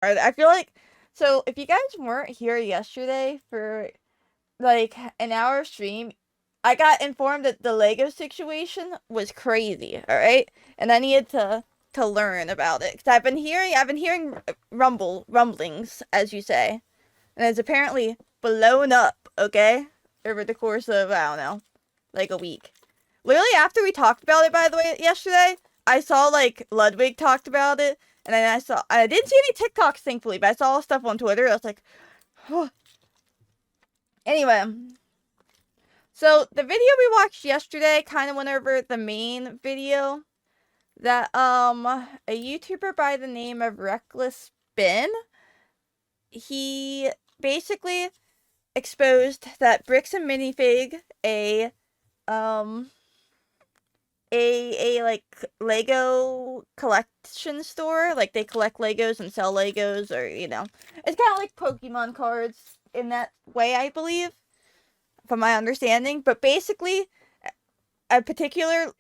I feel like, so if you guys weren't here yesterday for like an hour stream, I got informed that the Lego situation was crazy, all right? And I needed to learn about it. 'Cause I've been hearing rumblings, as you say. And it's apparently blown up, okay? Over the course of, I don't know, like a week. Literally after we talked about it, by the way, yesterday, I saw like Ludwig talked about it, and then I didn't see any TikToks, thankfully, but I saw stuff on Twitter. I was like, oh. Anyway, so the video we watched yesterday kind of went over the main video that a YouTuber by the name of Reckless Ben, he basically exposed that Bricks and Minifig, um a like Lego collection store, like they collect Legos and sell Legos, or it's kind of like Pokemon cards in that way, I believe, from my understanding. But basically, a particular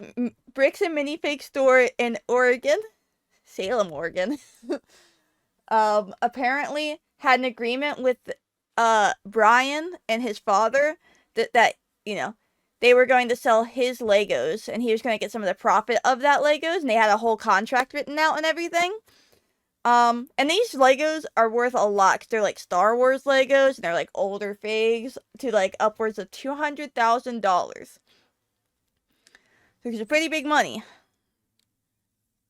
Bricks and Minifig store in Oregon, Salem, Oregon, apparently had an agreement with Brian and his father that they were going to sell his Legos, and he was going to get some of the profit of that Legos, and they had a whole contract written out and everything. And these Legos are worth a lot, 'cause they're like Star Wars Legos, and they're like older figs to like upwards of $200,000. Which is pretty big money.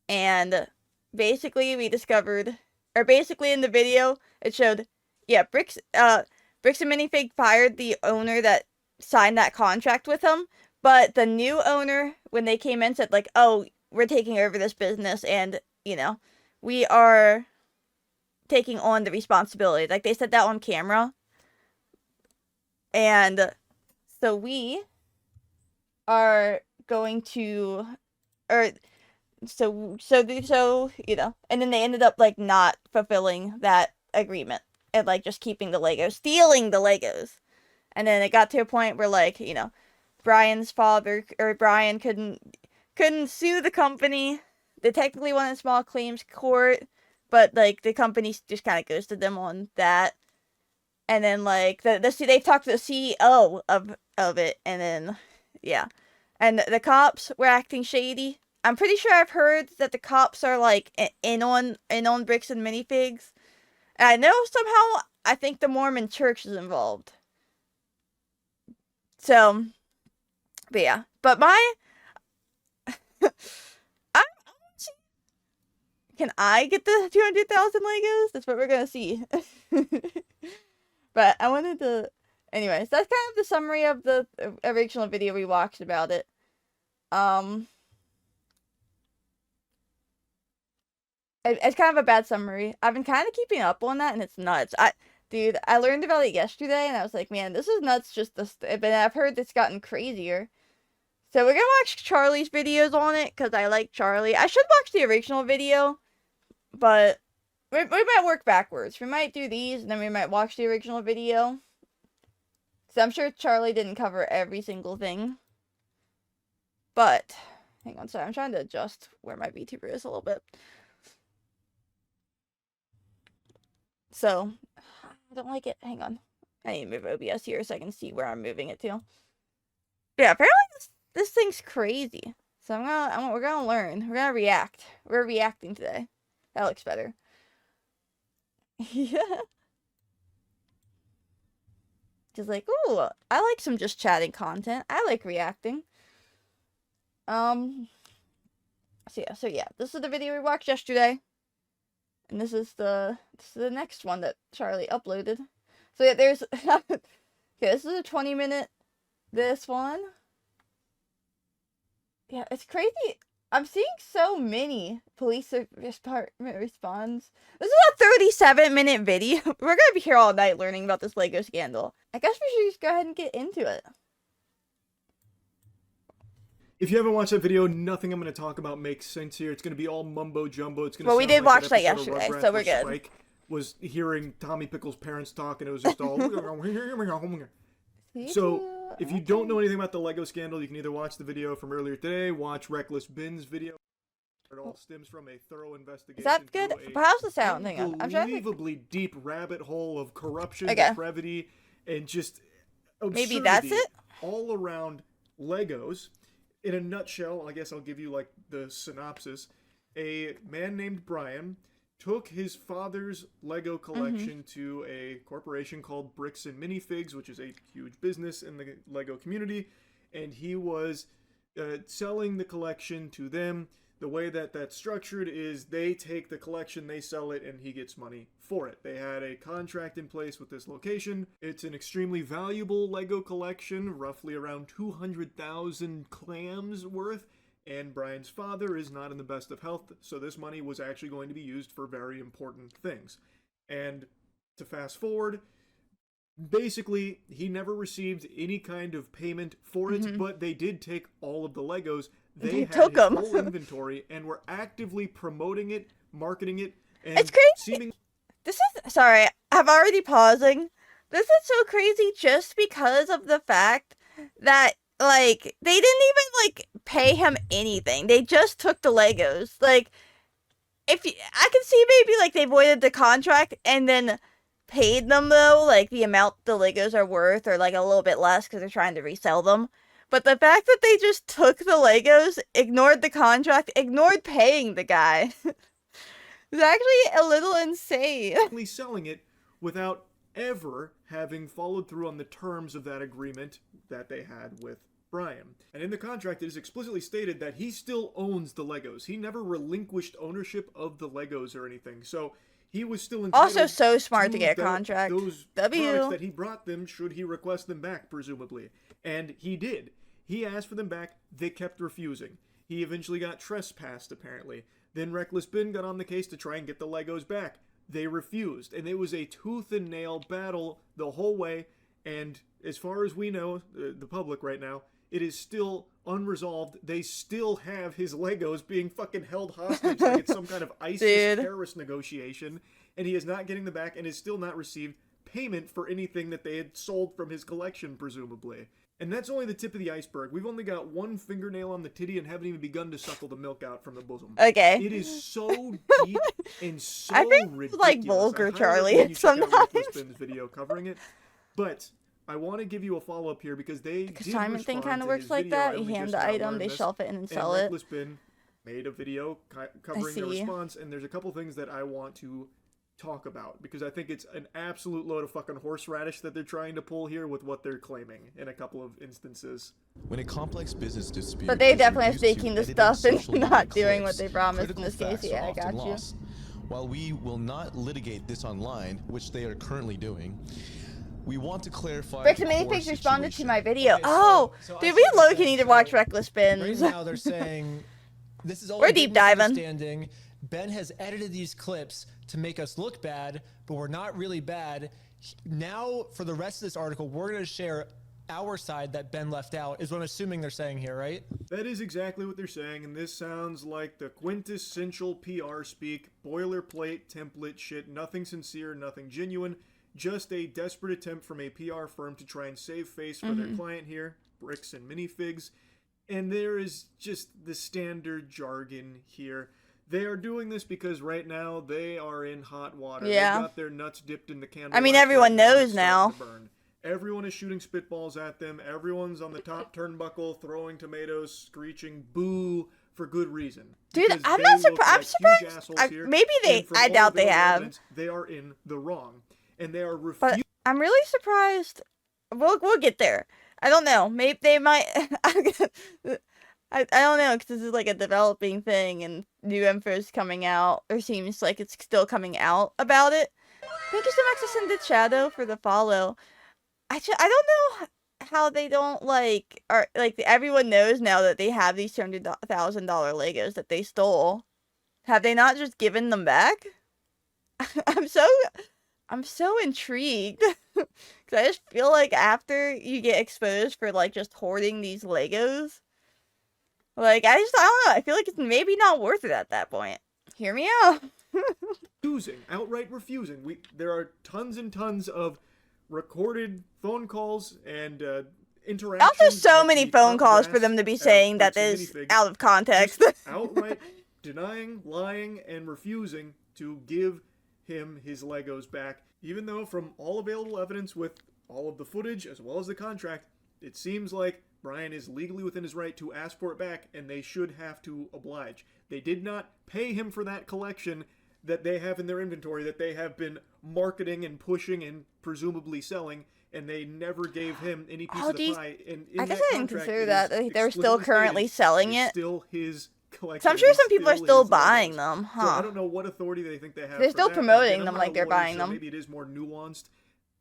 And basically we discovered, or basically in the video, it showed, yeah, Bricks and Minifig fired the owner that signed that contract with him, but the new owner, when they came in, said like, oh, we're taking over this business, and we are taking on the responsibility. Like, they said that on camera. And so we are going to, or and then they ended up like not fulfilling that agreement and like just keeping the Legos, stealing the Legos. And then it got to a point where like, Brian's father, or Brian, couldn't sue the company. They technically won in small claims court, but like the company just kind of ghosted them on that. And then like they talked to the CEO of it, and then yeah, and the cops were acting shady. I'm pretty sure I've heard that the cops are like in on Bricks and Minifigs. And I know somehow I think the Mormon Church is involved. So, but yeah, but my I can I get the 200,000 Legos? That's what we're gonna see. But I wanted to, anyways. That's kind of the summary of the original video we watched about it. Um, it's kind of a bad summary. I've been kind of keeping up on that, and it's nuts. Dude, I learned about it yesterday, and I was like, man, this is nuts. Just this, but I've heard it's gotten crazier. So we're gonna watch Charlie's videos on it, because I like Charlie. I should watch the original video, but we might work backwards. We might do these, and then we might watch the original video. So I'm sure Charlie didn't cover every single thing. But, hang on, sorry, I'm trying to adjust where my VTuber is a little bit. So, I don't like it. Hang on. I need to move OBS here so I can see where I'm moving it to. Yeah, apparently this thing's crazy. So we're gonna learn. We're gonna react. We're reacting today. That looks better. Yeah. Just like, ooh, I like some just chatting content. I like reacting. So yeah, this is the video we watched yesterday. And this is the next one that Charlie uploaded. So yeah, there's okay, this is a 20-minute this one. Yeah, it's crazy. I'm seeing so many police department response. This is a 37-minute video. We're gonna be here all night learning about this Lego scandal. I guess we should just go ahead and get into it. If you haven't watched that video, nothing I'm going to talk about makes sense here. It's going to be all mumbo jumbo. It's going to Well, we sound did like watch that yesterday, so we're good. Spike was hearing Tommy Pickles' parents talk, and it was just all. So, if you don't know anything about the Lego scandal, you can either watch the video from earlier today, watch Reckless Ben's video. It all stems from a thorough investigation. Is that good? Through How's the sound? Hang on. I'm trying to think. unbelievably deep rabbit hole of corruption, Okay. depravity, and just absurdity Maybe that's it? all around Legos. In a nutshell, I guess I'll give you like the synopsis. A man named Brian took his father's Lego collection to a corporation called Bricks and Minifigs, which is a huge business in the Lego community, and he was selling the collection to them. The way that that's structured is they take the collection, they sell it, and he gets money for it. They had a contract in place with this location. It's an extremely valuable Lego collection, roughly around 200,000 clams worth, and Brian's father is not in the best of health, so this money was actually going to be used for very important things. And to fast forward, basically, he never received any kind of payment for it, but they did take all of the Legos. They had took his 'em. whole inventory and were actively promoting it, marketing it, and It's crazy. seeming This is sorry, I'm already pausing. This is so crazy just because of the fact that like they didn't even like pay him anything. They just took the Legos. Like if you, I can see maybe like they voided the contract and then paid them though, like the amount the Legos are worth or like a little bit less because they're trying to resell them. But the fact that they just took the Legos, ignored the contract, ignored paying the guy, is actually a little insane. selling it without ever having followed through on the terms of that agreement that they had with Brian. And in the contract, it is explicitly stated that he still owns the Legos. He never relinquished ownership of the Legos or anything. So he was still entitled Also so smart to get a contract. Those products that he brought them, should he request them back, presumably. And he did. He asked for them back. They kept refusing. He eventually got trespassed, apparently. Then Reckless Ben got on the case to try and get the Legos back. They refused. And it was a tooth and nail battle the whole way. And as far as we know, the public right now, it is still unresolved. They still have his Legos being fucking held hostage like it's some kind of ISIS terrorist negotiation. And he is not getting them back and has still not received payment for anything that they had sold from his collection, presumably. And that's only the tip of the iceberg. We've only got one fingernail on the titty and haven't even begun to suckle the milk out from the bosom. Okay. It is so deep and so I think ridiculous. like vulgar Charlie you check out sometimes. Reckless Ben's video covering it. But I want to give you a follow-up here because they did Consignment thing respond kind to of works his like video. that. I You only hand just the now item, learned they this. shelf it in and And sell it. Reckless Ben made a video covering their see. response, and there's a couple things that I want to talk about because I think it's an absolute load of fucking horseradish that they're trying to pull here with what they're claiming in a couple of instances. When a complex business dispute But they is definitely are reduced to faking the editing stuff and social media not doing what clips, they promised in critical this case. facts Yeah, are I often got you. lost. While we will not litigate this online, which they are currently doing, we want to clarify Bricks and the core Minifigs responded to situation. my video. Okay, Oh, so dude, I we see what low-key you're need to saying. watch Reckless Right Spins. now they're saying this is all We're a deep big diving. misunderstanding. Ben has edited these clips to make us look bad, but we're not really bad. Now, for the rest of this article, we're going to share our side that Ben left out, is what I'm assuming they're saying here, right? That is exactly what they're saying, and this sounds like the quintessential PR speak, boilerplate, template shit, nothing sincere, nothing genuine, just a desperate attempt from a PR firm to try and save face for their client here, Bricks and Minifigs, and there is just the standard jargon here. They are doing this because right now they are in hot water. Yeah. They've got their nuts dipped in the candle. I mean, everyone knows now. Everyone is shooting spitballs at them. Everyone's on the top turnbuckle, throwing tomatoes, screeching boo for good reason. Dude, Because I'm they not look surprised. I'm like huge surprised. assholes here, Maybe they. and from I all doubt they available have. evidence, They are in the wrong, and they are But refusing. I'm really surprised. We'll get there. I don't know. Maybe they might. I don't know because this is like a developing thing and new info is coming out, or seems like it's still coming out about it. Thank you so much to Sinded Shadow for the follow. I don't know how they don't like, or like everyone knows now that they have these $200,000 Legos that they stole. Have they not just given them back? I'm so intrigued because I just feel like after you get exposed for like just hoarding these Legos, like I don't know. I feel like it's maybe not worth it at that point. Hear me out. Outright refusing. There are tons and tons of recorded phone calls and interactions. Also, so with many the phone top calls for brass them to be at saying that Bricks and is Minifigs. out of context. Just outright denying, lying, and refusing to give him his Legos back, even though from all available evidence with all of the footage as well as the contract, it seems like Brian is legally within his right to ask for it back, and they should have to oblige. They did not pay him for that collection that they have in their inventory that they have been marketing and pushing and presumably selling, and they never gave him any piece of the pie. And in I guess that I didn't contract, consider it that. is They're still explicitly currently stated selling it's it. still his collection. So I'm sure It's some people are still his buying Legos. them, So I huh? don't know what authority they think they have. They're for still that. promoting Again, I'm them not like a they're lawyer, buying so them. maybe it is more nuanced,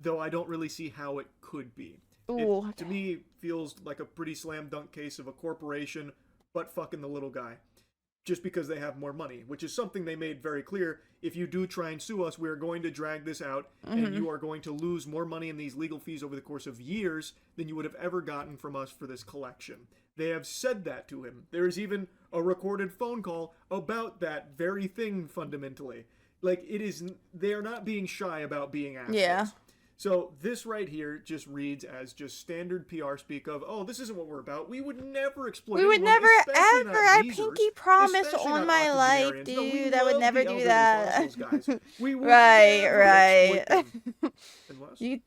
though I don't really see how it could be. Ooh, It, to me, feels like a pretty slam dunk case of a corporation butt fucking the little guy just because they have more money, which is something they made very clear. If you do try and sue us, we are going to drag this out, and you are going to lose more money in these legal fees over the course of years than you would have ever gotten from us for this collection. They have said that to him. There is even a recorded phone call about that very thing fundamentally. Like, it is, they are not being shy about being assholes. Yeah. So this right here just reads as just standard PR speak of, oh, this isn't what we're about. We would never exploit we would anyone, never especially ever. not I geezers, pinky promise especially on not my life, octogenarians. No, we dude. I would love never the do elderly that. fossils, guys. We would Right, never right. exploit them. Unless, You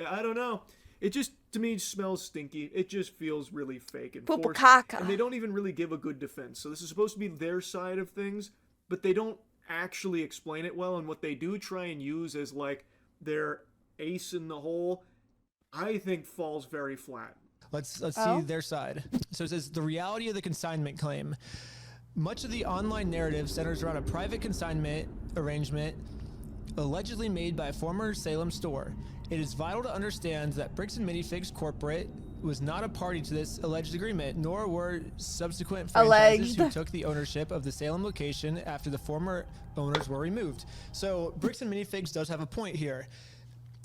I don't know. It just, to me, smells stinky. It just feels really fake and Poopa forced. caca. And they don't even really give a good defense. So this is supposed to be their side of things, but they don't actually explain it well. And what they do try and use as, like, their ace in the hole, I think falls very flat. Let's Oh. see their side. So it says the reality of the consignment claim. Much of the online narrative centers around a private consignment arrangement allegedly made by a former Salem store. It is vital to understand that Bricks and Minifigs Corporate was not a party to this alleged agreement, nor were subsequent franchises who Alleged. took the ownership of the Salem location after the former owners were removed. So Bricks and Minifigs does have a point here.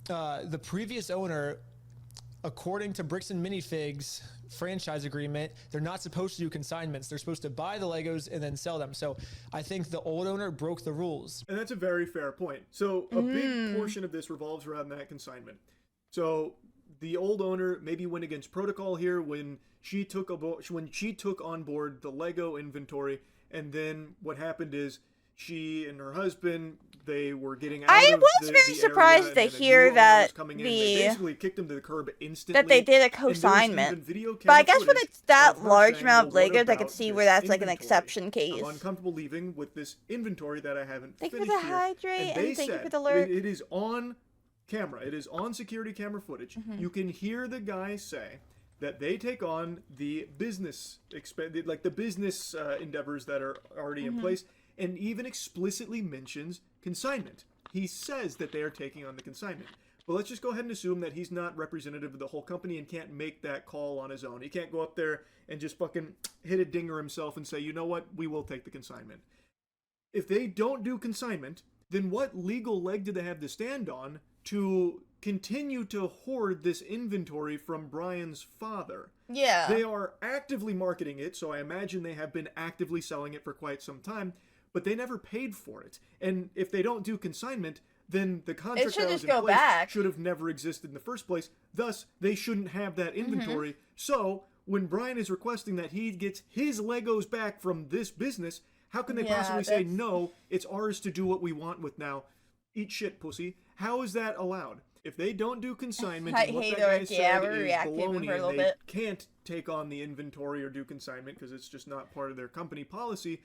The previous owner, according to Bricks and Minifigs franchise agreement, they're not supposed to do consignments. They're supposed to buy the Legos and then sell them. So I think the old owner broke the rules. And that's a very fair point. So a big portion of this revolves around that consignment. So the old owner maybe went against protocol here when she took on board the Lego inventory, and then what happened is she and her husband, they were getting out I of was the very area, surprised and to then a new hear owner was that coming in. They the- basically kicked him to the curb instantly. that they did a And there was consignment. even video But I camera guess when footage it's that of her large saying, amount of "Well, what Legos, I could about see this where that's like an inventory? exception case. I'm uncomfortable leaving with this inventory that I haven't Thank you for finished the here." hydrate, and they thank you said, for the alert. It is on camera. It is on security camera footage. Mm-hmm. You can hear the guy say that they take on the business like the business endeavors that are already Mm-hmm. in place, and even explicitly mentions consignment. He says that they are taking on the consignment. But let's just go ahead and assume that he's not representative of the whole company and can't make that call on his own. He can't go up there and just fucking hit a dinger himself and say, you know what, we will take the consignment. If they don't do consignment, then what legal leg do they have to stand on to continue to hoard this inventory from Brian's father? Yeah. They are actively marketing it, so I imagine they have been actively selling it for quite some time, but they never paid for it. And if they don't do consignment, then the contract should that was just in go place back. should have never existed in the first place. Thus, they shouldn't have that Mm-hmm. inventory. So, when Brian is requesting that he gets his Legos back from this business, how can they Yeah, possibly say, that's- no, it's ours to do what we want with now? Eat shit, pussy. How is that allowed? If they don't do consignment, I and what hate that guy it. Yeah, said we're is reacting for a baloney, little and they bit. can't take on the inventory or do consignment because it's just not part of their company policy,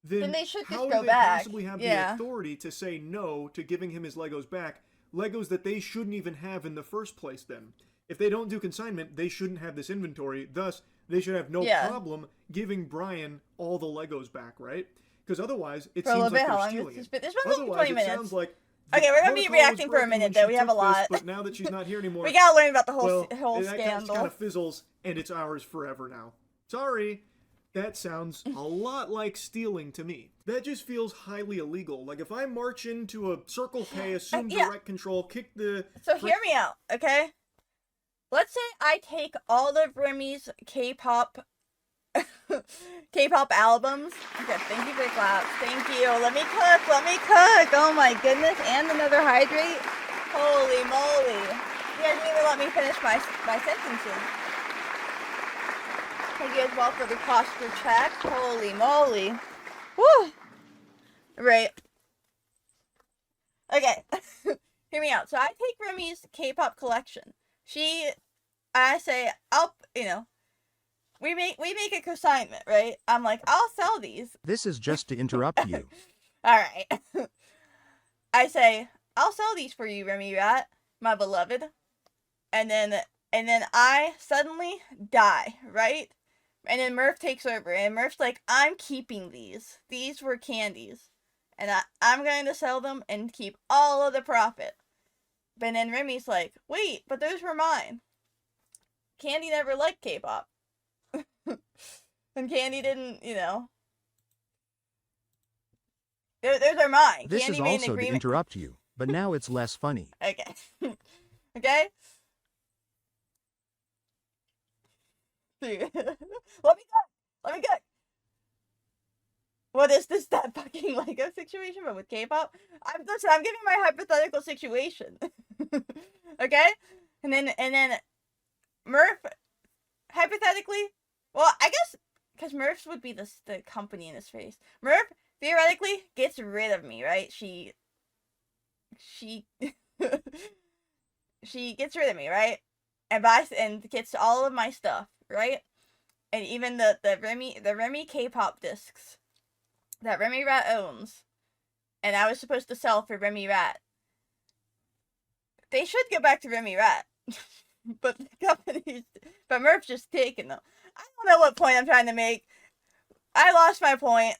then they should just how go do they back. possibly have Yeah. the authority to say no to giving him his Legos back? Legos that they shouldn't even have in the first place then. If they don't do consignment, they shouldn't have this inventory. Thus, they should have no Yeah. problem giving Brian all the Legos back, right? Because otherwise, it For a seems little bit, like how they're long stealing has this it. been? This one's only Otherwise, 20 it minutes. sounds like Okay, we're gonna be protocol was reacting for a broken minute, when though. she We have a took this, lot. But now that she's not here anymore, We gotta learn about the whole well, whole that scandal. kind of fizzles, and it's ours forever now. Sorry. That sounds a lot like stealing to me. That just feels highly illegal. Like if I march into a Circle K, assume Yeah. direct control, kick the... So hear me out, okay? Let's say I take all of Remy's K-pop K-pop albums. Okay, thank you for the claps. Thank you. Let me cook. Let me cook. Oh my goodness. And another hydrate. Holy moly. You guys didn't even let me finish my sentences. Thank you as well for the posture check. Holy moly. Whew. Right. Okay. Hear me out. So I take Remy's K-pop collection. I say, we make a consignment, right? I'm like, I'll sell these. This is just to interrupt you. All right. I say, I'll sell these for you, Remy Rat, my beloved. And then I suddenly die, right? And then Murph takes over, and Murph's like, I'm keeping these. These were candies. And I'm going to sell them and keep all of the profit. But then Remy's like, wait, but those were mine. Candy never liked K-pop. And Candy didn't, those are mine. This Candy is made an also to agreement. interrupt you, but now it's less funny. Okay. Okay? Dude. Let me go. What is this, that fucking Lego situation, but with K-pop? I'm giving my hypothetical situation. Okay? And then Murph, hypothetically, well, I guess, because Murph's would be the company in his face. Murph, theoretically, gets rid of me, right? She gets rid of me, right? And gets all of my stuff, right? And even the Remy K-pop discs that Remy Rat owns, and I was supposed to sell for Remy Rat. They should go back to Remy Rat. But Murph's just taking them. I don't know what point I'm trying to make. I lost my point.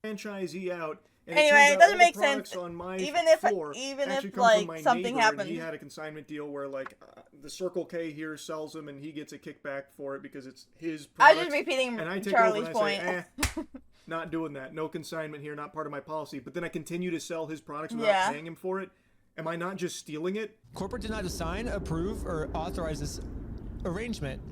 Franchisee out. And Anyway, turns it out doesn't all the make products sense. on my Even if floor even actually if come from my like something neighbor, and happened. he had a consignment deal where like the Circle K here sells them and he gets a kickback for it because it's his I product. was just repeating And I take Charlie's over and I point. say, not doing that. No consignment here, not part of my policy. But then I continue to sell his products without Yeah. paying him for it. Am I not just stealing it? Corporate did not assign, approve, or authorize this arrangement,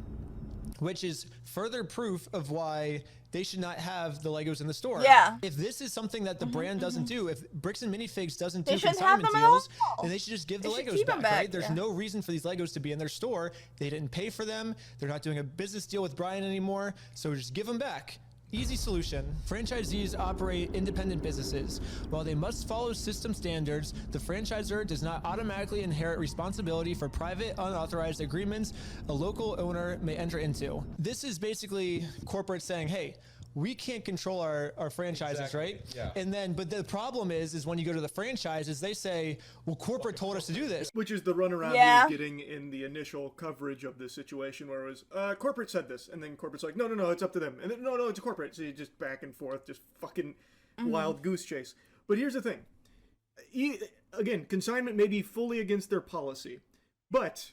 which is further proof of why they should not have the Legos in the store. Yeah. If this is something that the brand doesn't do, if Bricks and Minifigs doesn't They do shouldn't have consignment them at deals, all. then they should just give the They should Legos keep them back, back, right? There's yeah. no reason for these Legos to be in their store. They didn't pay for them. They're not doing a business deal with Brian anymore. So just give them back. Easy solution. Franchisees operate independent businesses. While they must follow system standards, the franchisor does not automatically inherit responsibility for private, unauthorized agreements a local owner may enter into. This is basically corporate saying, hey, we can't control our franchises, Exactly, right? yeah. And then, but the problem is when you go to the franchises, they say, well, corporate told us to do this. Which is the runaround Yeah. he was getting in the initial coverage of this situation where it was, corporate said this. And then corporate's like, no, it's up to them. And then, no, it's a corporate. So you just back and forth, just fucking wild goose chase. But here's the thing. Again, consignment may be fully against their policy. But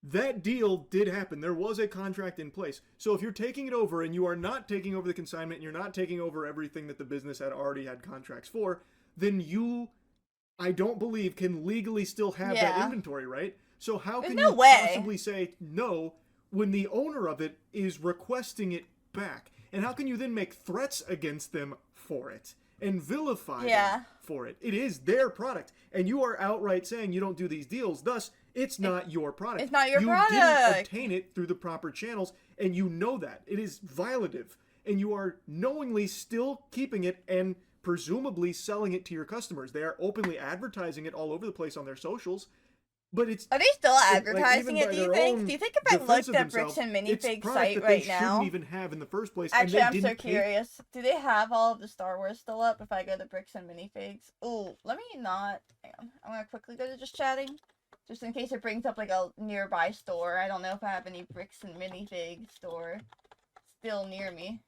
that deal did happen. There was a contract in place. So if you're taking it over and you are not taking over the consignment and you're not taking over everything that the business had already had contracts for, then you, I don't believe, can legally still have that Yeah. inventory, right? So how There's can no you way. possibly say no when the owner of it is requesting it back? And how can you then make threats against them for it and vilify Yeah. them for it? It is their product. And you are outright saying you don't do these deals. Thus, it's not your product. It's not your you product. didn't obtain it through the proper channels, and you know that. It is violative. And you are knowingly still keeping it and presumably selling it to your customers. They are openly advertising it all over the place on their socials. But it's Are they still like, advertising even it, by do you their think? own Do you think if I defense looked of at Bricks and themselves, it's Minifig's product site that right they now? shouldn't even have in the first place. Actually, and I'm they so didn't pay. curious. Do they have all of the Star Wars still up if I go to Bricks and Minifigs? Ooh, let me not. Hang on. I'm gonna quickly go to just chatting. Just in case it brings up like a nearby store. I don't know if I have any Bricks and Minifig store still near me.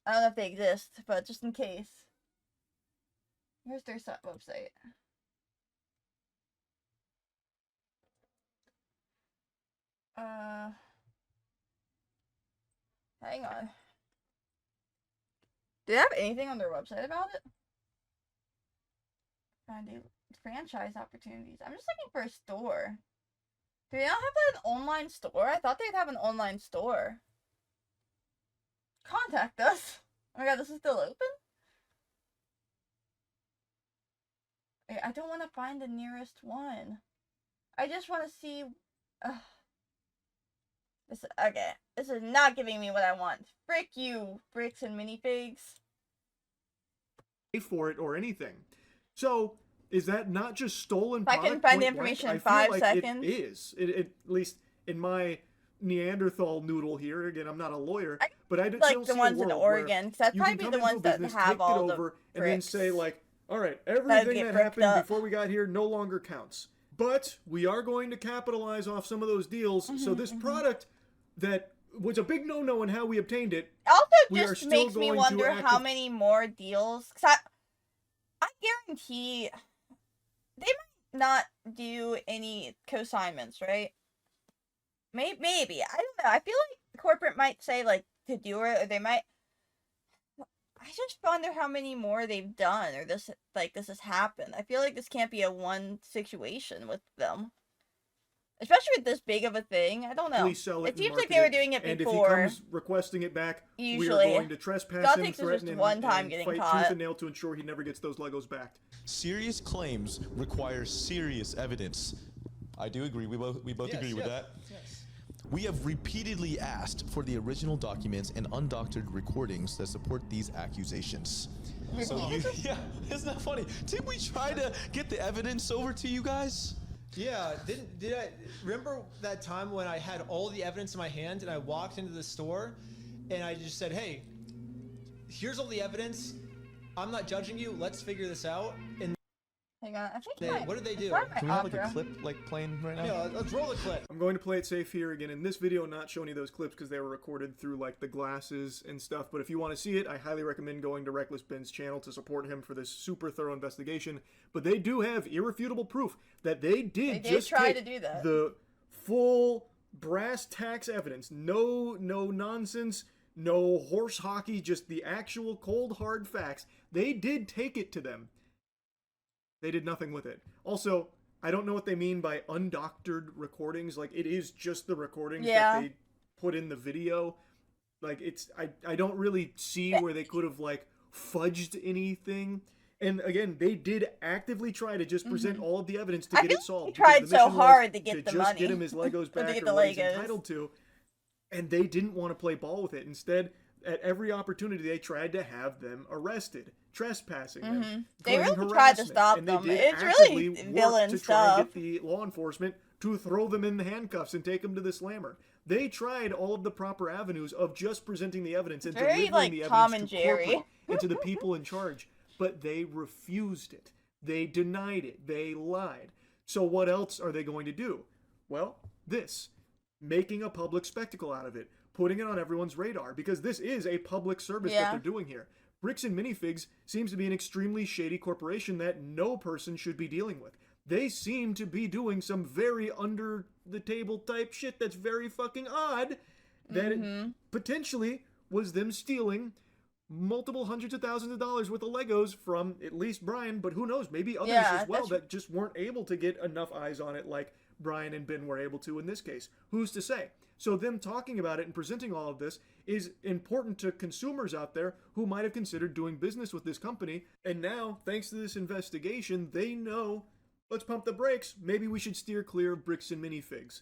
I don't know if they exist, but just in case. Here's their website. Hang on. Do they have anything on their website about it? Finding franchise opportunities. I'm just looking for a store. Do they not have an online store? I thought they'd have an online store. Contact us. Oh my god, this is still open? Wait, I don't want to find the nearest one. I just want to see... Okay, this is not giving me what I want. Frick you, bricks and minifigs. For it or anything. So is that not just stolen If I product? can find the point blank? information in I feel 5 like seconds. It is. At least in my Neanderthal noodle here. Again, I'm not a lawyer, but I Like don't the see ones a in world Oregon, because that'd you probably can be come the into a ones that business, have take all it the over, and then say bricks. like, all right, That'd everything get that bricked happened up. before we got here no longer counts. But we are going to capitalize off some of those deals. So this product that was a big no-no in how we obtained it, Also, we are just still makes me going to wonder how active- many more deals. Cause I guarantee they might not do any consignments, right? Maybe I don't know. I feel like corporate might say like to do it, or they might. I just wonder how many more they've done, or this has happened. I feel like this can't be a one situation with them, especially with this big of a thing. I don't know. sell it It and seems like market they were doing it and before. if he comes requesting it back, we Usually. are going to trespass Gothics him, is threaten just him, one time and getting fight caught. tooth and nail to ensure he never gets those Legos back. Serious claims require serious evidence. I do agree. We both agree with that. We have repeatedly asked for the original documents and undoctored recordings that support these accusations. So yeah, isn't that funny? Didn't we try to get the evidence over to you guys? Yeah, did I remember that time when I had all the evidence in my hand and I walked into the store and I just said, "Hey, here's all the evidence. I'm not judging you. Let's figure this out." And Hang on, I think what did they do? Can Can we have like a clip playing right now? yeah, let's roll the clip. I'm going to play it safe here again in this video, not show any of those clips because they were recorded through like the glasses and stuff. But if you want to see it, I highly recommend going to Reckless Ben's channel to support him for this super thorough investigation. But they do have irrefutable proof that they did just try take to do that. the full brass tacks evidence. No nonsense, no horse hockey, just the actual cold hard facts. They did take it to them. They did nothing with it. Also, I don't know what they mean by undoctored recordings. Like, it is just the recordings that they put in the video. Like, it's I don't really see where they could have like fudged anything. And again, they did actively try to just present all of the evidence to I get feel it solved. like they tried because the so mission was hard to get the just money. get him his Legos Or to back get or the what he's Legos. entitled to, and they didn't want to play ball with it. Instead, at every opportunity, they tried to have them arrested, trespassing them. They causing really tried to harassment, stop and they them. did It's really actively work villain to try and stuff. get the law enforcement to throw them in the handcuffs and take them to the slammer. They tried all of the proper avenues of just presenting the evidence and Very, delivering like, the Tom evidence and to corporate Jerry. and to the people in charge, but they refused it. They denied it. They lied. So what else are they going to do? Well, this. Making a public spectacle out of it. Putting it on everyone's radar. Because this is a public service that they're doing here. Bricks and Minifigs seems to be an extremely shady corporation that no person should be dealing with. They seem to be doing some very under-the-table type shit that's very fucking odd. That it potentially was them stealing multiple hundreds of thousands of dollars worth of Legos from at least Brian, but who knows, maybe others as well that just weren't able to get enough eyes on it like Brian and Ben were able to in this case. Who's to say? So them talking about it and presenting all of this is important to consumers out there who might have considered doing business with this company, and now, thanks to this investigation, they know, let's pump the brakes, maybe we should steer clear of Bricks and Minifigs.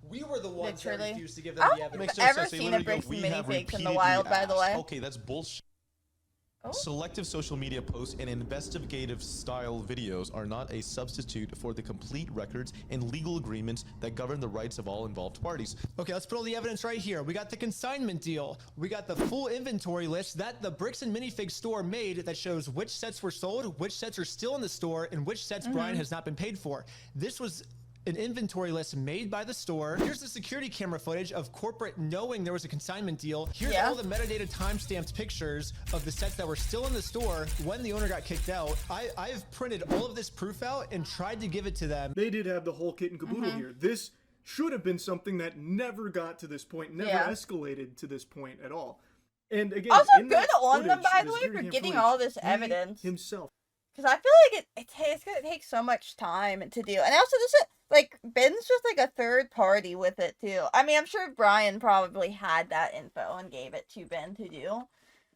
We were the ones that Literally. refused to give them I the don't evidence. think I've ever seen a literally Bricks go, and "We have Minifigs in the repeatedly wild, by the way." asked." Okay, that's bullshit. Oh. Selective social media posts and investigative style videos are not a substitute for the complete records and legal agreements that govern the rights of all involved parties. Okay, let's put all the evidence right here. We got the consignment deal. We got the full inventory list that the Bricks and Minifigs store made that shows which sets were sold, which sets are still in the store, and which sets Brian has not been paid for. This was an inventory list made by the store. Here's the security camera footage of corporate knowing there was a consignment deal. Here's all the metadata timestamped pictures of the sets that were still in the store when the owner got kicked out. I've printed all of this proof out and tried to give it to them. They did have the whole kit and caboodle here. This should have been something that never got to this point, never escalated to this point at all. And again, Also in good that on them, footage, by in the this way, for security cam getting footage, all this he evidence. himself. Because I feel like it's gonna take so much time to do. And also, this is, like, Ben's just like a third party with it, too. I mean, I'm sure Brian probably had that info and gave it to Ben to do.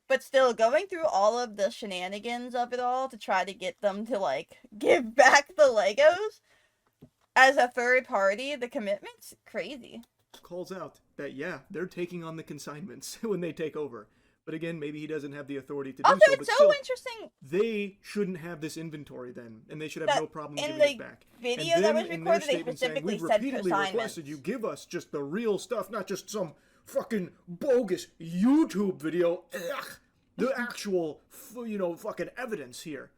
But still, going through all of the shenanigans of it all to try to get them to, like, give back the Legos as a third party, the commitment's crazy. calls out that, yeah, they're taking on the consignments when they take over. But again, maybe he doesn't have the authority to do Also, so. it's But so still, interesting they shouldn't have this inventory then, and they should have that no problem in giving it the back. video And that then was in their recorded, they statement saying, specifically we've said repeatedly requested consignments. you give us just the real stuff, not just some fucking bogus YouTube video. Ugh, the actual, fucking evidence here.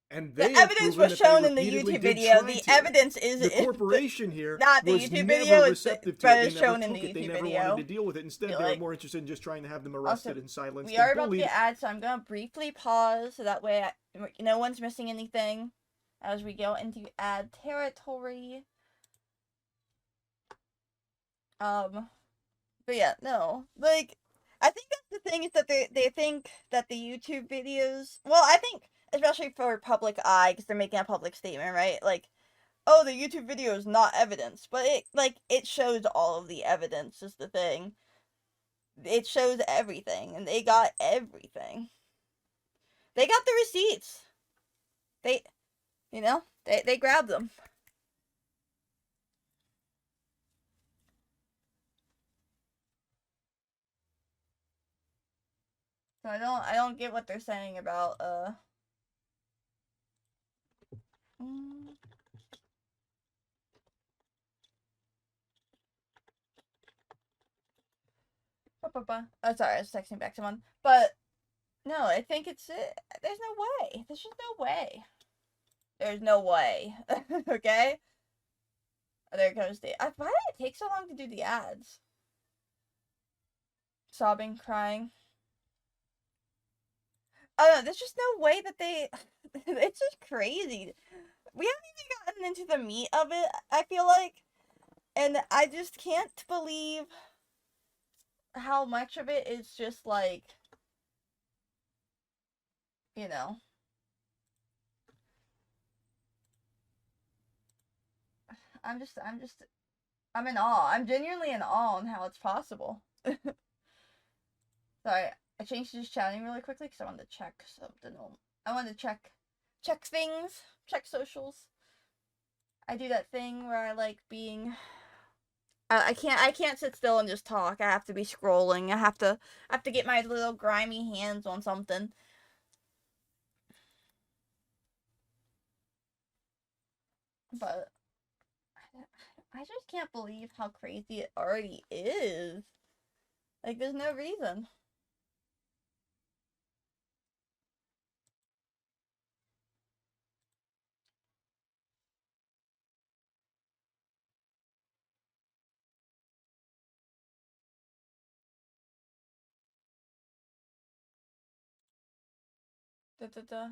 And they The have evidence proven was that they shown in the repeatedly YouTube did video. try The to. evidence is The corporation here not the was YouTube never video, receptive to but it. it's They never shown in took the it. They YouTube never video. wanted to deal with it. Instead, Feel they were like- more interested in just trying to have them arrested Also, and silenced we and are about to bullied. get ads, so I'm gonna briefly pause so that way no one's missing anything as we go into ad territory. But yeah, no, like I think that's the thing is that they think that the YouTube videos. Well, I think especially for public eye because they're making a public statement, right? Like, oh, the YouTube video is not evidence, but it shows all of the evidence is the thing. It shows everything, and they got everything. They got the receipts. They grabbed them. So I don't get what they're saying about mm. Oh, sorry, I was texting back someone. But no, I think it's there's no way. There's just no way. There's no way. Okay? Oh, there goes the. Why did it take so long to do the ads? Sobbing, crying. Oh no, there's just no way that they. It's just crazy. We haven't even gotten into the meat of it, I feel like. And I just can't believe how much of it is just like, you know. I'm in awe. I'm genuinely in awe on how it's possible. Sorry, I changed to just chatting really quickly because I wanted to check something. I wanted to check things, check socials. I do that thing where I like being. I can't sit still and just talk. I have to be scrolling. I have to get my little grimy hands on something. But I just can't believe how crazy it already is. Like, there's no reason. Da da da.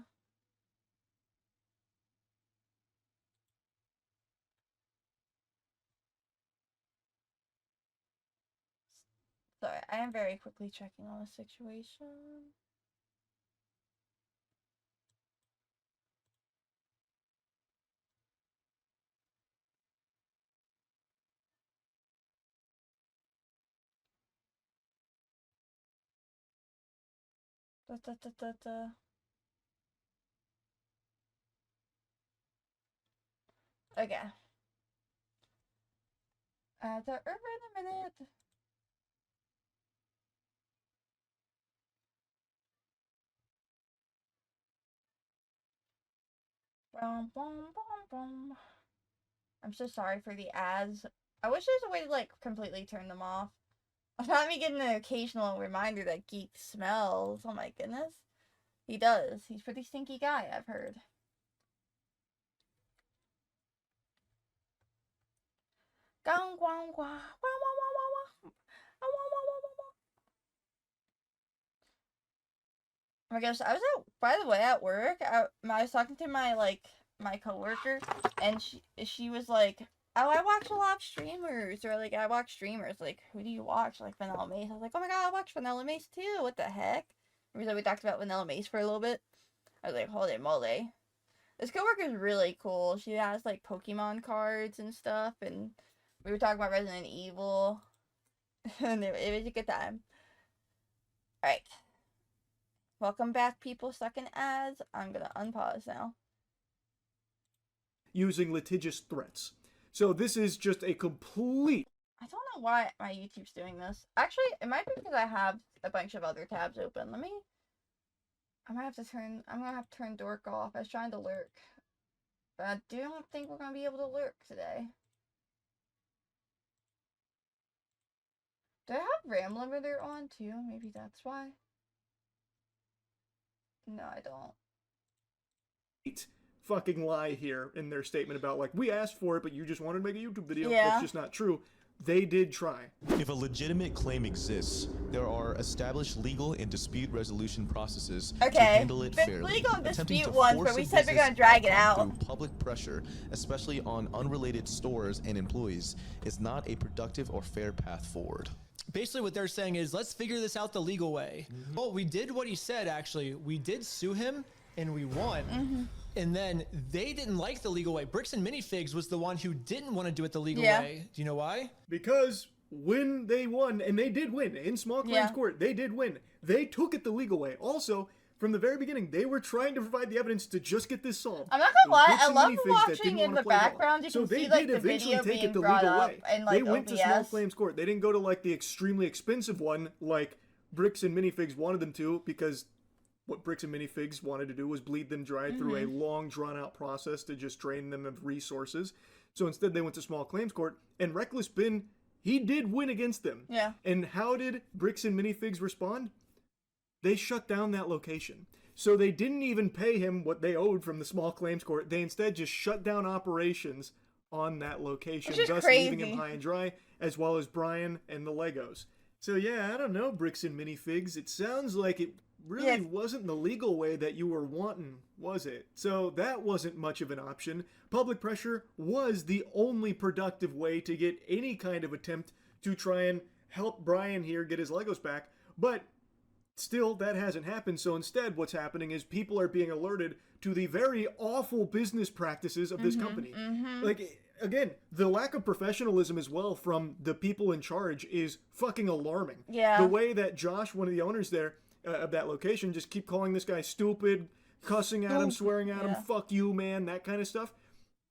Sorry, I am very quickly checking on the situation. Da da da da da. Okay. They're over in a minute. Bum, bum, bum, bum. I'm so sorry for the ads. I wish there's a way to like completely turn them off. I'm not even getting an occasional reminder that Geek smells. Oh my goodness. He does. He's a pretty stinky guy, I've heard. Gong guang gua. Wah wah wah wah wah. Wah wah wah wah wah. Oh my gosh, I was by the way, at work, I was talking to my coworker, and she was like, oh, I watch a lot of streamers, or like, I watch streamers, like, who do you watch? Like, Vanilla Mace. I was like, oh my god, I watch Vanilla Mace too, what the heck? We talked about Vanilla Mace for a little bit. I was like, holy moly. This coworker's really cool. She has, like, Pokemon cards and stuff, and we were talking about Resident Evil, and it was a good time. Alright. Welcome back, people stuck in ads. I'm gonna unpause now. Using litigious threats. So this is just a complete I don't know why my YouTube's doing this. Actually, it might be because I have a bunch of other tabs open. I'm gonna have to turn Dork off. I was trying to lurk. But I don't think we're gonna be able to lurk today. Do I have RAM limiter on too? Maybe that's why. No, I don't. Fucking lie here in their statement about, like, we asked for it, but you just wanted to make a YouTube video. Yeah. That's just not true. They did try. If a legitimate claim exists, there are established legal and dispute resolution processes to Okay, handle it the fairly. legal and Attempting dispute to ones, force but we a said we're business gonna drag it outcome out. through public pressure, especially on unrelated stores and employees, is not a productive or fair path forward. Basically what they're saying is, let's figure this out the legal way. Well, we did what he said, actually. We did sue him, and we won. And then they didn't like the legal way. Bricks and Minifigs was the one who didn't want to do it the legal way. Do you know why? Because when they won, and they did win in small claims court, they did win. They took it the legal way. Also, from the very beginning, they were trying to provide the evidence to just get this solved. I'm not It gonna was lie, Bricks I and love Minifigs that watching didn't in wanna the play ball. background. You So can they see like did the eventually video take being it the brought legal up way. and like They went to small OBS. claims court. They didn't go to like the extremely expensive one like Bricks and Minifigs wanted them to, because what Bricks and Minifigs wanted to do was bleed them dry through a long, drawn-out process to just drain them of resources. So instead, they went to small claims court, and Reckless Bin, he did win against them. Yeah. And how did Bricks and Minifigs respond? They shut down that location. So they didn't even pay him what they owed from the small claims court. They instead just shut down operations on that location, Which is thus crazy. leaving him high and dry, as well as Brian and the Legos. So yeah, I don't know, Bricks and Minifigs. It sounds like it really wasn't the legal way that you were wanting, was it? So that wasn't much of an option. Public pressure was the only productive way to get any kind of attempt to try and help Brian here get his Legos back. But still, that hasn't happened. So instead, what's happening is people are being alerted to the very awful business practices of this company. Like, again, the lack of professionalism as well from the people in charge is fucking alarming. Yeah. The way that Josh, one of the owners there of that location, just keep calling this guy stupid, cussing at him, swearing at him, fuck you, man, that kind of stuff.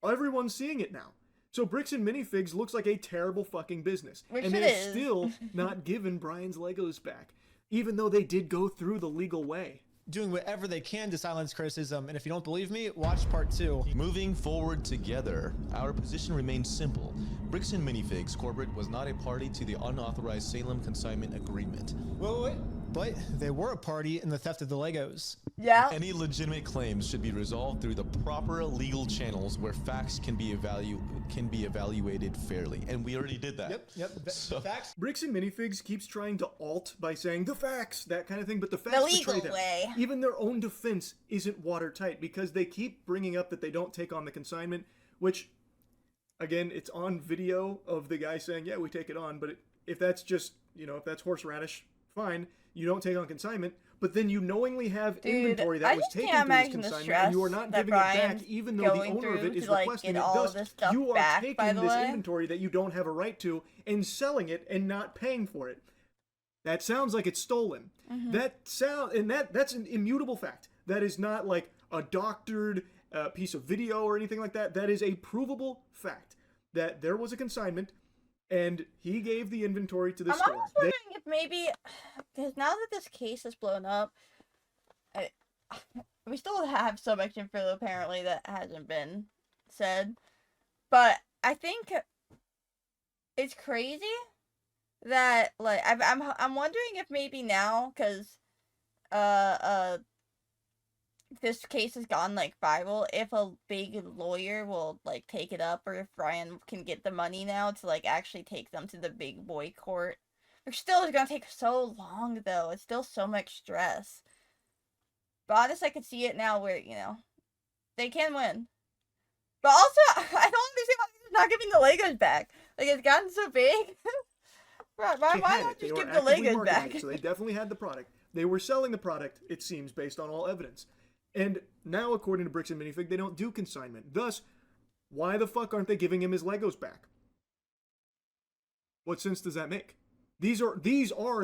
Everyone's seeing it now. So Bricks and Minifigs looks like a terrible fucking business. Which and it they've is. still not given Brian's Legos back, even though they did go through the legal way. Doing whatever they can to silence criticism. And if you don't believe me, watch part 2. Moving forward together, our position remains simple. Bricks and Minifigs Corporate was not a party to the unauthorized Salem consignment agreement. Wait. But they were a party in the theft of the Legos. Yeah. Any legitimate claims should be resolved through the proper legal channels where facts can be evaluated fairly. And we already did that. Yep. So- Facts. Bricks and Minifigs keeps trying to alt by saying the facts, that kind of thing, but the facts The betray legal them. way. Even their own defense isn't watertight because they keep bringing up that they don't take on the consignment, which, again, it's on video of the guy saying, yeah, we take it on, but if that's just, if that's horseradish, fine, you don't take on consignment, but then you knowingly have inventory that I was just taken can't through this imagine the consignment, and you are stress not that giving it back, Brian's even though the going owner of through it is to, like, requesting get it. all Thus, of this stuff you are back, by taking the this way. inventory that you don't have a right to and selling it and not paying for it. That sounds like it's stolen. That's an immutable fact. That is not like a doctored piece of video or anything like that. That is a provable fact that there was a consignment and he gave the inventory to the I'm store. almost wondering if maybe, because now that this case is blown up, we still have so much info apparently that hasn't been said, but I think it's crazy that like I'm wondering if maybe now, because this case has gone like viral, if a big lawyer will like take it up, or if Brian can get the money now to like actually take them to the big boy court. Which still is gonna take so long though. It's still so much stress. But honestly, I could see it now where, they can win. But also, I don't understand why they're not giving the Legos back. Like, it's gotten so big. Why They had not it. They just were give the actively Legos marketing back? it, so they definitely had the product. They were selling the product, it seems, based on all evidence. And now, according to Bricks and Minifig, they don't do consignment. Thus, why the fuck aren't they giving him his Legos back? What sense does that make? These are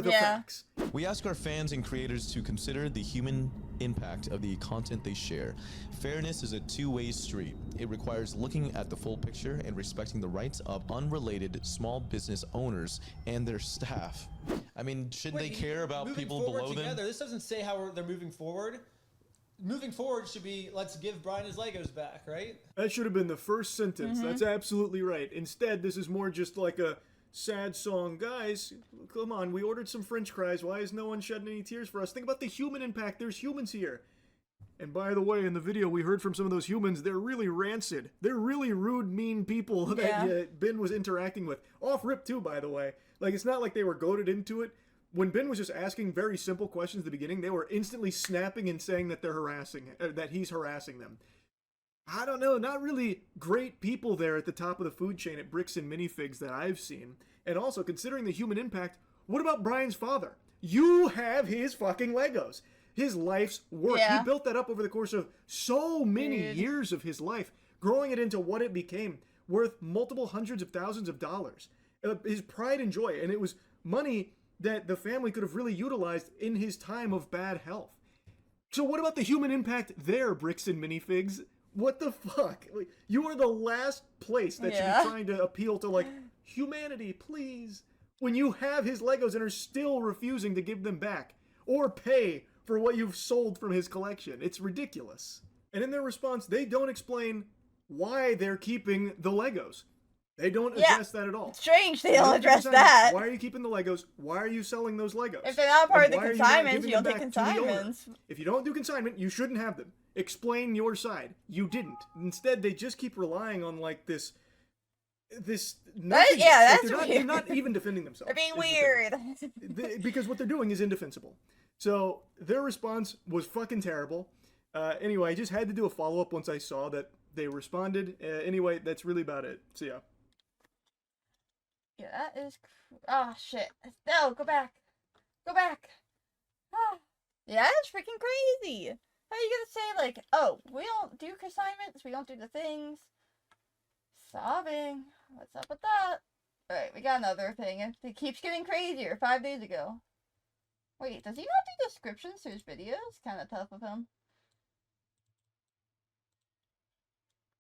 the Yeah. facts. We ask our fans and creators to consider the human impact of the content they share. Fairness is a two-way street. It requires looking at the full picture and respecting the rights of unrelated small business owners and their staff. I mean, shouldn't they care about moving people forward below together, them? This doesn't say how they're moving forward. Moving forward should be, let's give Brian his Legos back, right? That should have been the first sentence. That's absolutely right. Instead, this is more just like a sad song. Guys, come on, we ordered some french fries. Why is no one shedding any tears for us? Think about the human impact. There's humans here. And by the way, in the video, we heard from some of those humans. They're really rancid. They're really rude, mean people that Ben was interacting with. Off rip, too, by the way. Like, it's not like they were goaded into it. When Ben was just asking very simple questions at the beginning, they were instantly snapping and saying that they're that he's harassing them. I don't know, not really great people there at the top of the food chain at Bricks and Minifigs that I've seen. And also, considering the human impact, what about Brian's father? You have his fucking Legos. His life's work. Yeah. He built that up over the course of so many years of his life, growing it into what it became, worth multiple hundreds of thousands of dollars. His pride and joy. And it was money that the family could have really utilized in his time of bad health. So what about the human impact there, Bricks and Minifigs? What the fuck? Like, you are the last place that should be trying to appeal to, like, humanity, please. When you have his Legos and are still refusing to give them back or pay for what you've sold from his collection. It's ridiculous. And in their response, they don't explain why they're keeping the Legos. They don't address that at all. Strange they don't address that. Why are you keeping the Legos? Why are you selling those Legos? If they're not part of And the why are you not consignments, giving you don't them take back to the owner? consignments. If you don't do consignment, you shouldn't have them. Explain your side. You didn't. Instead, they just keep relying on like this nothingness. that's Like, they're weird. not even defending themselves. They're being is the thing. weird. Because what they're doing is indefensible. So their response was fucking terrible. Anyway, I just had to do a follow-up once I saw that they responded. Anyway, that's really about it. So yeah. Yeah, that is. Oh shit! No, go back. Go back. Ah. Yeah, that's freaking crazy. How are you gonna say like, oh, we don't do consignments, we don't do the things? Sobbing. What's up with that? All right, we got another thing. It keeps getting crazier. 5 days ago. Wait, does he not do descriptions to his videos? Kind of tough of him.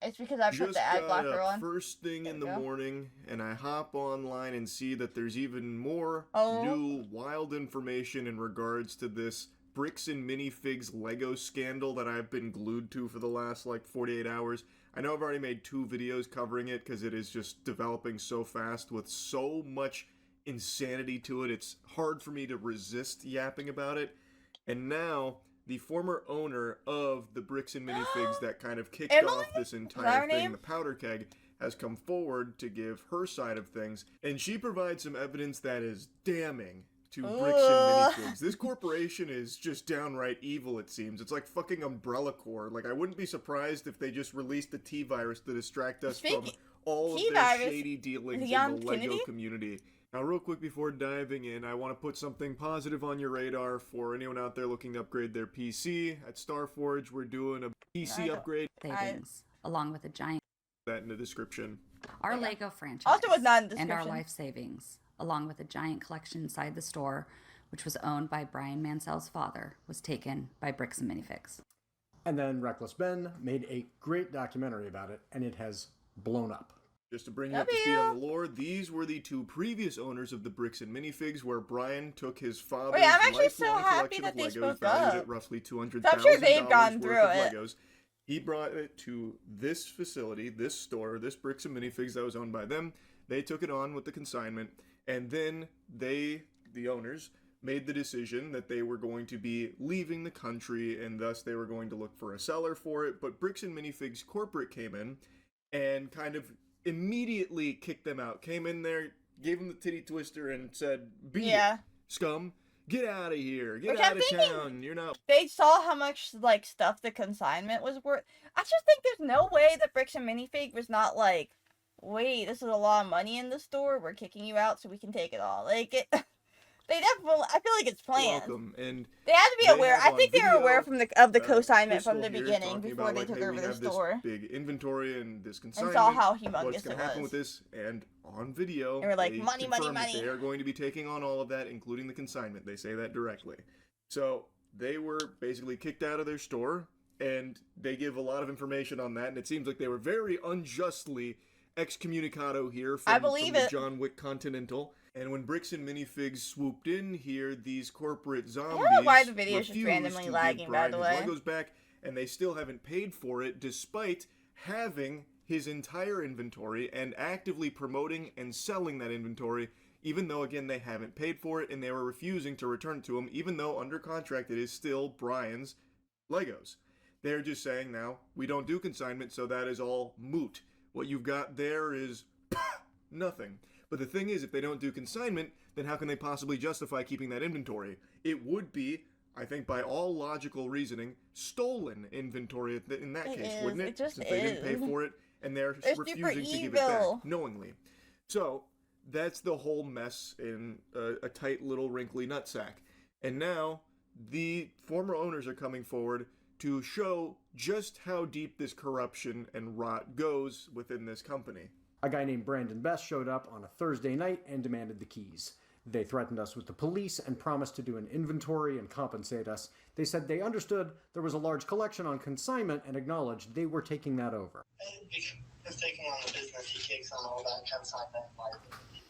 It's because I put Just the ad got blocker up on. first thing in the There we go. morning, and I hop online and see that there's even more Oh. new wild information in regards to this Bricks and Minifigs Lego scandal that I've been glued to for the last like 48 hours. I know I've already made 2 videos covering it because it is just developing so fast with so much insanity to it. It's hard for me to resist yapping about it. And now the former owner of the Bricks and Minifigs that kind of kicked Emily? off this that entire her thing, name? the Powder Keg, has come forward to give her side of things, and she provides some evidence that is damning to Bricks Ugh. and Minifigs. This corporation is just downright evil, it seems. It's like fucking Umbrella Corps. Like, I wouldn't be surprised if they just released the T-Virus to distract us from Speaking- all of their T-Virus, shady dealings in Leon the Lego Kennedy? community. Now, real quick before diving in, I want to put something positive on your radar for anyone out there looking to upgrade their PC. At Starforge, we're doing a PC Right. upgrade. savings, along with a giant That in the description. our Yeah. Lego franchise, Also was not in the and our description. life savings, along with a giant collection inside the store, which was owned by Brian Mansell's father, was taken by Bricks and Minifigs. And then Reckless Ben made a great documentary about it, and it has blown up. Just to bring you up to speed on the lore, these were the 2 previous owners of the Bricks and Minifigs, where Brian took his father's Wait, I'm actually so lifelong happy collection that of they Legos, spoke valued up. at roughly $200,000 So I'm sure they've gone worth through of it. Legos. He brought it to this facility, this store, this Bricks and Minifigs that was owned by them. They took it on with the consignment, and then they, the owners, made the decision that they were going to be leaving the country, and thus they were going to look for a seller for it. But Bricks and Minifigs corporate came in and kind of immediately kicked them out. Came in there, gave them the titty twister, and said, "Beat Yeah. it, scum. Get out of here. Get Which out I'm of thinking- town. You're not." They saw how much like stuff the consignment was worth. I just think there's no way that Bricks and Minifig was not like, wait, this is a lot of money in the store. We're kicking you out so we can take it all. Like it. They definitely. I feel like it's You're planned. welcome. And They had to be they aware. have I think on they were aware video, of the co-assignment from Crystal the here beginning talking before about, they like, took hey, over we the have store. this big inventory and this And consignment. saw how What's humongous going it to happen with was. this? And on video, And we're like, they money, money, confirm that money. they are going to be taking on all of that, including the consignment. They say that directly. So they were basically kicked out of their store, and they give a lot of information on that. And it seems like they were very unjustly excommunicado here I from believe the it. John Wick Continental. And when Bricks and Minifigs swooped in here, these corporate zombies I don't know why the video is just refused randomly to lagging, give by Brian the his way. Legos back, and they still haven't paid for it, despite having his entire inventory and actively promoting and selling that inventory, even though, again, they haven't paid for it, and they were refusing to return it to him, even though under contract it is still Brian's Legos. They're just saying now, we don't do consignment, so that is all moot. What you've got there is nothing. But the thing is, if they don't do consignment, then how can they possibly justify keeping that inventory? It would be, I think, by all logical reasoning, stolen inventory in that It case, is. wouldn't it? It just Since they didn't pay is. for it, and they're They're super refusing to give it back evil. knowingly. So that's the whole mess in a tight little wrinkly nutsack. And now the former owners are coming forward to show just how deep this corruption and rot goes within this company. A guy named Brandon Best showed up on a Thursday night and demanded the keys. They threatened us with the police and promised to do an inventory and compensate us. They said they understood there was a large collection on consignment and acknowledged they were taking that over. Because taking on the business, he takes on all that consignment liability.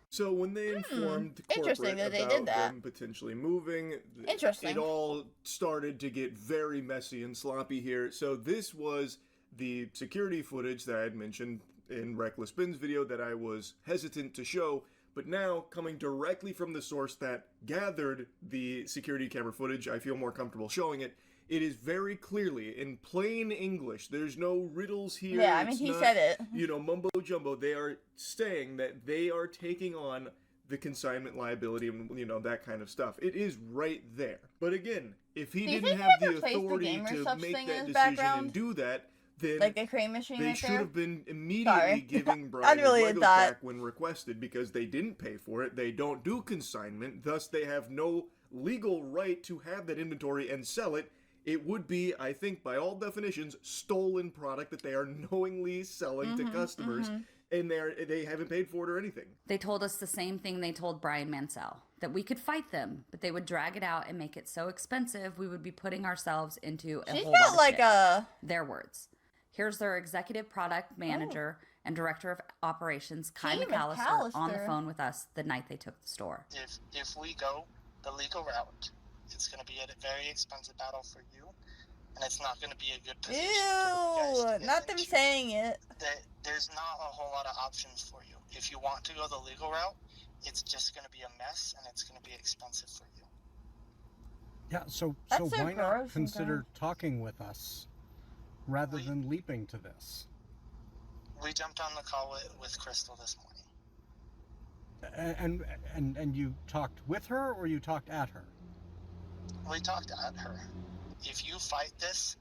So when they informed Interesting corporate that they about did that. them potentially moving, Interesting. it all started to get very messy and sloppy here. So this was the security footage that I had mentioned in Reckless Ben's video that I was hesitant to show, but now coming directly from the source that gathered the security camera footage, I feel more comfortable showing it. It is very clearly in plain English. There's no riddles here. Yeah, I mean, It's he not, said it. mumbo jumbo. They are saying that they are taking on the consignment liability and, that kind of stuff. It is right there. But again, if he Do you didn't think have they the replaced the authority gamer to subs make thing that in his decision background? and do that, then Like the crane machine they right should there? have been immediately Sorry. giving Brian his Unrelated Legos thought. back when requested, because they didn't pay for it. They don't do consignment, thus they have no legal right to have that inventory and sell it. It would be, I think, by all definitions, stolen product that they are knowingly selling to customers, and they haven't paid for it or anything. They told us the same thing they told Brian Mansell, that we could fight them, but they would drag it out and make it so expensive we would be putting ourselves into a She's whole lot got of like shit. a. Their words. Here's their executive product manager and director of operations, Kai Kai McAllister, on the McAllister. phone with us the night they took the store. If we go the legal route, it's going to be a very expensive battle for you, and it's not going to be a good position for you guys to Ew! get Not them into. saying it. There's not a whole lot of options for you. If you want to go the legal route, it's just going to be a mess, and it's going to be expensive for you. Yeah, so That's so why gross not consider sometimes. talking with us rather than leaping to this? We jumped on the call with Crystal this morning. And you talked with her or you talked at her? We talked at her. If you fight this,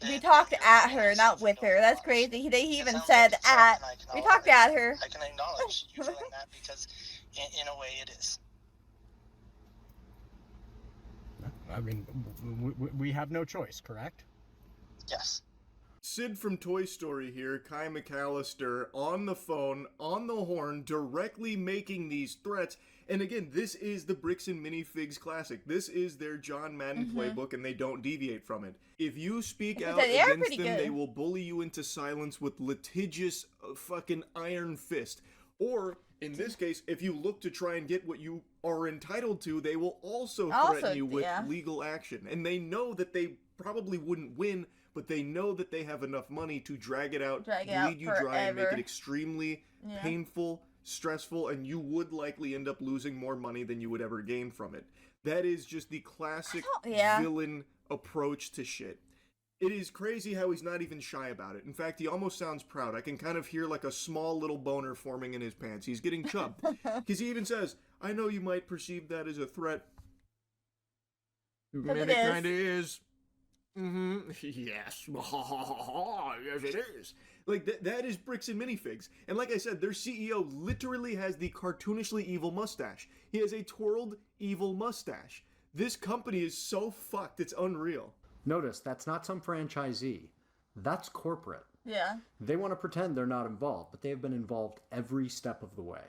We talked at her, not with her. That's crazy. He even said at. We talked at her. I can acknowledge you feeling that because, in a way, it is. I mean, we have no choice, correct? Yes. Sid from Toy Story here, Kai McAllister, on the phone, on the horn, directly making these threats. And again, this is the Bricks and Minifigs classic. This is their John Madden playbook, and they don't deviate from it. If you speak out They are against pretty them, they good. will bully you into silence with litigious fucking iron fist. Or, in this case, if you look to try and get what you are entitled to, they will also threaten you with legal action. And they know that they probably wouldn't win, but they know that they have enough money to drag it out, bleed you dry, and make it extremely painful, stressful, and you would likely end up losing more money than you would ever gain from it. That is just the classic villain approach to shit. It is crazy how he's not even shy about it. In fact, he almost sounds proud. I can kind of hear like a small little boner forming in his pants. He's getting chubbed. Because he even says, I know you might perceive that as a threat. And it kind of is. Mm-hmm. Yes. Yes, it is. Like, that is Bricks and Minifigs. And like I said, their CEO literally has the cartoonishly evil mustache. He has a twirled evil mustache. This company is so fucked, it's unreal. Notice, that's not some franchisee. That's corporate. Yeah. They want to pretend they're not involved, but they've been involved every step of the way.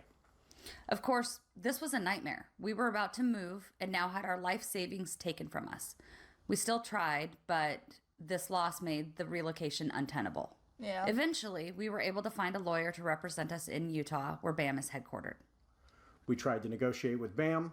Of course, this was a nightmare. We were about to move and now had our life savings taken from us. We still tried, but this loss made the relocation untenable. Yeah. Eventually, we were able to find a lawyer to represent us in Utah, where BAM is headquartered. We tried to negotiate with BAM.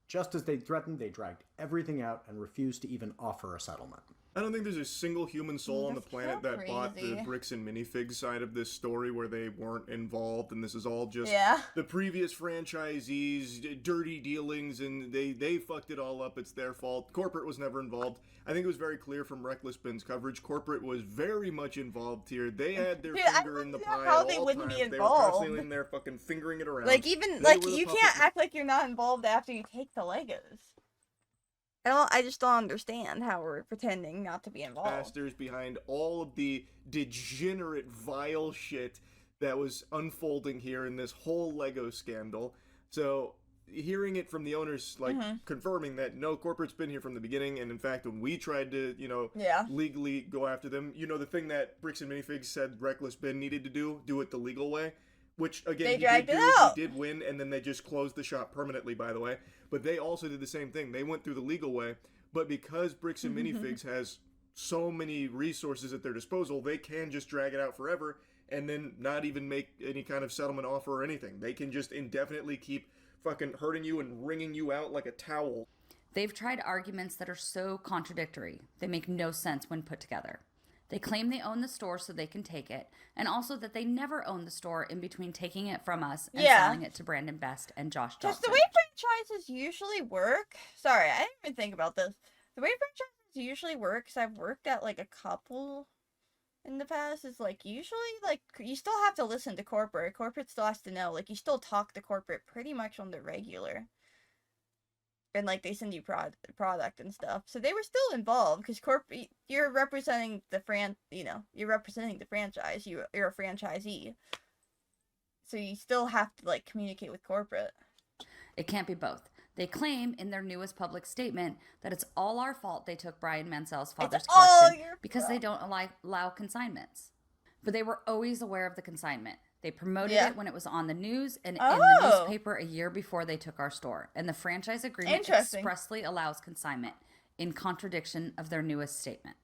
Just as they threatened, they dragged everything out and refused to even offer a settlement. I don't think there's a single human soul on the That's planet so that bought the crazy. Bricks and Minifigs side of this story where they weren't involved, and this is all just Yeah. the previous franchisees' dirty dealings, and they fucked it all up. It's their fault. Corporate was never involved. I think it was very clear from Reckless Ben's coverage. Corporate was very much involved here. They had their Dude, I finger in the don't pie know how at they all wouldn't times. be They were constantly involved. in there fucking fingering it around. Like, even, They like, were the you puppet can't act like you're not involved after you take the Legos. I just don't understand how we're pretending not to be involved. Masters behind all of the degenerate, vile shit that was unfolding here in this whole Lego scandal. So, hearing it from the owners, like, confirming that no, corporate's been here from the beginning, and in fact, when we tried to, Yeah. legally go after them, the thing that Bricks and Minifigs said Reckless Ben needed to do it the legal way, which, again, They he dragged did it do, out. he did win, and then they just closed the shop permanently, by the way. But they also did the same thing. They went through the legal way, but because Bricks and Minifigs has so many resources at their disposal, they can just drag it out forever and then not even make any kind of settlement offer or anything. They can just indefinitely keep fucking hurting you and wringing you out like a towel. They've tried arguments that are so contradictory, they make no sense when put together. They claim they own the store so they can take it, and also that they never owned the store in between taking it from us and Yeah. selling it to Brandon Best and Josh Because Johnson. the way franchises usually work, sorry, I didn't even think about this. The way franchises usually work, because I've worked at like a couple in the past, is like usually like you still have to listen to corporate. Corporate still has to know. Like you still talk to corporate pretty much on the regular. And like they send you product and stuff. So they were still involved because you're representing the you're representing the franchise. You're a franchisee. So you still have to like communicate with corporate. It can't be both. They claim in their newest public statement that it's all our fault they took Brian Mansell's father's all collection your because they don't allow consignments. But they were always aware of the consignment. They promoted Yeah. it when it was on the news and in Oh. the newspaper a year before they took our store. And the franchise agreement Interesting. expressly allows consignment in contradiction of their newest statement.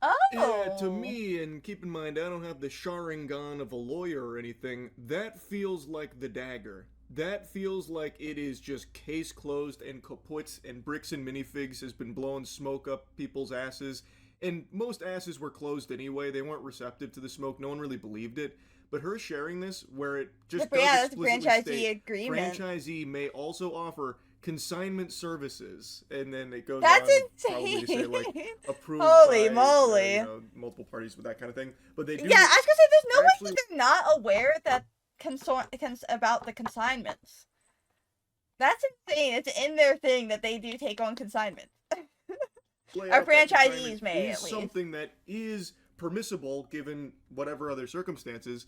Oh. Yeah, to me, and keep in mind, I don't have the Sharingan of a lawyer or anything, that feels like the dagger. That feels like it is just case closed and kaput, and Bricks and Minifigs has been blowing smoke up people's asses. And most asses were closed anyway. They weren't receptive to the smoke. No one really believed it. But her sharing this, where it just does that's a explicitly franchisee state, agreement. franchisee may also offer consignment services, and then it goes That's on probably to say, insane. like, approved Holy by, moly. multiple parties with that kind of thing. But they do. Yeah, I was gonna say there's no way actually- that they're not aware that about the consignments. That's insane. It's in their thing that they do take on consignment. lay Our out that franchisees consignment may, is at least. something that is permissible given whatever other circumstances.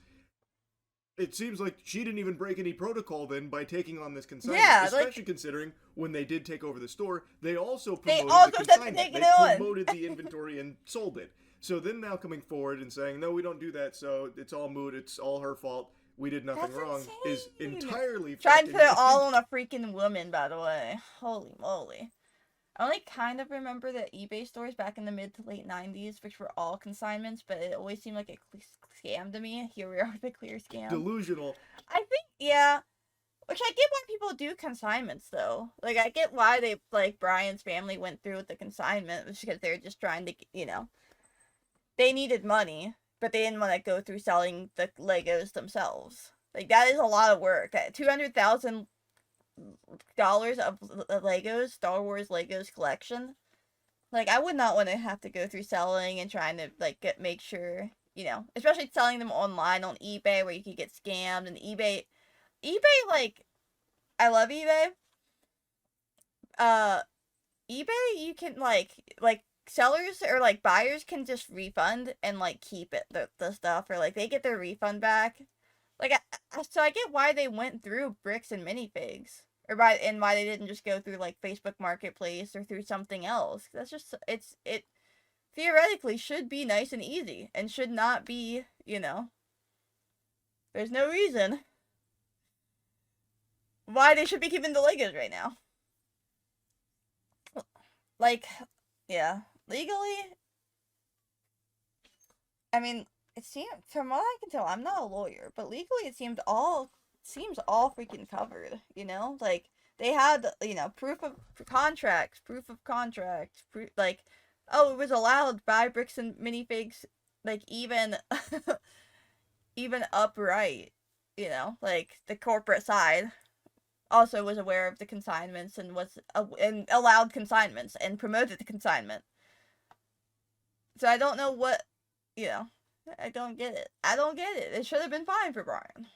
It seems like she didn't even break any protocol then by taking on this consignment. Yeah, especially considering when they did take over the store, they also They promoted also the said to consignment. take They it on. promoted the inventory and sold it. So then now coming forward and saying, no, we don't do that, so it's all moot, it's all her fault, we did nothing That's wrong, is insane. entirely Trying to fucking- put it all on a freaking woman, by the way. Holy moly. I only kind of remember the eBay stores back in the mid to late 90s, which were all consignments, but it always seemed like a scam to me. Here we are with a clear scam. delusional. I think, yeah. Which I get why people do consignments, though. Like, I get why they, like, Brian's family went through with the consignment, was because they were just trying to, they needed money, but they didn't want to go through selling the Legos themselves. Like, that is a lot of work. That $200,000 of Legos, Star Wars Legos collection. Like, I would not want to have to go through selling and trying to, like, make sure, especially selling them online on eBay where you could get scammed, and eBay, like, I love eBay. eBay, you can, like, sellers or like buyers can just refund and like keep it the stuff, or like they get their refund back. Like so I get why they went through Bricks and Minifigs, or why they didn't just go through like Facebook Marketplace or through something else. That's just it theoretically should be nice and easy and should not be, there's no reason why they should be keeping the Legos right now. Like, yeah, legally, I mean, it seems, from what I can tell, I'm not a lawyer, but legally it seems all freaking covered, like, they had, proof of contracts, like, oh, it was allowed by Bricks and Minifigs, like, even, even upright, like, the corporate side also was aware of the consignments and and allowed consignments and promoted the consignment. So I don't know what, I don't get it. It should have been fine for Brian.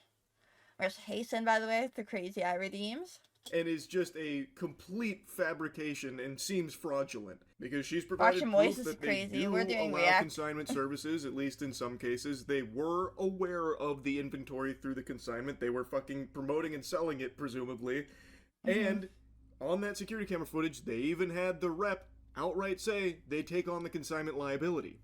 There's Hasten, by the way, the Crazy Eye redeems. And is just a complete fabrication and seems fraudulent because she's provided Watching proof Moist is that crazy. they do We're doing allow React. consignment services, at least in some cases. They were aware of the inventory through the consignment. They were fucking promoting and selling it, presumably. Mm-hmm. And on that security camera footage, they even had the rep outright say they take on the consignment liability.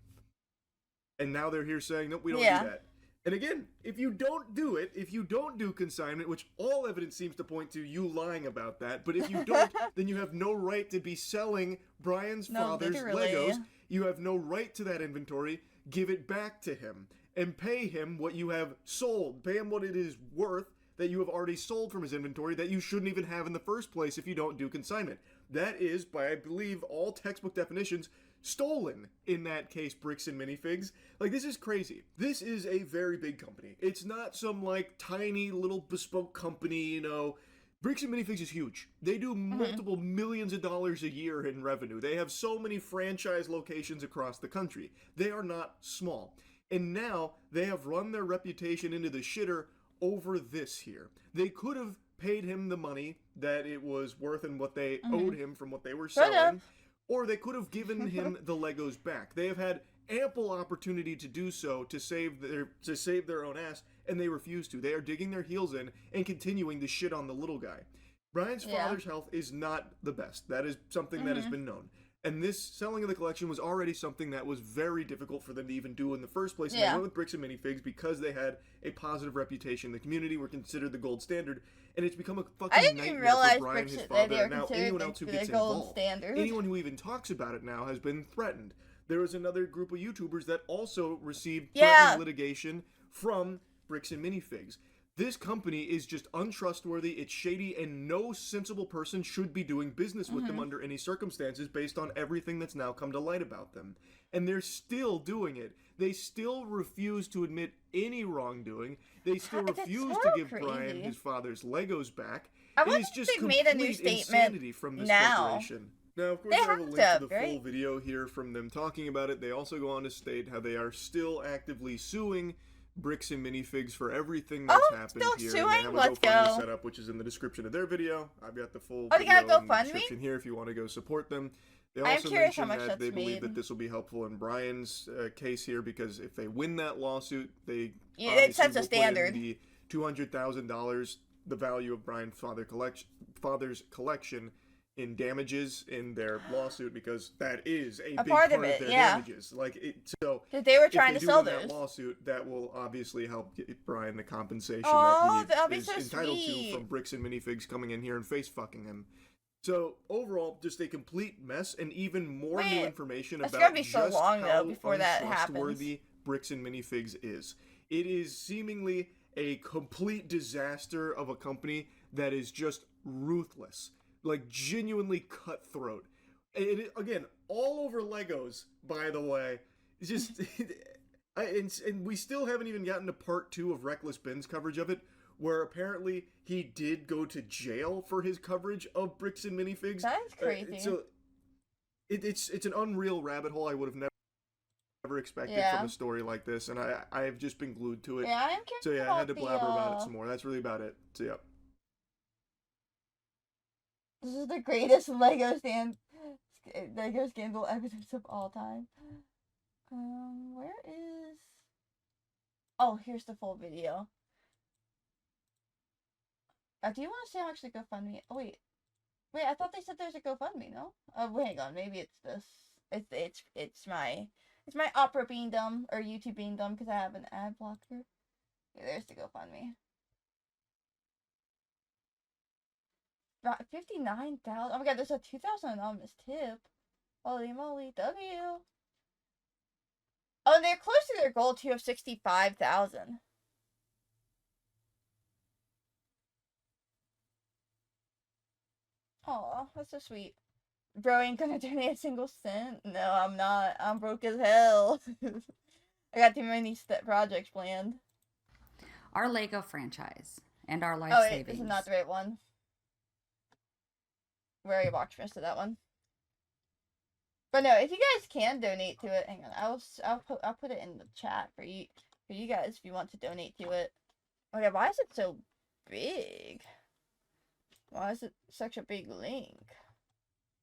And now they're here saying, nope, we don't do that. And again, if you don't do it, if you don't do consignment, which all evidence seems to point to you lying about that, but if you don't, then you have no right to be selling Brian's father's literally. Legos. You have no right to that inventory. Give it back to him and pay him what you have sold. Pay him what it is worth that you have already sold from his inventory that you shouldn't even have in the first place if you don't do consignment. That is, by I believe all textbook definitions, stolen in that case, Bricks and Minifigs. Like, this is crazy. This is a very big company. It's not some like tiny little bespoke company, Bricks and Minifigs is huge. They do multiple millions of dollars a year in revenue. They have so many franchise locations across the country. They are not small. And now they have run their reputation into the shitter over this here. They could have paid him the money that it was worth and what they owed him from what they were selling. Or they could have given him the Legos back. They have had ample opportunity to do so to save their own ass, and they refuse to. They are digging their heels in and continuing to shit on the little guy. Brian's father's health is not the best. That is something that has been known. And this selling of the collection was already something that was very difficult for them to even do in the first place. And they went with Bricks and Minifigs because they had a positive reputation. The community were considered the gold standard. And it's become a fucking nightmare for Brian, his father, and now anyone else who gets involved. Anyone who even talks about it now has been threatened. There was another group of YouTubers that also received threatening litigation from Bricks and Minifigs. This company is just untrustworthy, it's shady, and no sensible person should be doing business with them under any circumstances based on everything that's now come to light about them. And they're still doing it. They still refuse to admit any wrongdoing. They still refuse to give Brian his father's Legos back. I wonder It is if just they've made a new complete statement insanity from this now. corporation. Now, of course, They I have a have link to, to the full video here from them talking about it. They also go on to state how they are still actively suing Bricks and Minifigs for everything that's happened here. Suing? And they have a Let's GoFundMe go. set up, which is in the description of their video. I've got the full Oh, they got video in the GoFundMe? description here if you want to go support them. They I'm also curious how mentioned much that they that's believe made. that this will be helpful in Brian's case here because if they win that lawsuit, they it sets a obviously will put in standard. the $200,000, the value of Brian's father's collection in damages in their lawsuit because that is a big part part of of it, their yeah. damages. So 'Cause they were trying if to they do sell win that those. lawsuit, that will obviously help get Brian the compensation Oh, that that'll he be is so entitled sweet. to from Bricks and Minifigs coming in here and face fucking him. So overall, just a complete mess, and even more new information it's about gonna be so just long, though, how before that happens. untrustworthy Bricks and Minifigs is. It is seemingly a complete disaster of a company that is just ruthless, like genuinely cutthroat. Again, all over Legos, by the way. It's just, and we still haven't even gotten to part 2 of Reckless Ben's coverage of it, where apparently he did go to jail for his coverage of Bricks and Minifigs. That's crazy. So it's an unreal rabbit hole I would have never expected from a story like this, and I have just been glued to it. Yeah, I'm curious So yeah, I about had to the, blabber about it some more. That's really about it. So yeah. This is the greatest Lego stand Lego scandal episodes of all time. Where is... Oh, here's the full video. Do you want to see how much the GoFundMe... Oh, wait. Wait, I thought they said there's a GoFundMe, no? Oh, wait, hang on. Maybe it's this. It's my Opera being dumb, or YouTube being dumb, because I have an ad blocker. Yeah, there's the GoFundMe. 59,000. Oh my god, there's a 2,000 anonymous tip. Holy moly, W. Oh, and they're close to their goal too of 65,000. Aw, that's so sweet. Bro ain't gonna donate a single cent. No, I'm not. I'm broke as hell. I got too many projects planned. Our Lego franchise and our life Oh wait, savings. this is not the right one. We already watched most of that one. But no, if you guys can donate to it, hang on, I'll put it in the chat for you guys if you want to donate to it. Okay, why is it so big? Why is it such a big link?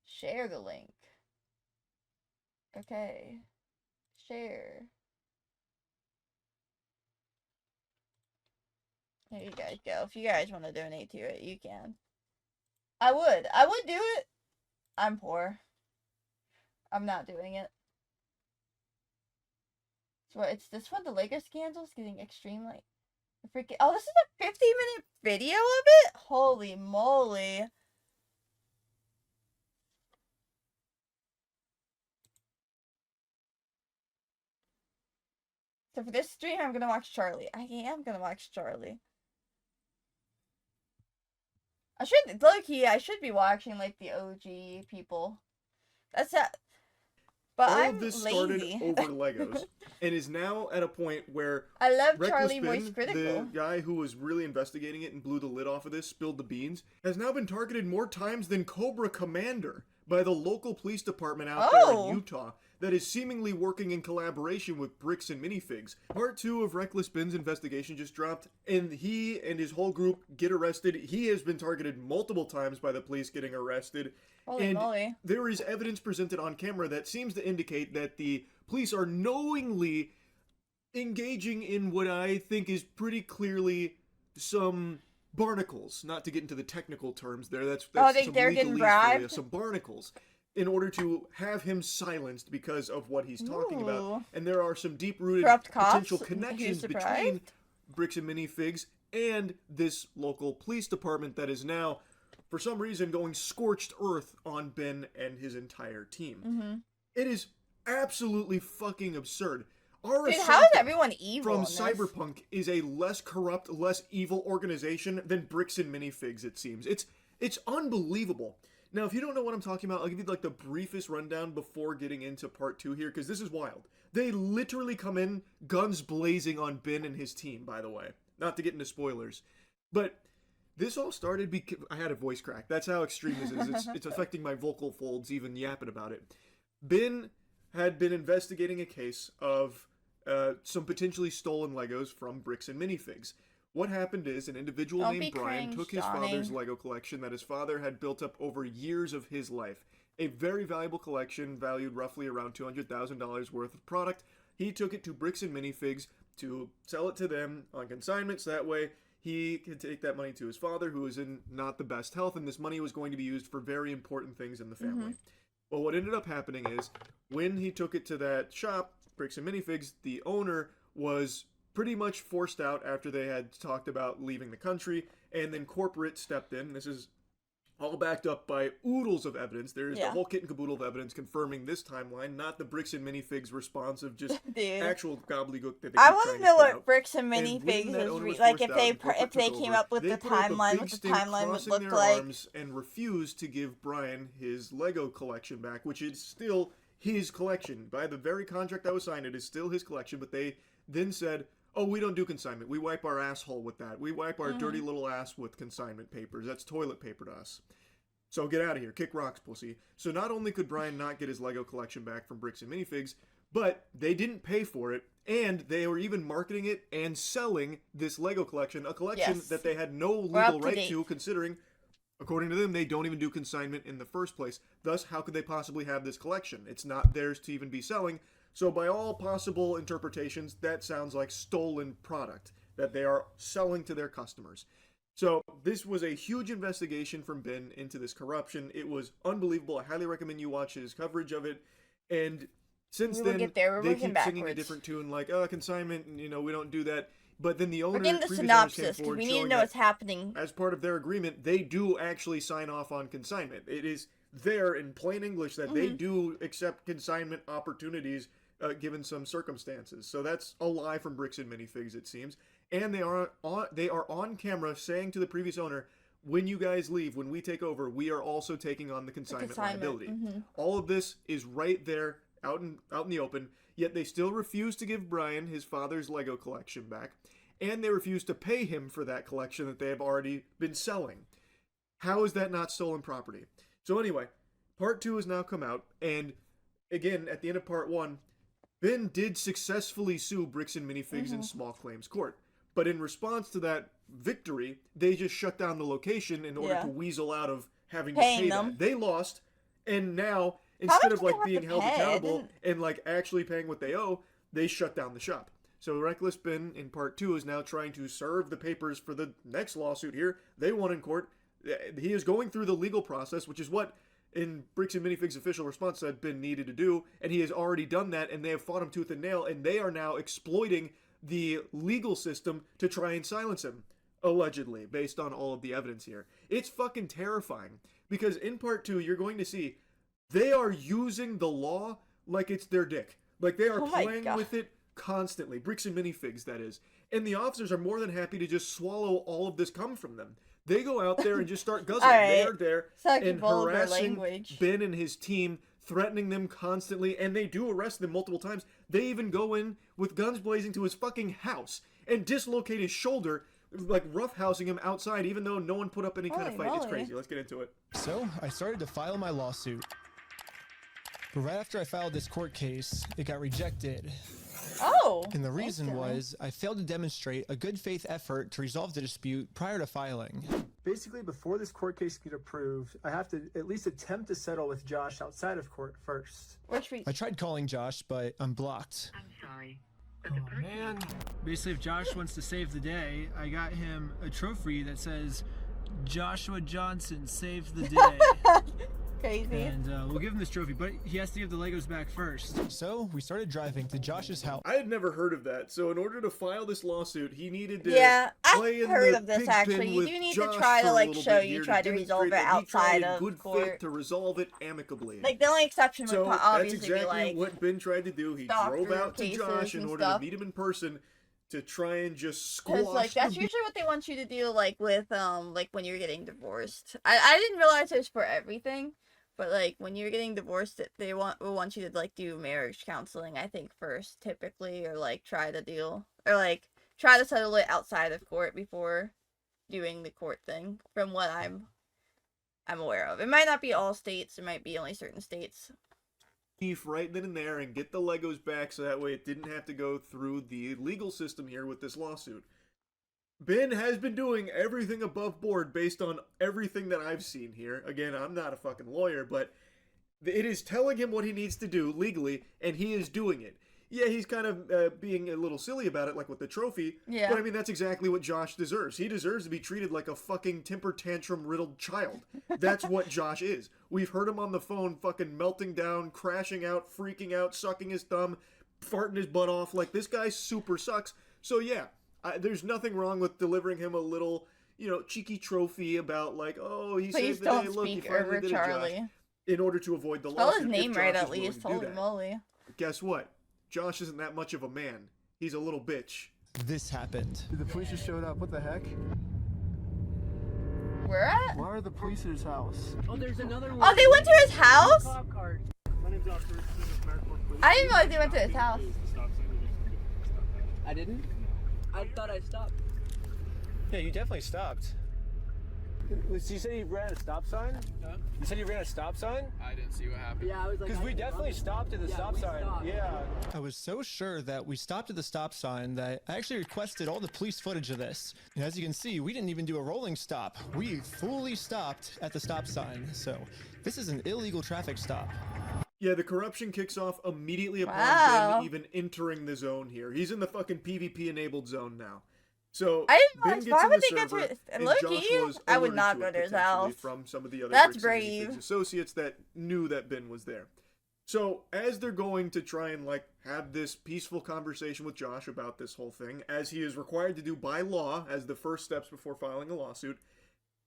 Share the link. Okay. Share. Here you guys go. If you guys want to donate to it, you can. I would do it. I'm poor. I'm not doing it. So it's this one, the Lego scandal's getting extremely freaking. Oh, this is a 50-minute video of it? Holy moly. So for this stream, I'm gonna watch Charlie. I am gonna watch Charlie. Low-key, I should be watching, like, the OG people. That's that. But All I'm of this lazy. started over Legos, and is now at a point where I love Reckless Charlie Ben, Voice Critical. the guy who was really investigating it and blew the lid off of this, spilled the beans, has now been targeted more times than Cobra Commander by the local police department out there in Utah that is seemingly working in collaboration with Bricks and Minifigs. Part 2 of Reckless Ben's investigation just dropped, and he and his whole group get arrested. He has been targeted multiple times by the police getting arrested. Holy moly. There is evidence presented on camera that seems to indicate that the police are knowingly engaging in what I think is pretty clearly some barnacles. Not to get into the technical terms there. That's they're getting bribed? some barnacles in order to have him silenced because of what he's talking about. And there are some deep-rooted Corrupt potential cops? connections You between surprised? Bricks and Minifigs and this local police department that is now, for some reason, going scorched earth on Ben and his entire team. Mm-hmm. It is absolutely fucking absurd. Our Dude, how is Asaka everyone evil from in this? Cyberpunk is a less corrupt, less evil organization than Bricks and Minifigs, it seems. It's unbelievable. Now, if you don't know what I'm talking about, I'll give you like the briefest rundown before getting into part 2 here, because this is wild. They literally come in guns blazing on Ben and his team, by the way. Not to get into spoilers. But this all started because I had a voice crack. That's how extreme this is. It's affecting my vocal folds even yapping about it. Ben had been investigating a case of some potentially stolen Legos from Bricks and Minifigs. What happened is an individual named Brian took his father's Lego collection that his father had built up over years of his life. A very valuable collection valued roughly around $200,000 worth of product. He took it to Bricks and Minifigs to sell it to them on consignment, so that way he could take that money to his father, who is in not the best health, and this money was going to be used for very important things in the family. Well, what ended up happening is, when he took it to that shop, Bricks and Minifigs, the owner was pretty much forced out after they had talked about leaving the country, and then corporate stepped in. This is all backed up by oodles of evidence. There is the whole kit and caboodle of evidence confirming this timeline, not the Bricks and Minifigs response of just actual gobbledygook that they I keep want trying to know put what out. Bricks and And when Minifigs that is owner was like forced if out they and corporate if they took came over, up with they the put up a timeline, big what the stink timeline would crossing look their like. arms and refused to give Brian his Lego collection back, which is still his collection. By the very contract that was signed, it is still his collection, but they then said, oh, we don't do consignment. We wipe our asshole with that. We wipe our dirty little ass with consignment papers. That's toilet paper to us. So get out of here. Kick rocks, pussy. So not only could Brian not get his Lego collection back from Bricks and Minifigs, but they didn't pay for it, and they were even marketing it and selling this Lego collection, a collection that they had no legal right to, considering, According to them, they don't even do consignment in the first place. Thus, how could they possibly have this collection? It's not theirs to even be selling. So by all possible interpretations, that sounds like stolen product that they are selling to their customers. So this was a huge investigation from Ben into this corruption. It was unbelievable. I highly recommend you watch his coverage of it. And since then, they keep singing a different tune, like, consignment, and, we don't do that. But then the owner, we're getting the synopsis, because we need to know what's happening. As part of their agreement, they do actually sign off on consignment. It is there in plain English that they do accept consignment opportunities given some circumstances. So that's a lie from Bricks and Minifigs, it seems. And they are on camera saying to the previous owner, when you guys leave, when we take over, we are also taking on the consignment liability. All of this is right there, out in the open. Yet they still refuse to give Brian his father's Lego collection back, and they refuse to pay him for that collection that they have already been selling. How is that not stolen property? So anyway, part 2 has now come out, and again, at the end of part 1, Ben did successfully sue Bricks and Minifigs in small claims court. But in response to that victory, they just shut down the location in order to weasel out of having to pay them. They lost, and now, instead of being held accountable and actually paying what they owe, they shut down the shop. So Reckless Ben in part 2 is now trying to serve the papers for the next lawsuit here. They won in court. He is going through the legal process, which is what in Bricks and Minifigs' official response said Ben needed to do, and he has already done that, and they have fought him tooth and nail, and they are now exploiting the legal system to try and silence him, allegedly, based on all of the evidence here. It's fucking terrifying, because in part 2, you're going to see they are using the law like it's their dick. Like, they are playing with it constantly. Bricks and Minifigs, that is. And the officers are more than happy to just swallow all of this come from them. They go out there and just start guzzling. They are there and harassing Ben and his team, threatening them constantly, and they do arrest them multiple times. They even go in with guns blazing to his fucking house and dislocate his shoulder, roughhousing him outside, even though no one put up any kind of fight. It's crazy. Let's get into it. So I started to file my lawsuit. But right after I filed this court case, it got rejected. Oh! And the reason was I failed to demonstrate a good faith effort to resolve the dispute prior to filing. Basically, before this court case can get approved, I have to at least attempt to settle with Josh outside of court first. I tried calling Josh, but I'm blocked. I'm sorry. Oh man. Basically, if Josh wants to save the day, I got him a trophy that says Joshua Johnson saved the day. Crazy. And we'll give him this trophy, but he has to give the Legos back first. So we started driving to Josh's house. I had never heard of that. So in order to file this lawsuit, he needed to play in heard the of this pig actually. pen You with do need Josh to try for a to little show bit you here try to resolve it demonstrate that he outside tried of good court. faith to resolve it amicably. Like the only exception would obviously that's exactly be like what Ben tried to do. He drove out to Josh in order to meet him in person to try and just squash. That's usually what they want you to do, with when you're getting divorced. I didn't realize it was for everything. But, when you're getting divorced, they will want you to, do marriage counseling, I think, first, typically, or, try to deal, or, try to settle it outside of court before doing the court thing, from what I'm aware of. It might not be all states, it might be only certain states. Right then and there and get the Legos back so that way it didn't have to go through the legal system here with this lawsuit. Ben has been doing everything above board based on everything that I've seen here. Again, I'm not a fucking lawyer, but it is telling him what he needs to do legally, and he is doing it. Yeah, he's kind of being a little silly about it, like with the trophy. Yeah. But I mean, that's exactly what Josh deserves. He deserves to be treated like a fucking temper tantrum-riddled child. That's what Josh is. We've heard him on the phone fucking melting down, crashing out, freaking out, sucking his thumb, farting his butt off. Like, this guy super sucks. So yeah. There's nothing wrong with delivering him a little, cheeky trophy about oh, he saved the day. Look, he finally did it, Josh. In order to avoid the lawsuit. Spell his name right at least. Holy moly. Guess what? Josh isn't that much of a man. He's a little bitch. This happened. Dude, the police just showed up. What the heck? Where at? Why are the police at his house? Oh, there's another one. Oh, they went to his house? My name's Oscar. I didn't realize they went to his house. I didn't? I thought I stopped. Yeah, you definitely stopped. You said he ran a stop sign? Huh? You said he ran a stop sign? I didn't see what happened. Yeah, I was like, because we definitely stopped at the stop sign. Yeah. I was so sure that we stopped at the stop sign that I actually requested all the police footage of this. And as you can see, we didn't even do a rolling stop. We fully stopped at the stop sign. So this is an illegal traffic stop. Yeah, the corruption kicks off immediately upon Wow. Ben even entering the zone here. He's in the fucking PvP enabled zone now. So I didn't Ben realize, gets why in would the they get server, to and low-key? Joshua's I would alerted not to go it to his potentially house. from some of the other That's Bricks and Mini brave. Pigs associates that knew that Ben was there. So as they're going to try and like have this peaceful conversation with Josh about this whole thing, as he is required to do by law as the first steps before filing a lawsuit,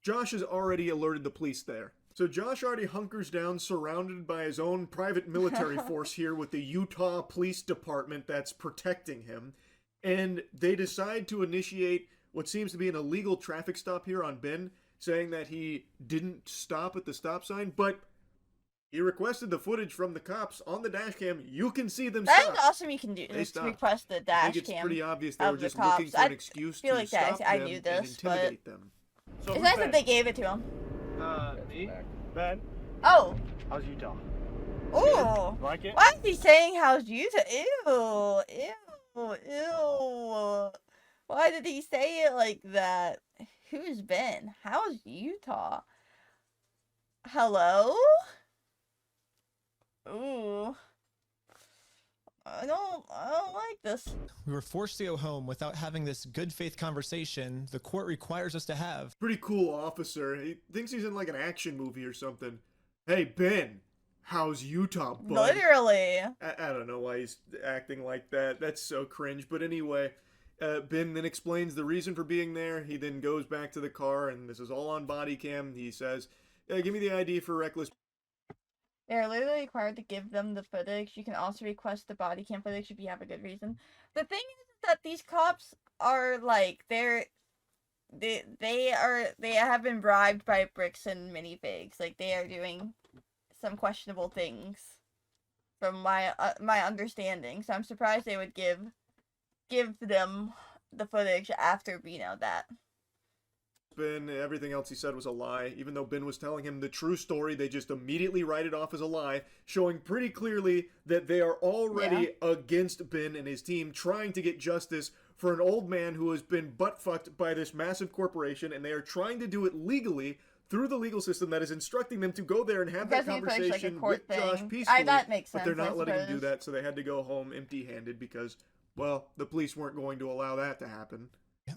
Josh has already alerted the police there. So Josh already hunkers down, surrounded by his own private military force here with the Utah Police Department that's protecting him. And they decide to initiate what seems to be an illegal traffic stop here on Ben, saying that he didn't stop at the stop sign, but he requested the footage from the cops on the dash cam. You can see them That stop. is awesome. You can do They this. stop. Request the I dash think it's cam. pretty obvious they of were the just looking cops. for an I excuse feel to like that. stop I them knew and this, but intimidate them. So it's nice that they gave it to him. Me? Ben? Oh. How's Utah? Ooh. Like it? Why is he saying how's Utah? Ew. Ew. Ew. Why did he say it like that? Who's Ben? How's Utah? Hello? Ooh. I don't like this. We were forced to go home without having this good faith conversation the court requires us to have. Pretty cool officer. He thinks he's in like an action movie or something. Hey, Ben, how's Utah, bud? Literally. I don't know why he's acting like that. That's so cringe. But anyway, Ben then explains the reason for being there. He then goes back to the car, and this is all on body cam. He says, give me the ID for reckless. They are literally required to give them the footage. You can also request the body cam footage if you have a good reason. The thing is that these cops are like they have been bribed by Bricks and Minifigs. Like they are doing some questionable things, from my understanding. So I'm surprised they would give them the footage after being out that. Ben, everything else he said was a lie. Even though Ben was telling him the true story, they just immediately write it off as a lie, showing pretty clearly that they are already against Ben and his team, trying to get justice for an old man who has been butt-fucked by this massive corporation, and they are trying to do it legally through the legal system that is instructing them to go there and have that conversation with Josh peacefully. That makes sense, but they're not I letting him do suppose. that, so they had to go home empty-handed because, well, the police weren't going to allow that to happen.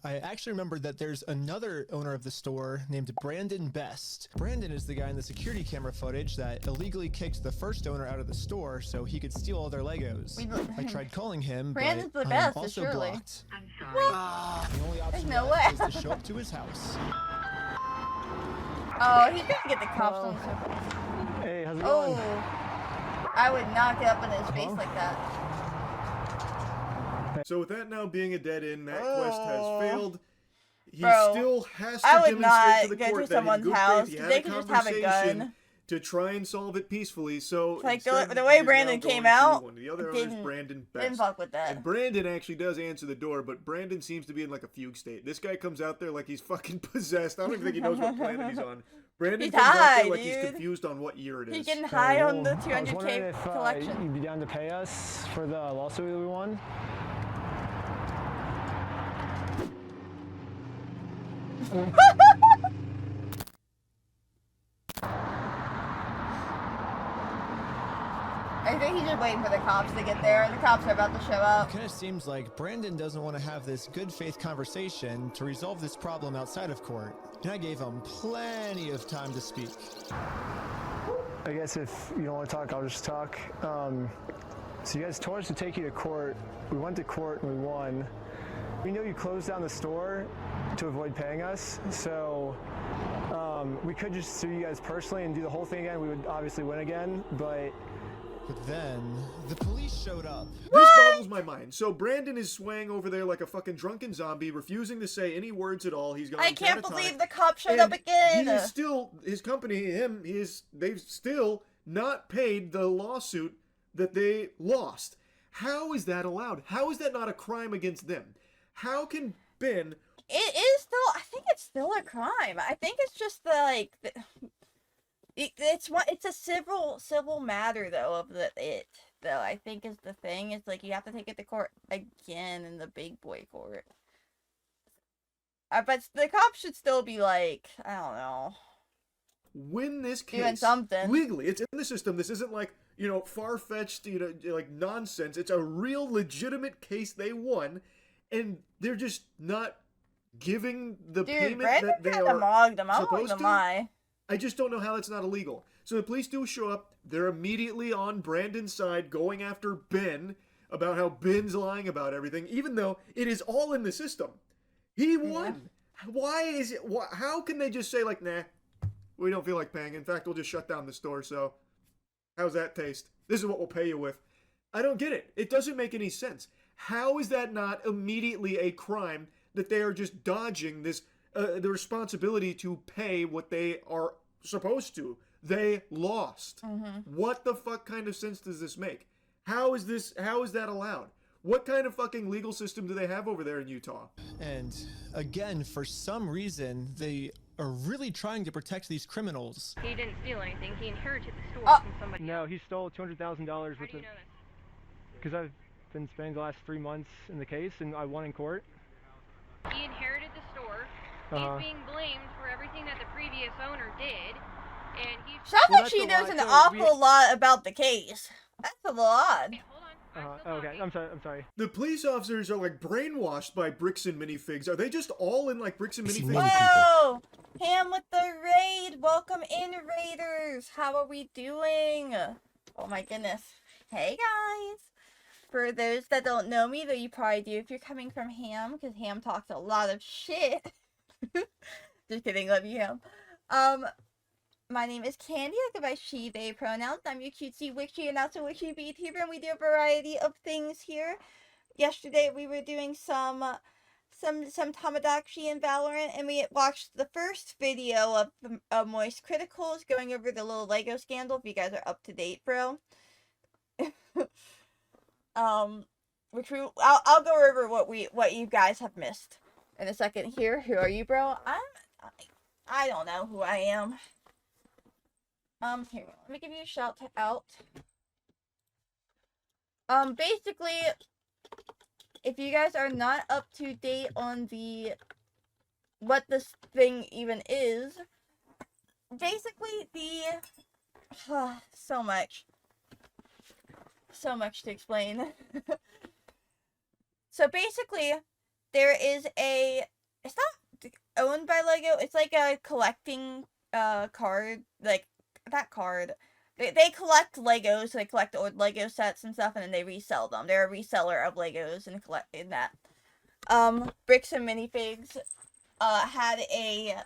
I actually remembered that there's another owner of the store named Brandon Best. Brandon is the guy in the security camera footage that illegally kicked the first owner out of the store so he could steal all their Legos. I tried calling him, Brandon's but the I am best, also surely. blocked. I'm sorry. The only option no left way. is to show up to his house. Oh, he's gonna get the cops on him. Hey, how's it Oh, going? I would not get up in his face like that. So with that now being a dead end, that quest has Oh. failed. He Bro, still has to I would demonstrate not to the go to court that in someone's good house, faith he 'cause had they a could just have a conversation gun. to try and solve it peacefully. So Like, the instead, way he's now Brandon going came to out, one of the other didn't- owners, Brandon Didn't Best. fuck with that. And Brandon actually does answer the door, but Brandon seems to be in like a fugue state. This guy comes out there like he's fucking possessed. I don't even think he knows what planet he's on. Brandon He's comes out high, there like he's dude. confused on what year it is. He's getting high on the I was wondering 200K if collection. you'd be down to pay us for the lawsuit that we won. I think he's just waiting for the cops to get there. The cops are about to show It up. kind of seems like Brandon doesn't want to have this good faith conversation to resolve this problem outside of court. And I gave him plenty of time to speak. I guess if you don't want to talk, I'll just talk. So you guys told us to take you to court. We went to court and we won. We know you closed down the store to avoid paying us, so we could just sue you guys personally and do the whole thing again. We would obviously win again, but then the police showed up. This boggles my mind. So Brandon is swaying over there like a fucking drunken zombie, refusing to say any words at all. He's gone I can't catatonic. believe the cops showed And up again. He is still, his company, they've still not paid the lawsuit that they lost. How is that allowed? How is that not a crime against them? How can Ben... It is still, I think think it's still a crime. I think it's just the like it's a civil matter though of it though. I think is the thing. It's like you have to take it to court again in the big boy court. But the cops should still be like, I don't know, Win this doing case something legally. It's in the system. This isn't like, far-fetched, like nonsense. It's a real legitimate case they won, and they're just not giving the payment that they are supposed to. I just don't know how that's not illegal. So the police do show up. They're immediately on Brandon's side, going after Ben about how Ben's lying about everything, even though it is all in the system. He won. Yeah. Why is it? How can they just say like, nah, we don't feel like paying. In fact, we'll just shut down the store. So, how's that taste? This is what we'll pay you with. I don't get it. It doesn't make any sense. How is that not immediately a crime that they are just dodging this the responsibility to pay what they are supposed to? They lost. What the fuck kind of sense does this make? How is that allowed? What kind of fucking legal system do they have over there in Utah? And again, for some reason, they are really trying to protect these criminals. He didn't steal anything. He inherited the store from somebody. No, he stole $200,000 with How it. do you know this? Because I've been spending the last 3 months in the case, and I won in court. He inherited the store. He's being blamed for everything that the previous owner did. And he sounds like she knows an awful lot about the case. That's a lot. Okay, hold on. Okay, I'm sorry. The police officers are like brainwashed by bricks and minifigs. Are they just all in like bricks and minifigs? Whoa! Ham with the raid! Welcome in, raiders! How are we doing? Oh my goodness. Hey guys! For those that don't know me, though you probably do if you're coming from Ham, because Ham talks a lot of shit. Just kidding, love you, Ham. My name is Candy. I go by she, they pronouns. I'm your cutesy witchy and also witchy VTuber, and we do a variety of things here. Yesterday we were doing some Tamagotchi in Valorant, and we watched the first video of Moist Criticals going over the little Lego scandal. If you guys are up to date, bro. Which I'll go over what you guys have missed in a second here. Who are you, bro? I don't know who I am. Here, let me give you a shout out. Basically, if you guys are not up to date on what this thing even is, basically so much to explain. So basically, there is it's not owned by Lego, it's like a collecting card, like that card. They collect Legos, so they collect old Lego sets and stuff, and then they resell them. They're a reseller of Legos and collect in that. Bricks and Minifigs had a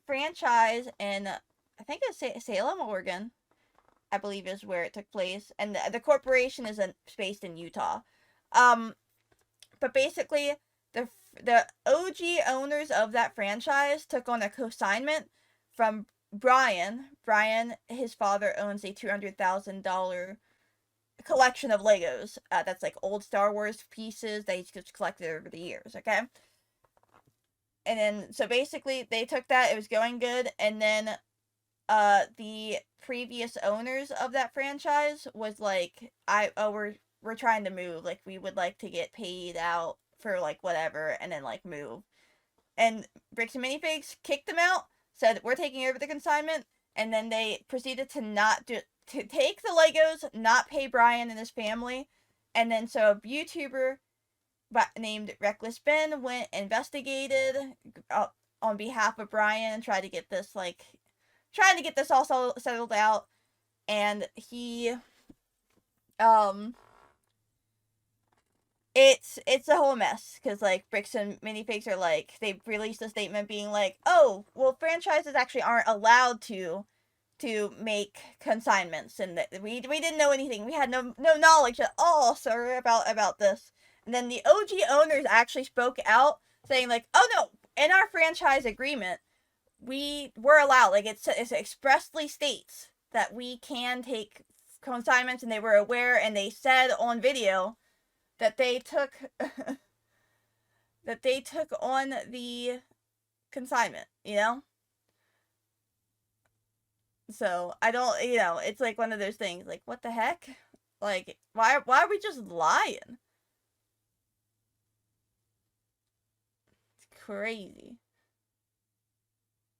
franchise in, I think it's Salem, Oregon, I believe is where it took place, and the corporation is based in Utah. But basically, the OG owners of that franchise took on a consignment from Brian, his father owns a $200,000 collection of Legos. That's like old Star Wars pieces that he's just collected over the years, okay? And then, so basically, they took that, it was going good, and then, the previous owners of that franchise was like, we're trying to move, like, we would like to get paid out for, like, whatever, and then, like, move. And Bricks and Minifigs kicked them out, said, we're taking over the consignment, and then they proceeded to take the Legos, not pay Brian and his family, and then so a YouTuber named Reckless Ben went, investigated on behalf of Brian, and tried to get this all settled out, and he, it's a whole mess, because, like, Bricks and Minifigs are, like, they released a statement being like, oh, well, franchises actually aren't allowed to make consignments, and that we didn't know anything, we had no knowledge at all, sir, about this. And then the OG owners actually spoke out, saying, like, oh, no, in our franchise agreement, we're allowed, like, it expressly states that we can take consignments, and they were aware, and they said on video that they took on the consignment, you know? So I don't, you know, it's like one of those things, like, what the heck? Like, why are we just lying? It's crazy.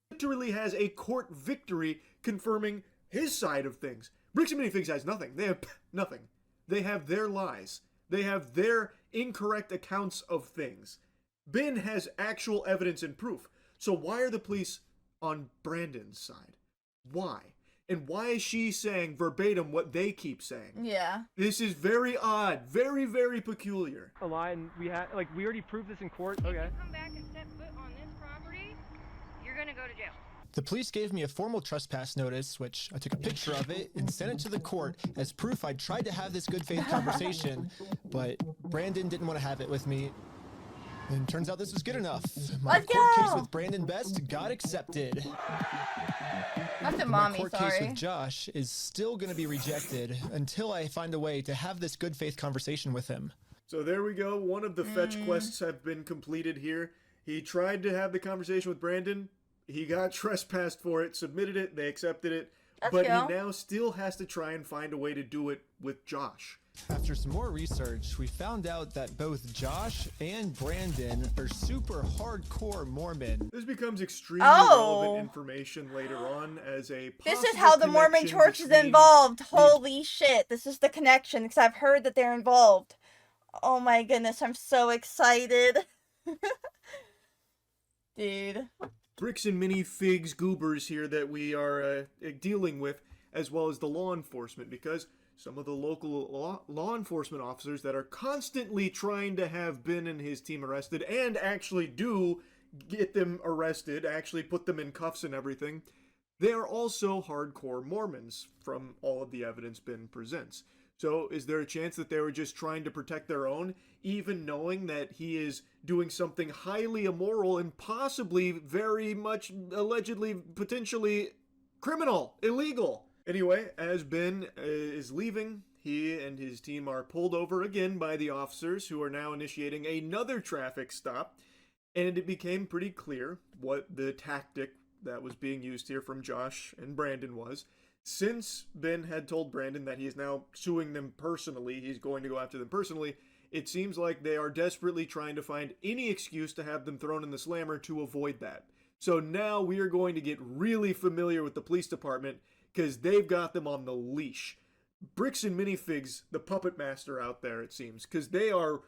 Literally has a court victory confirming his side of things. Bricks and Minifigs has nothing. They have nothing. They have their lies. They have their incorrect accounts of things. Ben has actual evidence and proof. So why are the police on Brandon's side? Why? And why is she saying verbatim what they keep saying? Yeah. This is very odd. Very, very peculiar. A lie, and we already proved this in court. Okay. If you come back and step foot on this property, you're gonna go to jail. The police gave me a formal trespass notice, which I took a picture of it and sent it to the court as proof I tried to have this good faith conversation, but Brandon didn't want to have it with me. And turns out this was good enough. My Let's court go! case with Brandon Best got accepted. Not the My mommy, court case sorry. with Josh is still going to be rejected until I find a way to have this good faith conversation with him. So there we go. One of the fetch quests have been completed here. He tried to have the conversation with Brandon. He got trespassed for it, submitted it, they accepted it. Let's but go. he now still has to try and find a way to do it with Josh. After some more research, we found out that both Josh and Brandon are super hardcore Mormon. This becomes extremely Oh. relevant information later on as a This is possible how the Mormon connection church is between involved. the- Holy shit. This is the connection, because I've heard that they're involved. Oh my goodness, I'm so excited. Dude. Bricks and Minifigs goobers here that we are dealing with, as well as the law enforcement, because some of the local law enforcement officers that are constantly trying to have Ben and his team arrested, and actually do get them arrested, actually put them in cuffs and everything, they are also hardcore Mormons from all of the evidence Ben presents. So is there a chance that they were just trying to protect their own, even knowing that he is doing something highly immoral and possibly very much allegedly, potentially criminal, illegal? Anyway, as Ben is leaving, he and his team are pulled over again by the officers, who are now initiating another traffic stop. And it became pretty clear what the tactic that was being used here from Josh and Brandon was. Since Ben had told Brandon that he is now suing them personally, he's going to go after them personally, it seems like they are desperately trying to find any excuse to have them thrown in the slammer to avoid that. So now we are going to get really familiar with the police department, because they've got them on the leash. Bricks and Minifigs, the puppet master out there, it seems, because they are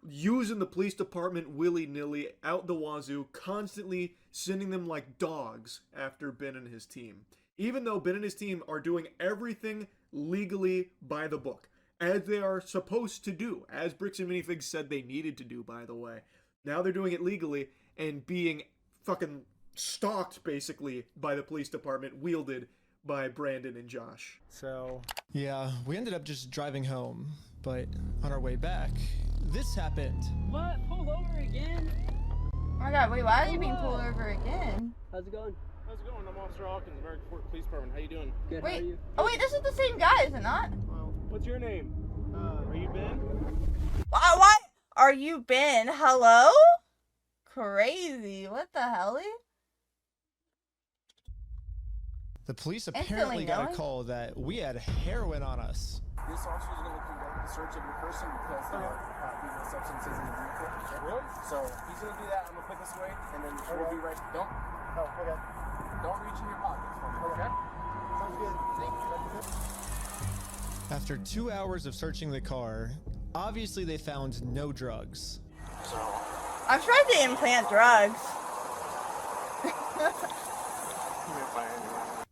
using the police department willy-nilly out the wazoo, constantly sending them like dogs after Ben and his team. Even though Ben and his team are doing everything legally by the book, as they are supposed to do, as Bricks and Minifigs said they needed to do, by the way. Now they're doing it legally and being fucking stalked, basically, by the police department, wielded by Brandon and Josh. So, Yeah, we ended up just driving home, but on our way back, this happened. What? Pulled over again? Oh my god, wait, why are you being pulled over again? How's it going? How's it going? I'm Officer Hawkins, American Fork Police Department. How you doing? Good. How are Wait, you? oh wait, this is the same guy, is it not? Well, what's your name? Are you Ben? What? Are you Ben? Hello? Crazy. What the hell? The police Instantly apparently got a knowing? call that we had heroin on us. This officer is going to conduct the search of your person because there are illegal substances in the vehicle. Really? So he's going to do that. I'm going to put this away, and then we'll be right. Don't reach in your pockets for me. Okay? Sounds good. Thank you. After 2 hours of searching the car, obviously they found no drugs. So I'm surprised they didn't plant drugs.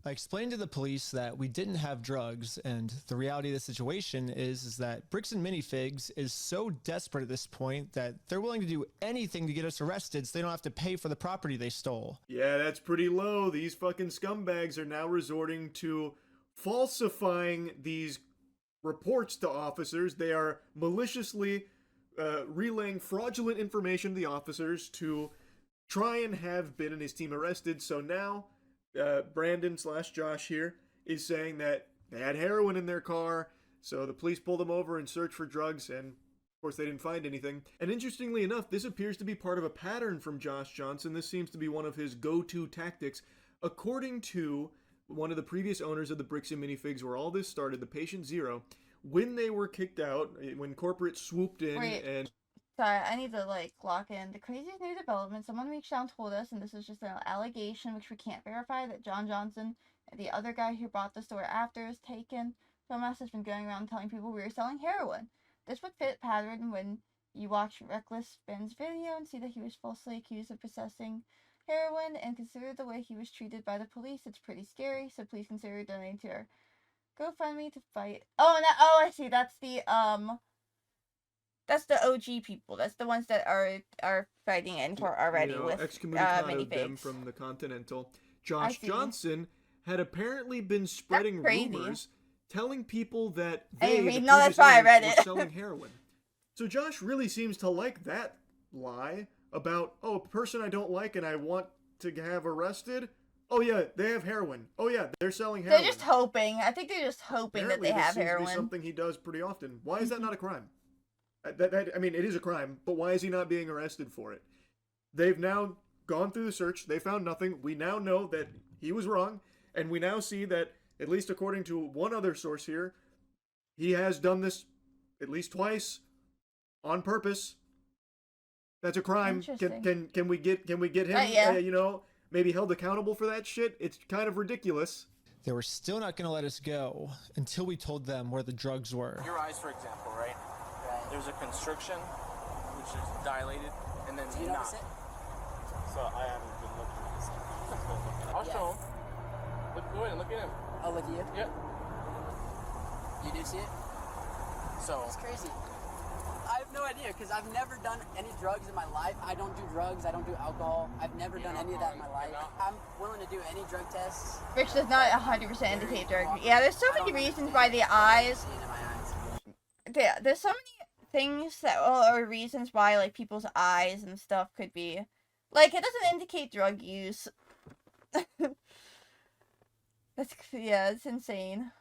I explained to the police that we didn't have drugs, and the reality of the situation is that Bricks and Minifigs is so desperate at this point that they're willing to do anything to get us arrested so they don't have to pay for the property they stole. Yeah, that's pretty low. These fucking scumbags are now resorting to falsifying these reports to officers. They are maliciously relaying fraudulent information to the officers to try and have Ben and his team arrested. So now Brandon / Josh here is saying that they had heroin in their car, so the police pulled them over and searched for drugs, and of course, they didn't find anything. And interestingly enough, this appears to be part of a pattern from Josh Johnson. This seems to be one of his go-to tactics. According to one of the previous owners of the Bricks and Minifigs, where all this started, the Patient Zero, when they were kicked out, when corporate swooped in and... Sorry, I need to, lock in. The craziest new development, someone reached out and told us, and this is just an allegation, which we can't verify, that John Johnson, the other guy who bought the store after, is taken from us, has been going around telling people we were selling heroin. This would fit pattern when you watch Reckless Ben's video and see that he was falsely accused of possessing heroin, and consider the way he was treated by the police. It's pretty scary, so please consider donating to our GoFundMe to fight. I see. That's the OG people. That's the ones that are fighting in for already with excommunicado them from the Continental. Josh Johnson had apparently been spreading rumors, telling people that they were selling heroin. So Josh really seems to like that lie about, a person I don't like and I want to have arrested. Oh yeah, they have heroin. Oh yeah, they're selling heroin. They're just hoping. I think they're just hoping that they have heroin. This seems to be something he does pretty often. Why is that not a crime? I mean, it is a crime, but why is he not being arrested for it? They've now gone through the search. They found nothing. We now know that he was wrong, and we now see that, at least according to one other source here, he has done this at least twice on purpose. That's a crime. Can we get him? Maybe held accountable for that shit? It's kind of ridiculous. They were still not going to let us go until we told them where the drugs were. Your eyes, for example, right? There's a constriction, which is dilated, and then not. So I haven't been looking at this. I'll show him. Go ahead and look at him. I'll look at you? Yep. You do see it? So. It's crazy. I have no idea, because I've never done any drugs in my life. I don't do drugs. I don't do alcohol. I've never done any of that in my life. I'm willing to do any drug tests. Which does not 100% indicate drug. Yeah, there's so many reasons why the eyes... Yeah, there's so many things that are reasons why, people's eyes and stuff could be... it doesn't indicate drug use. It's insane.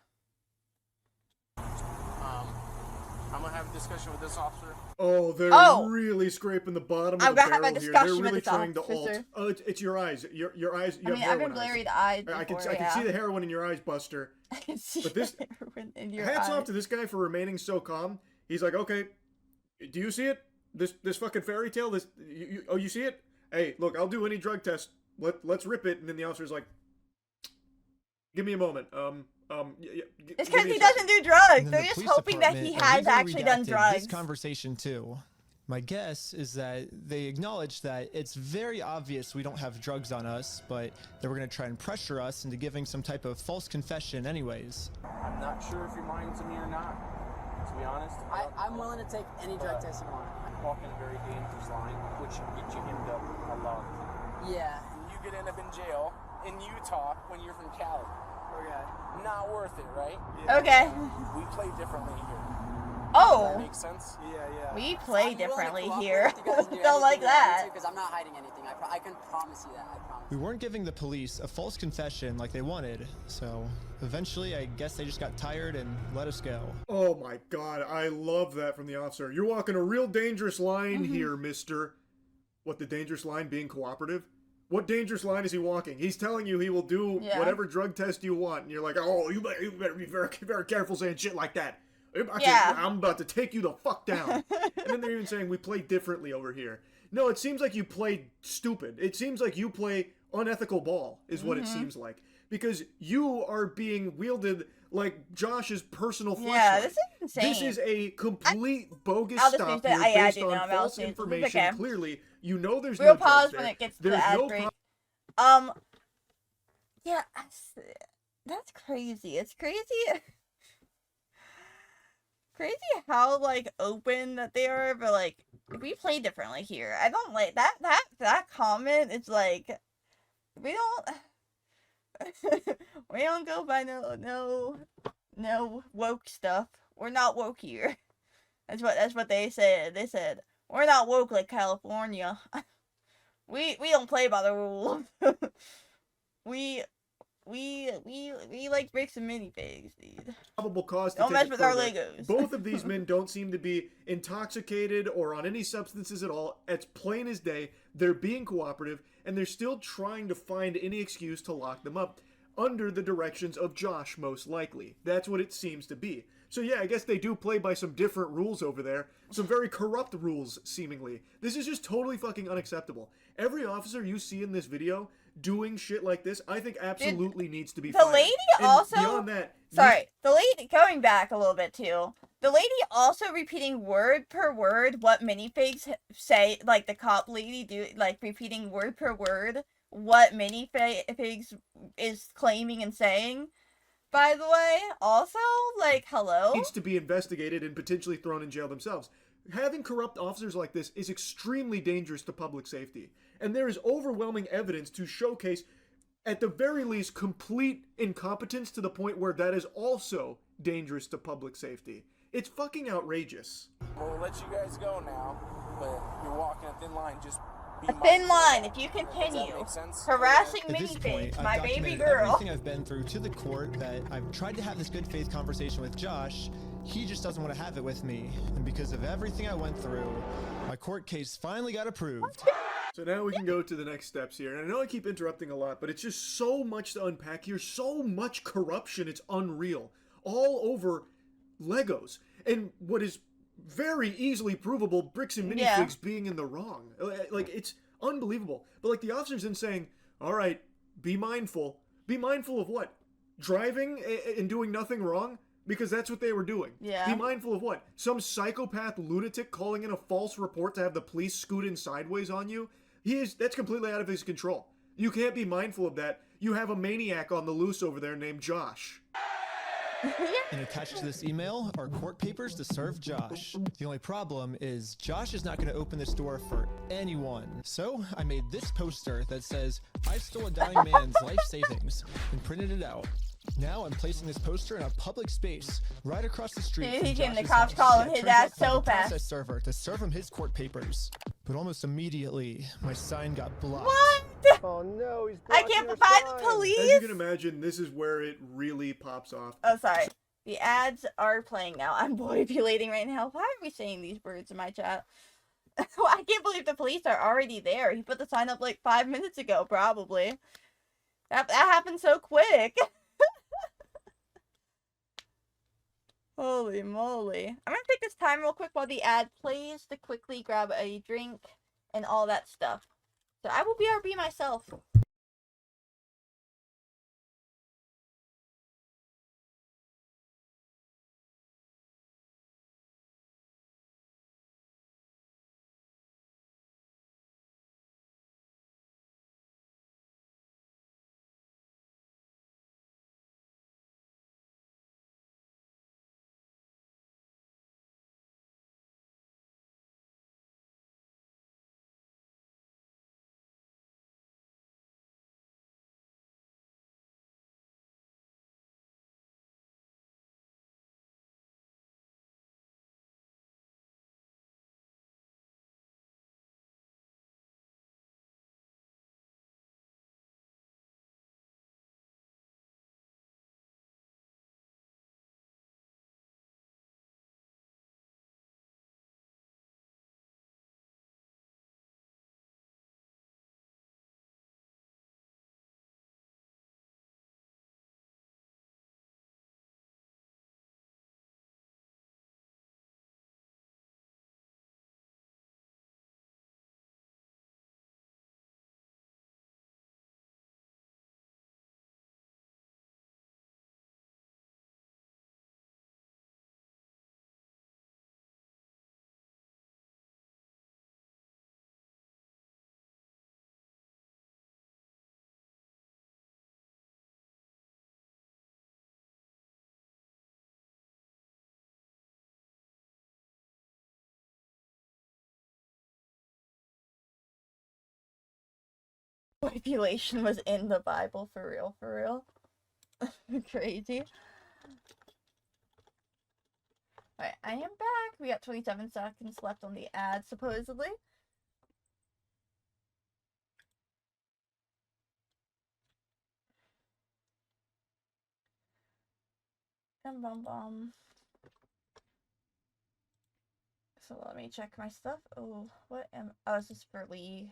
I'm gonna have a discussion with this officer. Oh, they're really scraping the bottom of the barrel here. They're really trying to alt. Oh, it's your eyes. Your eyes. You have I've been blurry eyes. I can see the heroin in your eyes, Buster. I can see the heroin in your eyes. Hats off to this guy for remaining so calm. He's like, okay, do you see it? This fucking fairy tale. You see it? Hey, look, I'll do any drug test. Let's rip it. And then the officer's like, give me a moment. It's because he doesn't do drugs. They're just hoping that he has actually done drugs. This conversation too. My guess is that they acknowledge that it's very obvious we don't have drugs on us, but they were going to try and pressure us into giving some type of false confession anyways. I'm not sure if you're lying to me or not, to be honest. I'm willing to take any drug test you want. I'm walking a very dangerous line, which will get you end up a lot. Yeah. And you could end up in jail in Utah when you're from Cali. Okay. Not worth it, right? Yeah. Okay. We play differently here. Oh. Does that make sense? Yeah. We play differently here. Don't like that. Because I'm not hiding anything. I can promise you that. I promise. We weren't giving the police a false confession like they wanted, so eventually I guess they just got tired and let us go. Oh my god, I love that from the officer. You're walking a real dangerous line here, mister. What, the dangerous line being cooperative? What dangerous line is he walking? He's telling you he will do whatever drug test you want, and you're like, oh, you better be very, very careful saying shit like that. I'm about to take you the fuck down. And then they're even saying we play differently over here. No, it seems like you play stupid. It seems like you play unethical ball, is what it seems like. Because you are being wielded like Josh's personal flashlight. Yeah, this is insane. This is a complete bogus stop here based on false information. Okay. Clearly, you know there's no pause there. When it gets to there's the ad no break. Yeah, that's crazy. It's crazy. Crazy how open that they are, but we play differently here. I don't like that comment. It's we don't go by no woke stuff. We're not woke here. That's what they said. They said we're not woke like California. We don't play by the rules. we we like bricks and minifigs, dude. Probable cause to Don't take mess it with our further. Legos. Both of these men don't seem to be intoxicated or on any substances at all. It's plain as day. They're being cooperative, and they're still trying to find any excuse to lock them up, under the directions of Josh, most likely. That's what it seems to be. So yeah, I guess they do play by some different rules over there. Some very corrupt rules, seemingly. This is just totally fucking unacceptable. Every officer you see in this video doing shit like this, I think absolutely needs to be The fired. lady And also... beyond that... Sorry, the lady... Going back a little bit, too. The lady also repeating word per word what minifigs say, like the cop lady do, like repeating word per word what minifigs is claiming and saying. By the way, also, like, hello? Needs to be investigated and potentially thrown in jail themselves. Having corrupt officers like this is extremely dangerous to public safety. And there is overwhelming evidence to showcase, at the very least, complete incompetence to the point where that is also dangerous to public safety. It's fucking outrageous. We'll let you guys go now, but you're walking a thin line. Just be A thin mindful. line, if you Does that continue make sense? harassing At this point, minifigs, I've my baby documented girl. everything I've been through to the court, that I've tried to have this good faith conversation with Josh. He just doesn't want to have it with me. And because of everything I went through, my court case finally got approved. So now we can go to the next steps here. And I know I keep interrupting a lot, but it's just so much to unpack here. So much corruption, it's unreal. All over Legos. And what is very easily provable, bricks and minifigs being in the wrong. Like, it's unbelievable. But like the officers then saying, all right, be mindful. Be mindful of what? Driving and doing nothing wrong? Because that's what they were doing. Yeah. Be mindful of what? Some psychopath lunatic calling in a false report to have the police scoot in sideways on you? That's completely out of his control. You can't be mindful of that. You have a maniac on the loose over there named Josh. And attached to this email are court papers to serve Josh. The only problem is Josh is not going to open this door for anyone. So I made this poster that says, "I stole a dying man's life savings," and printed it out. Now I'm placing this poster in a public space right across the street. Dude, from he came, the Josh's cops house. calling Yeah, his turns out ass to have so a fast. process server to serve him his court papers. But almost immediately, my sign got blocked. What? Oh no, he's I can't find the police. As you can imagine, this is where it really pops off. Oh, sorry. The ads are playing now. I'm manipulating right now. Why are we saying these words in my chat? I can't believe the police are already there. He put the sign up like 5 minutes ago, probably. That happened so quick. Holy moly. I'm gonna take this time real quick while the ad plays to quickly grab a drink and all that stuff. So I will BRB myself. Manipulation was in the Bible, for real, for real. Crazy. Alright, I am back. We got 27 seconds left on the ad, supposedly. Bum, bum, bum. So let me check my stuff. Oh, oh, this is for League.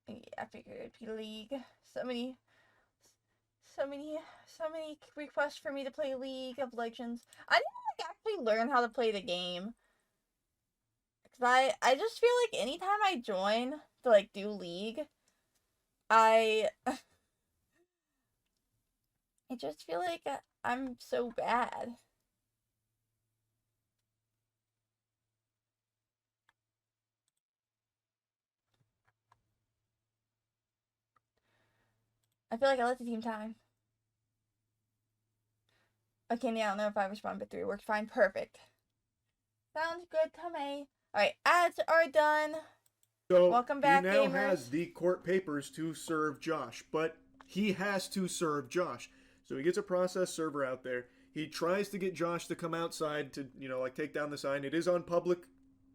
Yeah, I figured it'd be League. So many requests for me to play League of Legends. I didn't like actually learn how to play the game. Cause I just feel like anytime I join to like do League, I just feel like I'm so bad. I feel like I let the team time. Okay, I don't know if I respond, but 3 worked fine. Perfect. Sounds good to me. Alright, ads are done. So welcome back, he now gamers. has the court papers to serve Josh, but he has to serve Josh. So he gets a process server out there. He tries to get Josh to come outside to, like take down the sign. It is on public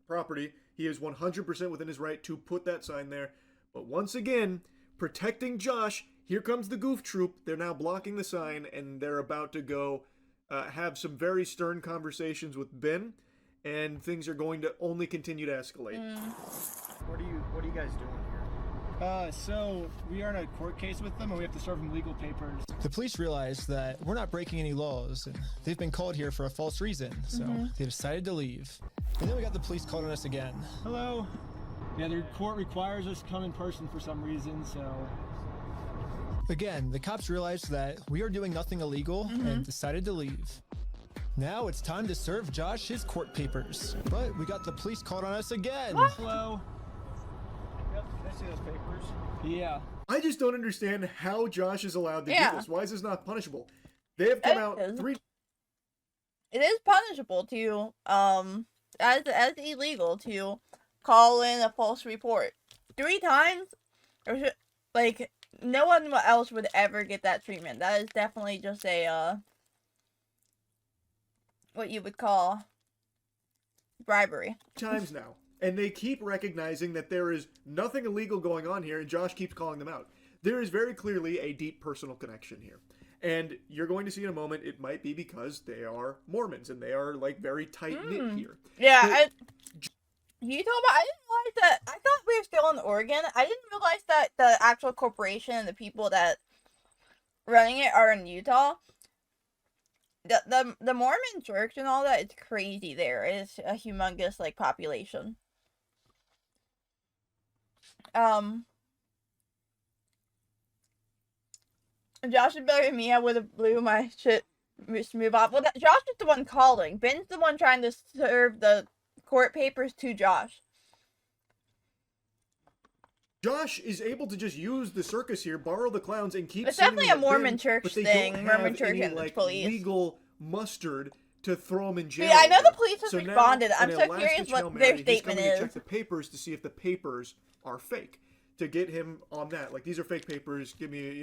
property. He is 100% within his right to put that sign there. But once again, protecting Josh, here comes the Goof Troop. They're now blocking the sign, and they're about to go have some very stern conversations with Ben, and things are going to only continue to escalate. What are you guys doing here? So we are in a court case with them, and we have to serve them legal papers. The police realize that we're not breaking any laws, and they've been called here for a false reason, so they decided to leave. And then we got the police calling us again. Hello. Yeah, the court requires us to come in person for some reason, so... Again, the cops realized that we are doing nothing illegal and decided to leave. Now it's time to serve Josh his court papers. But we got the police called on us again. What? Hello. Yep, can I see those papers? Yeah. I just don't understand how Josh is allowed to do this. Why is this not punishable? They have come out 3... It is punishable to, as illegal to call in a false report 3 times. Like, no one else would ever get that treatment. That is definitely just a, what you would call bribery. Times now. And they keep recognizing that there is nothing illegal going on here, and Josh keeps calling them out. There is very clearly a deep personal connection here. And you're going to see in a moment, it might be because they are Mormons, and they are, like, very tight-knit here. Yeah, I didn't realize that. I thought we were still in Oregon. I didn't realize that the actual corporation and the people that running it are in Utah. The Mormon church and all that, it's crazy there. It's a humongous, like, population. Josh is better than me. I would have blew my shit move off. Well, Josh is the one calling. Ben's the one trying to serve the court papers to Josh. Josh is able to just use the circus here, borrow the clowns, and keep. It's definitely a Mormon Ben, church but they thing. don't Mormon have church any, and like, police. legal mustard to throw him in jail. Yeah, I know over. the police has So now, responded. I'm in a so last-ditch curious Hail what Mary, their he's statement coming to is. check the papers to see if the papers are fake. To get him on that, like, these are fake papers. Give me it.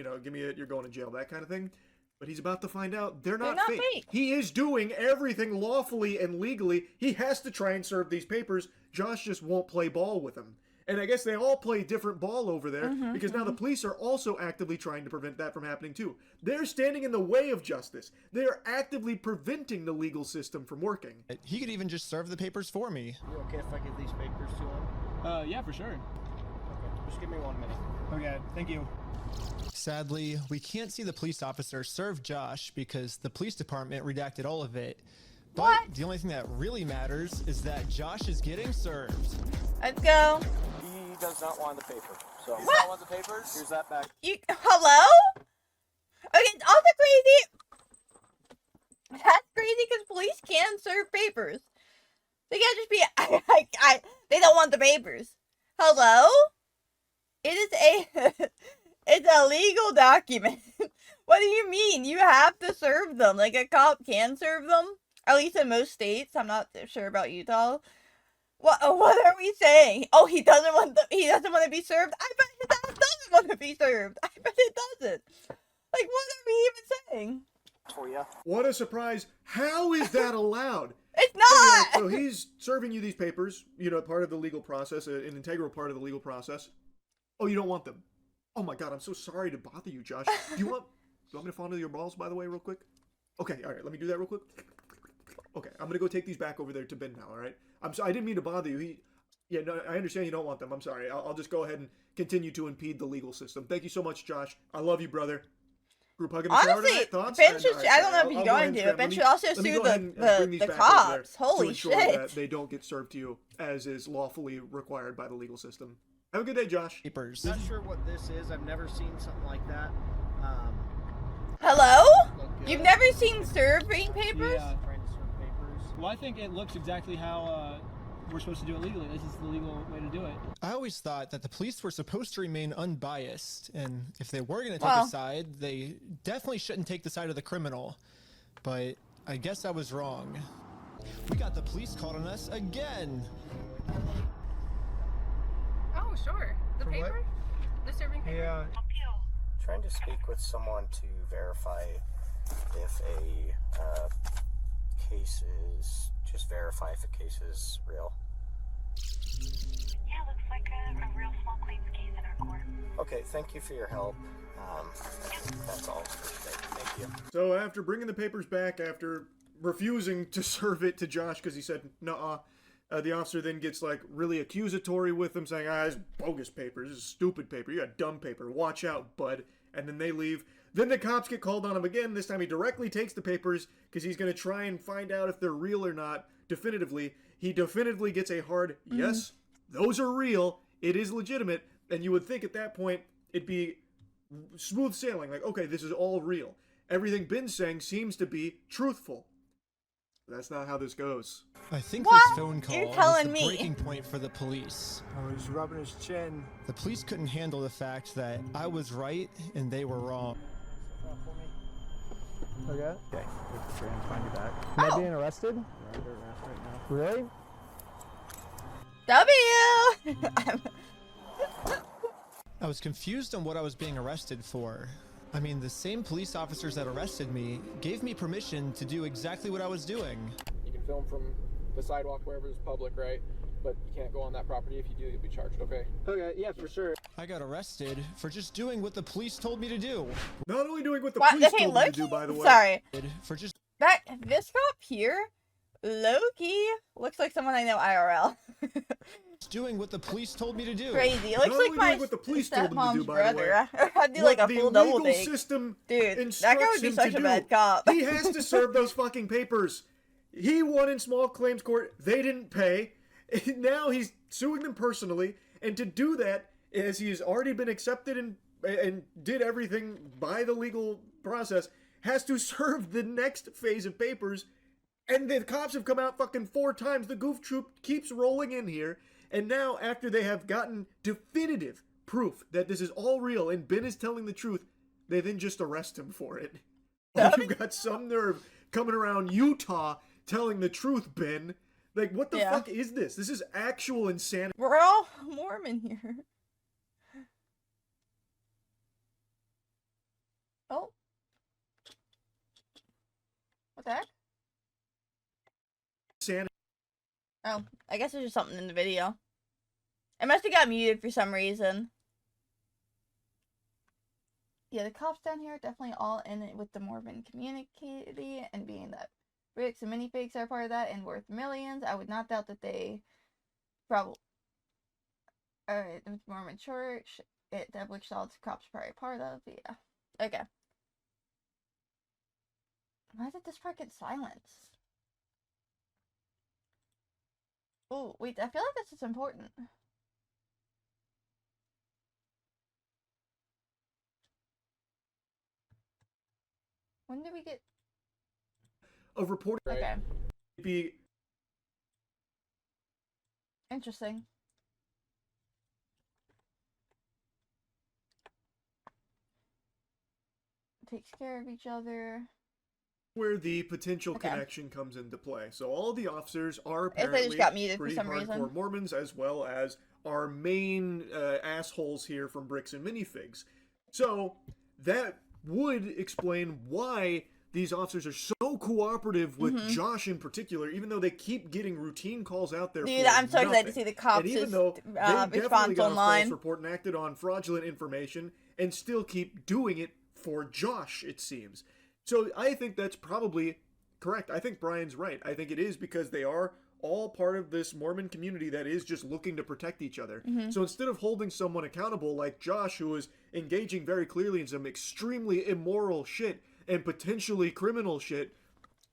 You're going to jail. That kind of thing. But he's about to find out they're not fake. He is doing everything lawfully and legally. He has to try and serve these papers. Josh just won't play ball with them. And I guess they all play different ball over there because now the police are also actively trying to prevent that from happening too. They're standing in the way of justice. They are actively preventing the legal system from working. He could even just serve the papers for me. You okay if I give these papers to him? Yeah, for sure. Okay, just give me 1 minute. Okay, thank you. Sadly, we can't see the police officer serve Josh because the police department redacted all of it. But the only thing that really matters is that Josh is getting served. Let's go. He does not want the paper. So What? You want the papers? Here's that back. Hello? Okay, it's also crazy. That's crazy because police can serve papers. They can't just be, they don't want the papers. Hello? It is it's a legal document. What do you mean? You have to serve them. Like, a cop can serve them. At least in most states. I'm not sure about Utah. What are we saying? Oh, he doesn't want to be served? I bet his ass doesn't want to be served. I bet it doesn't. Like, what are we even saying? For you. What a surprise. How is that allowed? It's not! So he's serving you these papers, part of the legal process, an integral part of the legal process. Oh, you don't want them? Oh my god, I'm so sorry to bother you, Josh. Do you want you want me to fondle your balls, by the way, real quick? Okay, all right, let me do that real quick. Okay, I'm gonna go take these back over there to Ben now, all right? I'm sorry, I didn't mean to bother you. Yeah, no, I understand you don't want them. I'm sorry. I'll just go ahead and continue to impede the legal system. Thank you so much, Josh. I love you, brother. Group hug in the shower Honestly, tonight? Thoughts? Ben And, should, all right, I don't know sorry, if he's I'll go ahead going and to, scram. but Ben Let me- should also let me sue go ahead and bring these the back over there cops. Holy to ensure shit. that they don't get served to you as is lawfully required by the legal system. Have a good day, Josh. Papers. Not sure what this is. I've never seen something like that. Hello? You've never seen serving papers? Yeah. Well, I think it looks exactly how we're supposed to do it legally. This is the legal way to do it. I always thought that the police were supposed to remain unbiased, and if they were going to take Well- a side, they definitely shouldn't take the side of the criminal. But I guess I was wrong. We got the police called on us again. Oh, sure. The For what? paper? The serving paper? Yeah. Trying to speak with someone to verify if a case is, just verify if a case is real. Yeah, looks like a real small claims case in our court. Okay, thank you for your help. That's all for today. Thank you. So after bringing the papers back, after refusing to serve it to Josh because he said, nuh-uh, the officer then gets like really accusatory with him, saying, this is bogus paper, this is stupid paper, you got dumb paper, watch out, bud. And then they leave. Then the cops get called on him again. This time he directly takes the papers because he's going to try and find out if they're real or not definitively. He definitively gets a hard, yes, those are real, it is legitimate. And you would think at that point it'd be smooth sailing, like, okay, this is all real. Everything Ben's saying seems to be truthful. That's not how this goes. I think What? this phone call You're was telling the me. breaking point for the police. Oh, he's rubbing his chin. The police couldn't handle the fact that I was right and they were wrong. Okay. Okay, we're gonna find you back. Am I being arrested? You're under arrest right now. Really? W! I was confused on what I was being arrested for. I mean, the same police officers that arrested me gave me permission to do exactly what I was doing. You can film from the sidewalk wherever it's public, right? But you can't go on that property. If you do, you'll be charged, okay? Okay, yeah, for sure. I got arrested for just doing what the police told me to do. Not only doing what the What? police Okay, told me to Loki? do, by the way. Sorry. For just This cop here, Loki, looks like someone I know IRL. doing what the police told me to do. Crazy. Not Looks only like my doing what the police told him to do, stepmom's by the way. brother. I'd do What like a the full double legal take. system Dude, that guy would be instructs him such to a bad do. cop. He has to serve those fucking papers. He won in small claims court. They didn't pay. And now he's suing them personally. And to do that, as he has already been accepted and did everything by the legal process, has to serve the next phase of papers. And the cops have come out fucking 4 times. The goof troop keeps rolling in here. And now, after they have gotten definitive proof that this is all real and Ben is telling the truth, they then just arrest him for it. You've got some nerve coming around Utah telling the truth, Ben. Like, what the fuck is this? This is actual insanity. We're all Mormon here. Oh. What the heck? Insanity. Oh, I guess there's just something in the video. It must have got muted for some reason. Yeah, the cops down here are definitely all in it with the Mormon community, and being that bricks and minifigs are part of that and worth millions, I would not doubt that they probably the Mormon church, which all the cops are probably part of, yeah. Okay. Why did this part get silenced? Oh, wait, I feel like this is important. When did we get... Of reporting. Okay. Be Interesting. Takes care of each other. where the potential Okay. connection comes into play. So all the officers are If they just apparently got muted for pretty some hardcore reason. Mormons, as well as our main assholes here from Bricks and Minifigs. So that would explain why these officers are so cooperative with Mhm. Josh in particular, even though they keep getting routine calls out there. Dude, for I'm so excited to nothing. see the cops' And even though they definitely response got a online. false report and acted on fraudulent information, and still keep doing it for Josh, it seems. So I think that's probably correct. I think Brian's right. I think it is because they are all part of this Mormon community that is just looking to protect each other. So instead of holding someone accountable like Josh, who is engaging very clearly in some extremely immoral shit and potentially criminal shit,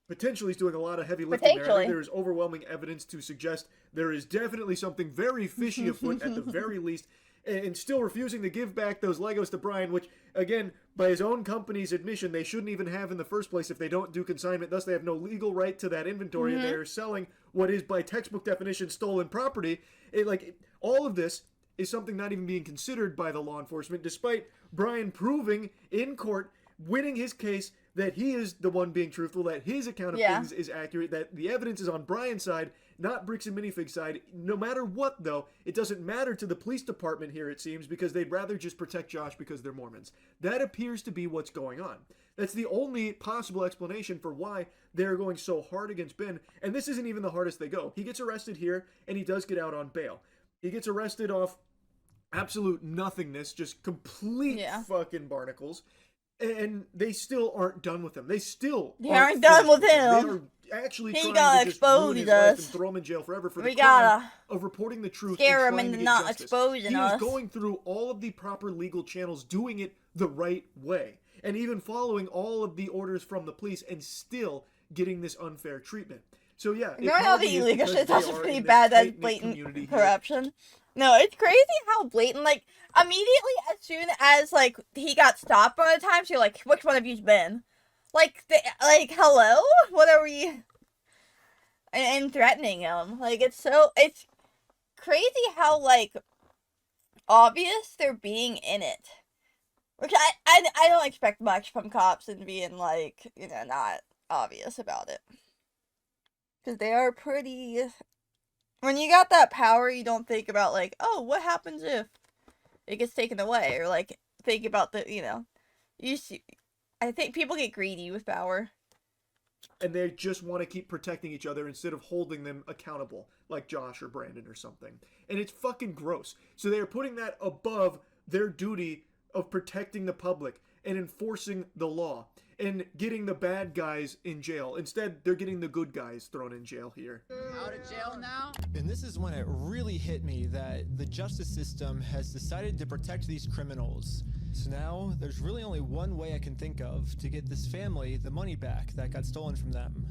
potentially he's doing a lot of heavy lifting there. I think there is overwhelming evidence to suggest there is definitely something very fishy afoot at the very least, and still refusing to give back those Legos to Brian, which, again, by his own company's admission, they shouldn't even have in the first place if they don't do consignment. Thus, they have no legal right to that inventory, and they're selling what is, by textbook definition, stolen property. All of this is something not even being considered by the law enforcement, despite Brian proving in court, winning his case, that he is the one being truthful, that his account of things is accurate, that the evidence is on Brian's side, not Bricks and Minifig's side. No matter what, though, it doesn't matter to the police department here, it seems, because they'd rather just protect Josh because they're Mormons. That appears to be what's going on. That's the only possible explanation for why they're going so hard against Ben, and this isn't even the hardest they go. He gets arrested here, and he does get out on bail. He gets arrested off absolute nothingness, just complete fucking barnacles. And they still aren't done with him. They aren't done with him. They are actually trying to just ruin his life and throw him in jail forever for the crime of reporting the truth and trying to get justice. He was going through all of the proper legal channels, doing it the right way, and even following all of the orders from the police, and still getting this unfair treatment. So yeah, you know how the illegal shit's also pretty bad. That blatant corruption. No, it's crazy how blatant, like, immediately as soon as, like, he got stopped one of the times, you're like, which one of you's been? Like, hello? What are we... And threatening him. Like, it's crazy how, like, obvious they're being in it. Which I don't expect much from cops and being, like, you know, not obvious about it. Because they are pretty... When you got that power, you don't think about, like, oh, what happens if it gets taken away? Or, like, think about the, you know. I think people get greedy with power. And they just want to keep protecting each other instead of holding them accountable, like Josh or Brandon or something. And it's fucking gross. So they are putting that above their duty of protecting the public and enforcing the law and getting the bad guys in jail. Instead, they're getting the good guys thrown in jail here. Out of jail now? And this is when it really hit me that the justice system has decided to protect these criminals. So now, there's really only one way I can think of to get this family the money back that got stolen from them.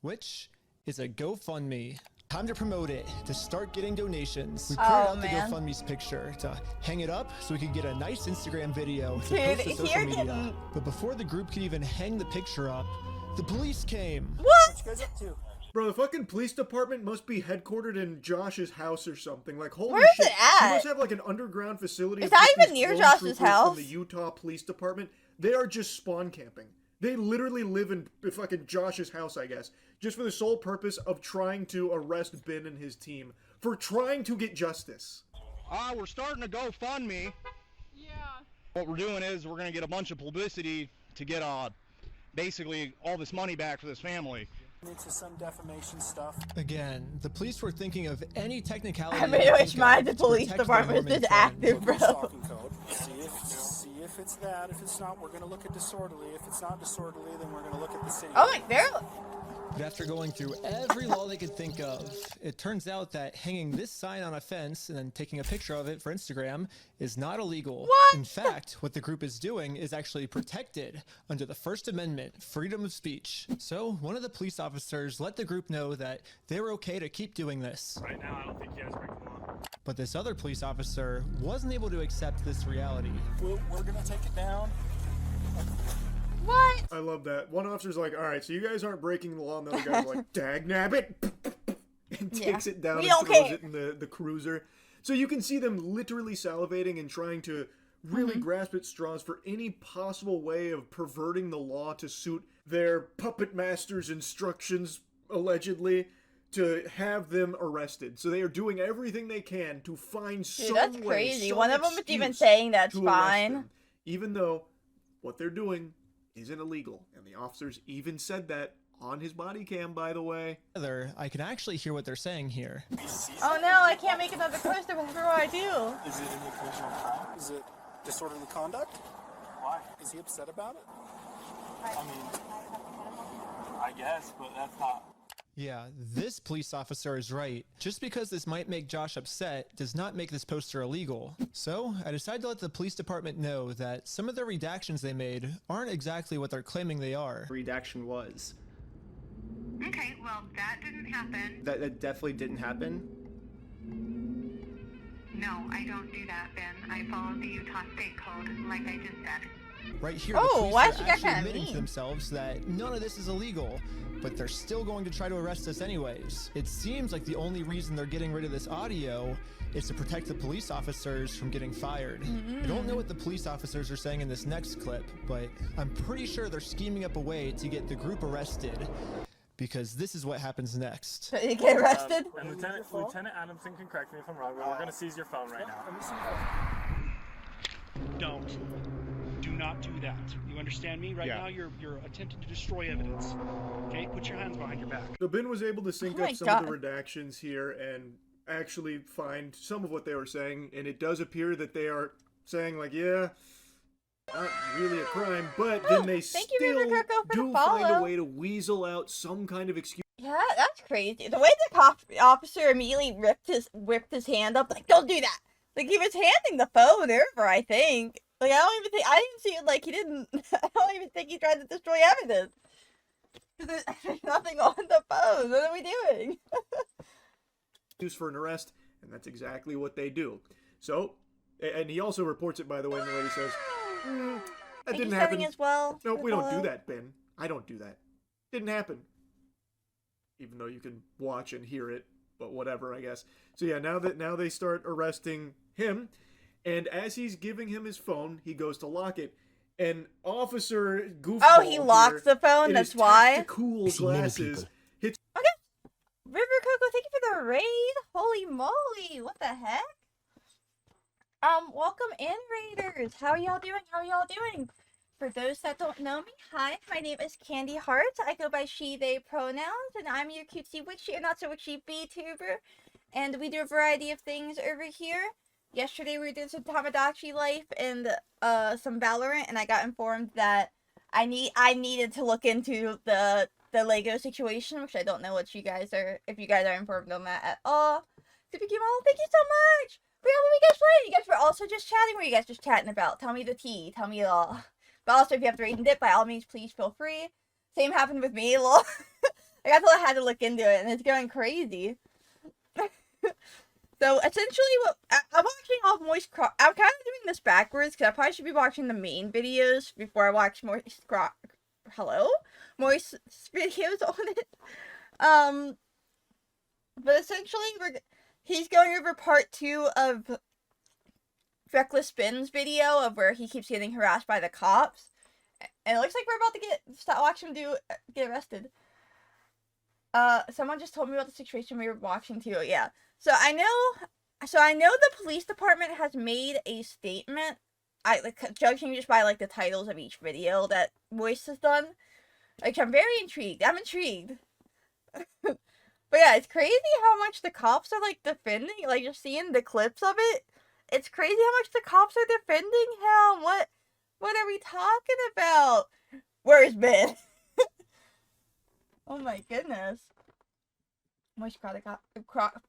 Which is a GoFundMe. Time to promote it, to start getting donations. We printed out the GoFundMe's picture to hang it up so we could get a nice Instagram video to post to social media. But before the group could even hang the picture up, the police came. What? you guys up to? Bro, the fucking police department must be headquartered in Josh's house or something. Like, holy Where's shit. it at? He must have, like, an underground facility. Is that even near Josh's house? From the Utah Police Department. They are just spawn camping. They literally live in fucking Josh's house, I guess, just for the sole purpose of trying to arrest Ben and his team for trying to get justice. We're starting a GoFundMe. Yeah. What we're doing is we're going to get a bunch of publicity to get basically all this money back for this family. Into some defamation stuff. Again, the police were thinking of any technicality. I mean, which mind the police department is active, bro. See if it's that. If it's not, we're gonna look at disorderly. If it's not disorderly, then we're gonna look at the same. Oh, like they're. But after going through every law they could think of, it turns out that hanging this sign on a fence and then taking a picture of it for Instagram is not illegal. What? In fact, what the group is doing is actually protected under the First Amendment, freedom of speech. So one of the police officers let the group know that they were okay to keep doing this. Right now, I don't think you guys break the law. But this other police officer wasn't able to accept this reality. We're gonna take it down. What? I love that. One officer's like, all right, so you guys aren't breaking the law, and the other guy's like, dagnabbit, and takes it down and throws it in the cruiser. So you can see them literally salivating and trying to really grasp at straws for any possible way of perverting the law to suit their puppet master's instructions, allegedly, to have them arrested. So they are doing everything they can to find some that's way, crazy. some One of them is even excuse saying that's to arrest fine. them, even though what they're doing isn't illegal. And the officers even said that on his body cam, by the way. I can actually hear what they're saying here. Oh no, I can't make another poster. What do I do? Is it an occasional crime? Is it disorderly conduct? Why? Is he upset about it? I mean, I guess, but that's not. Yeah, this police officer is right. Just because this might make Josh upset does not make this poster illegal. So I decided to let the police department know that some of the redactions they made aren't exactly what they're claiming they are. Redaction was. Okay, well, that didn't happen. That definitely didn't happen. No, I don't do that, Ben. I follow the Utah State Code, like I just said. Right here, Oh, the police why are she got actually kinda admitting to mean? themselves that none of this is illegal, but they're still going to try to arrest us anyways. It seems like the only reason they're getting rid of this audio is to protect the police officers from getting fired. I don't know what the police officers are saying in this next clip, but I'm pretty sure they're scheming up a way to get the group arrested, because this is what happens next. So you get arrested? And Lieutenant Adamson can correct me if I'm wrong, but we're going to seize your phone right now. Don't. Do not do that. You understand me? Right now, you're attempting to destroy evidence. Okay, put your hands behind your back. So Ben was able to sync Oh up my some God. of the redactions here and actually find some of what they were saying, and it does appear that they are saying, like, yeah, not really a crime, but then they Thank you, still River Coco, for the do find a follow. way to weasel out some kind of excuse. Yeah, that's crazy. The way the cop officer immediately whipped his hand up, like, don't do that. Like, he was handing the phone over, I think. Like, I didn't see it, like, he didn't, I don't even think he tried to destroy evidence. There's nothing on the phone. What are we doing? Excuse for an arrest, and that's exactly what they do. So, and he also reports it, by the way, and the lady says, that Thank didn't you, happen. Setting as well. No, we don't do Follow. that, Ben. I don't do that. Didn't happen. Even though you can watch and hear it, but whatever, I guess. So yeah, now they start arresting him, and as he's giving him his phone, he goes to lock it, and Officer Goofball Oh, he locks here, the phone, in that's his why? tactical glasses hits. River Coco, thank you for the raid. Holy moly, what the heck? Welcome in, Raiders. How are y'all doing? For those that don't know me, hi, my name is Candy Heart. I go by she, they pronouns, and I'm your cutesy witchy and not so witchy VTuber. And we do a variety of things over here. Yesterday we did some Tamagotchi life and some Valorant, and I got informed that I needed to look into the Lego situation, which I don't know what you guys are, if you guys are informed on that at all. Super Cute Mom, thank you so much! What were you guys playing? You guys were also just chatting. What were you guys just chatting about? Tell me the tea. Tell me it all. But also, if you have to rate and dip, by all means, please feel free. Same happened with me, lol. I had to look into it, and it's going crazy. So, essentially, I'm watching all of Moist Croc. I'm kind of doing this backwards, because I probably should be watching the main videos before I watch Moist Croc. Moist videos on it. But essentially, he's going over part 2 of Reckless Spin's video of where he keeps getting harassed by the cops. And it looks like we're about to watch him get arrested. Someone just told me about the situation we were watching too. Yeah. So I know the police department has made a statement. Judging just by the titles of each video that Moist has done. I'm very intrigued. I'm intrigued. But yeah, it's crazy how much the cops are defending. You're seeing the clips of it. It's crazy how much the cops are defending him. What are we talking about? Where's Ben? Oh my goodness. Moist product. I cannot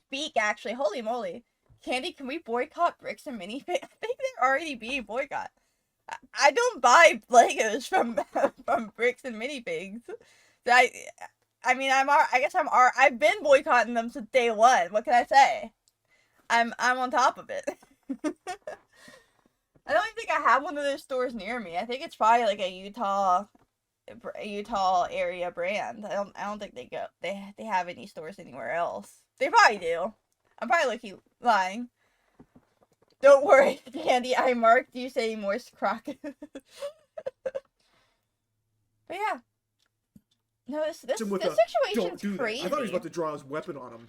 speak actually. Holy moly. Candy, can we boycott bricks and minifigs? I think they're already being boycotted. I don't buy Legos from bricks and minifigs. I've been boycotting them since day one. What can I say? I'm on top of it. I don't even think I have one of those stores near me. I think it's probably a Utah area brand. I don't think they have any stores anywhere else. They probably do. I'm probably lying. Don't worry, Candy. I marked you saying Moist Croc. But yeah. No, this situation's crazy. I thought he was about to draw his weapon on him.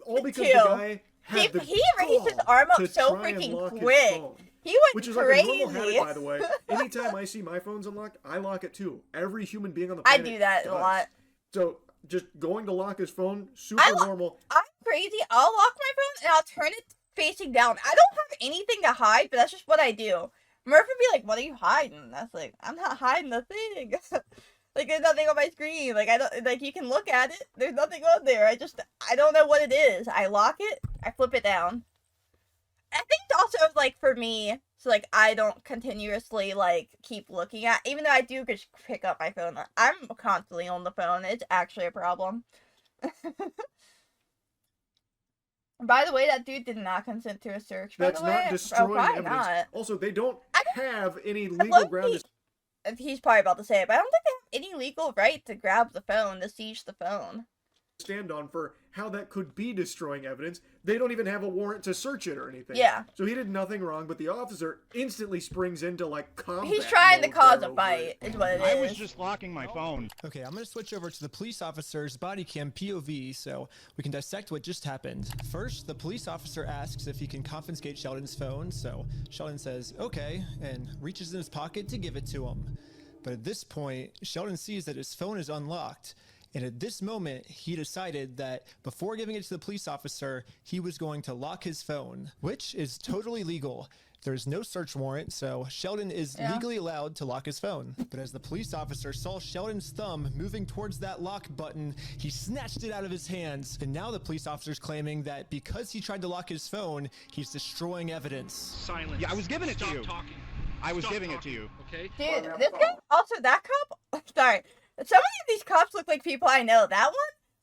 All because too. the guy had He raised his arm up so freaking quick. He went Which is crazy. like a normal habit, by the way. Anytime I see my phone's unlocked, I lock it too. Every human being on the I planet do that does. a lot. So just going to lock his phone, super normal. I'm crazy. I'll lock my phone and I'll turn it facing down. I don't have anything to hide, but that's just what I do. Murph would be like, "What are you hiding?" That's like, "I'm not hiding a thing." Like, there's nothing on my screen. Like, I don't, like, you can look at it. There's nothing on there. I don't know what it is. I lock it. I flip it down. I think also, like, for me, so, like, I don't continuously, like, keep looking at, even though I do just pick up my phone. I'm constantly on the phone. It's actually a problem. By the way, that dude did not consent to a search, by That's the way. not destroying evidence. Not. Also, they don't have any legal ground. He's probably about to say it, but I don't think they have any legal right to grab the phone, to seize the phone. Stand on for how that could be destroying evidence. They don't even have a warrant to search it or anything. Yeah. So he did nothing wrong, but the officer instantly springs into like combat. He's trying to mode cause there a fight, is what it is. I was just locking my phone. Okay, I'm gonna switch over to the police officer's body cam POV so we can dissect what just happened. First, the police officer asks if he can confiscate Sheldon's phone, so Sheldon says, okay, and reaches in his pocket to give it to him. But at this point, Sheldon sees that his phone is unlocked. And at this moment, he decided that before giving it to the police officer, he was going to lock his phone, which is totally legal. There's no search warrant, so Sheldon is legally allowed to lock his phone. But as the police officer saw Sheldon's thumb moving towards that lock button, he snatched it out of his hands. And now the police officer's claiming that because he tried to lock his phone, he's destroying evidence. Silence. Yeah, I was giving it to you. Stop talking. I was Stop giving talking, it to you. Okay. Dude, this guy, also that cop, sorry, so many of these cops look like people I know. That one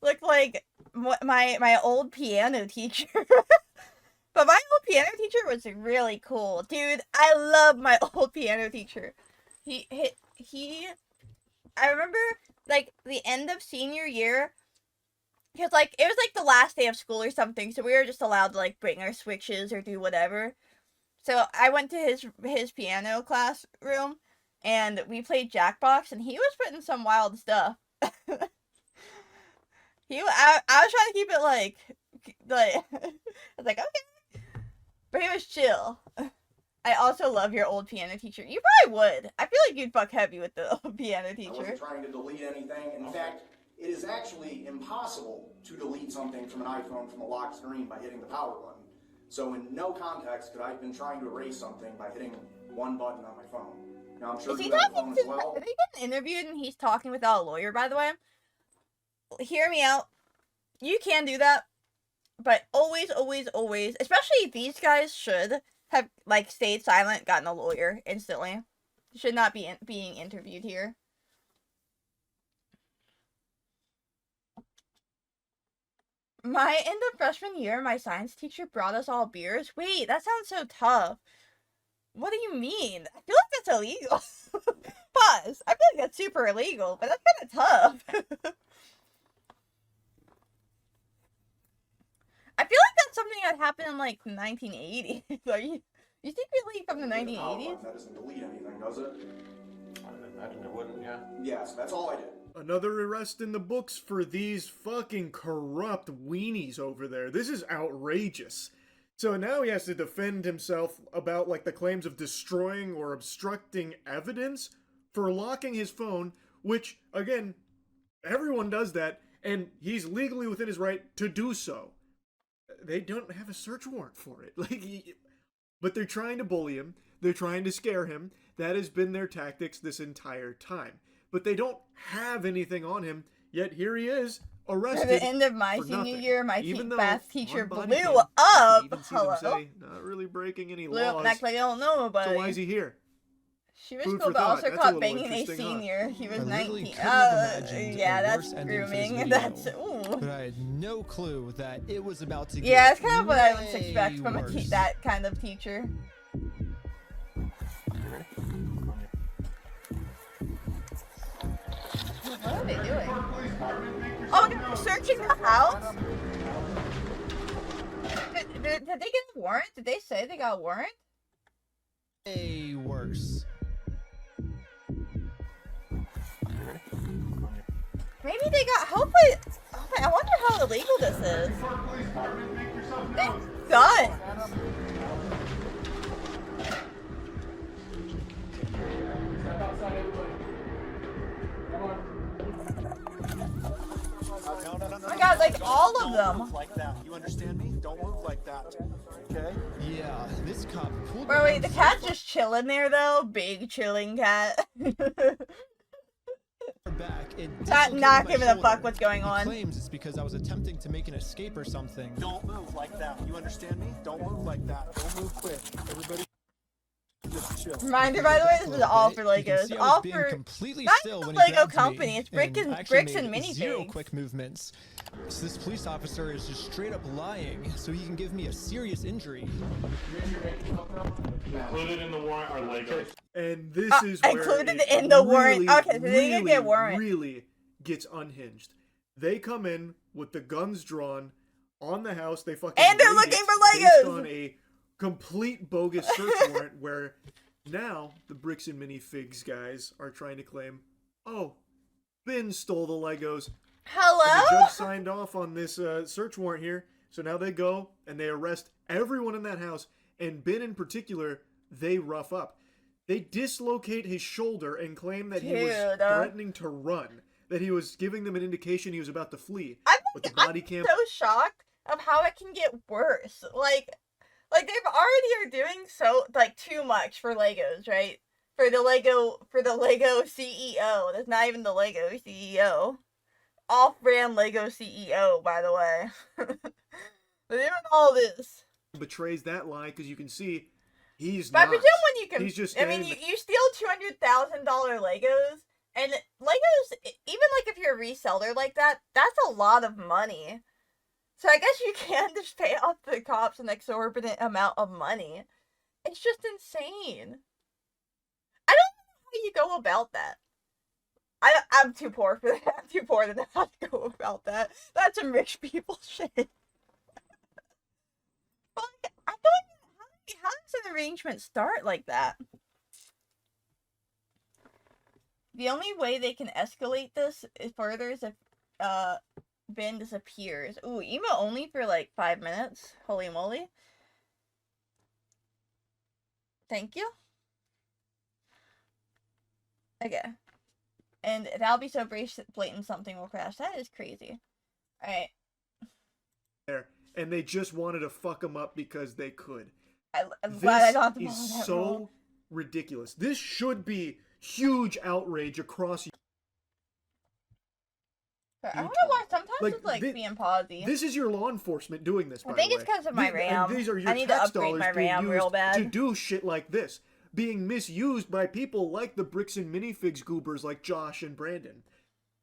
looked like my old piano teacher. But my old piano teacher was really cool. Dude, I love my old piano teacher. I remember, like, the end of senior year, because, like, it was, like, the last day of school or something, so we were just allowed to, like, bring our switches or do whatever. So I went to his piano classroom, and we played Jackbox, and he was putting some wild stuff. I was trying to keep it, like, I was like, okay. But he was chill. I also love your old piano teacher. You probably would. I feel like you'd fuck heavy with the old piano teacher. I wasn't trying to delete anything. In fact, it is actually impossible to delete something from an iPhone from a lock screen by hitting the power button. So in no context could I have been trying to erase something by hitting one button on my phone. Now I'm sure Is he you have a talking phone as to, well. are they getting interviewed and he's talking without a lawyer, by the way? Hear me out. You can do that, but always, always, always, especially these guys should have, like, stayed silent, gotten a lawyer instantly. Should not be being interviewed here. My end of freshman year, my science teacher brought us all beers. Wait, that sounds so tough. What do you mean? I feel like that's illegal. Pause. I feel like that's super illegal, but that's kind of tough. I feel like that's something that happened in, like, 1980. Like, you think really from the 1980s? That doesn't delete anything, does it? I imagine it wouldn't, yeah. Yes, that's all I did. Another arrest in the books for these fucking corrupt weenies over there. This is outrageous. So now he has to defend himself about, like, the claims of destroying or obstructing evidence for locking his phone, which, again, everyone does that, and he's legally within his right to do so. They don't have a search warrant for it. But they're trying to bully him. They're trying to scare him. That has been their tactics this entire time. But they don't have anything on him, yet here he is, arrested. At the end of my for senior nothing. year, my Even though math teacher on body blew cam, up. you even see Hello? them say, not really breaking any Blew up laws. and act like I don't know about So it. why is he here? She was Food cool, for but thought. also That's a caught little banging a interesting, huh? senior. He was I literally 19. couldn't have imagined Yeah, a that's worse ending for this grooming. video. That's ooh. But I had no clue that it was about to get Yeah, it's kind of what I would way expect from worse. that kind of teacher. What are they doing? Oh, they're searching the house? Did they get a warrant? Did they say they got a warrant? Way worse. Maybe they got, hopefully, oh man, I wonder how illegal this is. They've done. Oh my god, like all all of Don't them. move like that. You understand me? Don't move like that. Okay? Yeah, this cop pulled Bro, me wait, over the so cat's far just chilling there though. Big chilling cat. back, it Not dislocated not my giving a fuck shoulder. what's going He on. claims it's because I was attempting to make an escape or something. Don't move like that. You understand me? Don't move like that. Don't move quick. Everybody just chill. Reminder, by the way, this is all for You can Legos. see I was All being for completely not still even when the he Lego grabbed company. me It's bricks and made zero minifigs. quick movements. So this police officer is just straight up lying, so he can give me a serious injury. Included in the warrant are Legos. And this is where included it in the warrant. really, Okay, so they didn't get warrant. really gets unhinged. They come in with the guns drawn on the house. They fucking And they're raid looking it for based Legos! on a complete bogus search warrant where now the Bricks and Minifigs guys are trying to claim, oh, Ben stole the Legos. Hello? And the judge signed off on this search warrant here. So now they go and they arrest everyone in that house. And Ben in particular, they rough up. They dislocate his shoulder and claim that he was Dude. threatening to run. That he was giving them an indication he was about to flee. But the I'm body cam... so shocked of how it can get worse. Like they've already are doing so too much for Legos, right? For the Lego CEO. That's not even the Lego CEO. Off-brand Lego CEO, by the way. They're doing all this. betrays that lie because you can see he's But I not. presume when you can, He's just I mean, standing you steal $200,000 Legos, and Legos, even like if you're a reseller like that, that's a lot of money. So I guess you can just pay off the cops an exorbitant amount of money. It's just insane. I don't know how you go about that. I'm too poor for that. I'm too poor to know how to go about that. That's some rich people shit. But like, I don't. How does an arrangement start like that? The only way they can escalate this further is if Ben disappears. Ooh, emo only for like 5 minutes. Holy moly. Thank you. Okay. And that'll be so blatant something will crash. That is crazy. Alright. there, and they just wanted to fuck him up because they could. I'm glad I don't have to This follow is that so rule. ridiculous. This should be huge outrage across. I don't know why sometimes Like, it's like thi- being pausy. This is your law enforcement doing this. I By think the it's way. 'cause of my And RAM. these are your I need to tax upgrade dollars my being RAM real used bad. to do shit like this, being misused by people like the Bricks and Minifigs goobers like Josh and Brandon.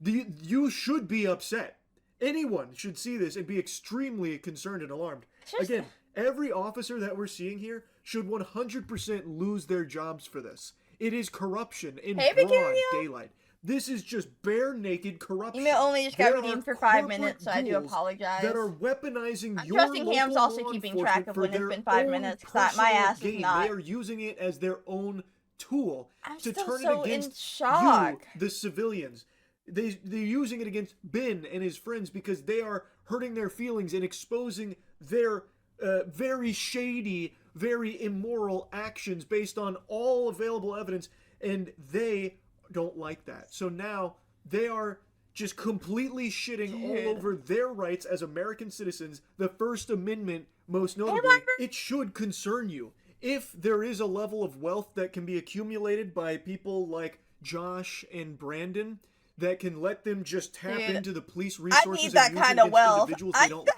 You should be upset. Anyone should see this and be extremely concerned and alarmed. Again, every officer that we're seeing here should 100% lose their jobs for this. It is corruption in Hey, broad Victoria. daylight. This is just bare naked corruption. Email only just got There redeemed are for 5 corporate minutes, so I do ghouls apologize. that are weaponizing I'm your trusting local Ham's also law keeping track enforcement of for when it's their been 5 own minutes, 'cause my personal ass is gain. not. They are using it as their own tool I'm to still turn so it in against shock. you, the civilians. They're using it against Ben and his friends because they are hurting their feelings and exposing their very shady, very immoral actions based on all available evidence, and they don't like that. So now they are just completely shitting Dude. all over their rights as American citizens. The First Amendment, most notably, it should concern you. If there is a level of wealth that can be accumulated by people like Josh and Brandon that can let them just tap Dude, into the police I resources need that and use kind it of against wealth. individuals they don't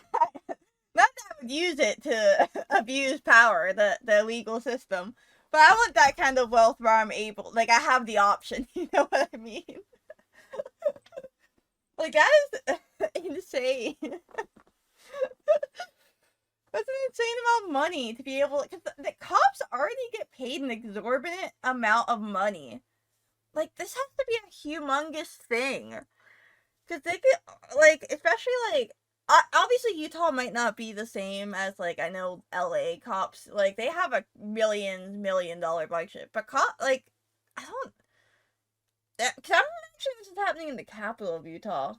Not that I would use it to abuse power, the legal system. But I want that kind of wealth where I'm able, like, I have the option. You know what I mean? Like, that is insane. That's an insane amount of money to be able, because the cops already get paid an exorbitant amount of money. Like, this has to be a humongous thing. Because they get, like, especially, like, obviously Utah might not be the same as, like, I know LA cops. Like, they have a $1 million budget. But, I don't, because I'm not sure this is happening in the capital of Utah.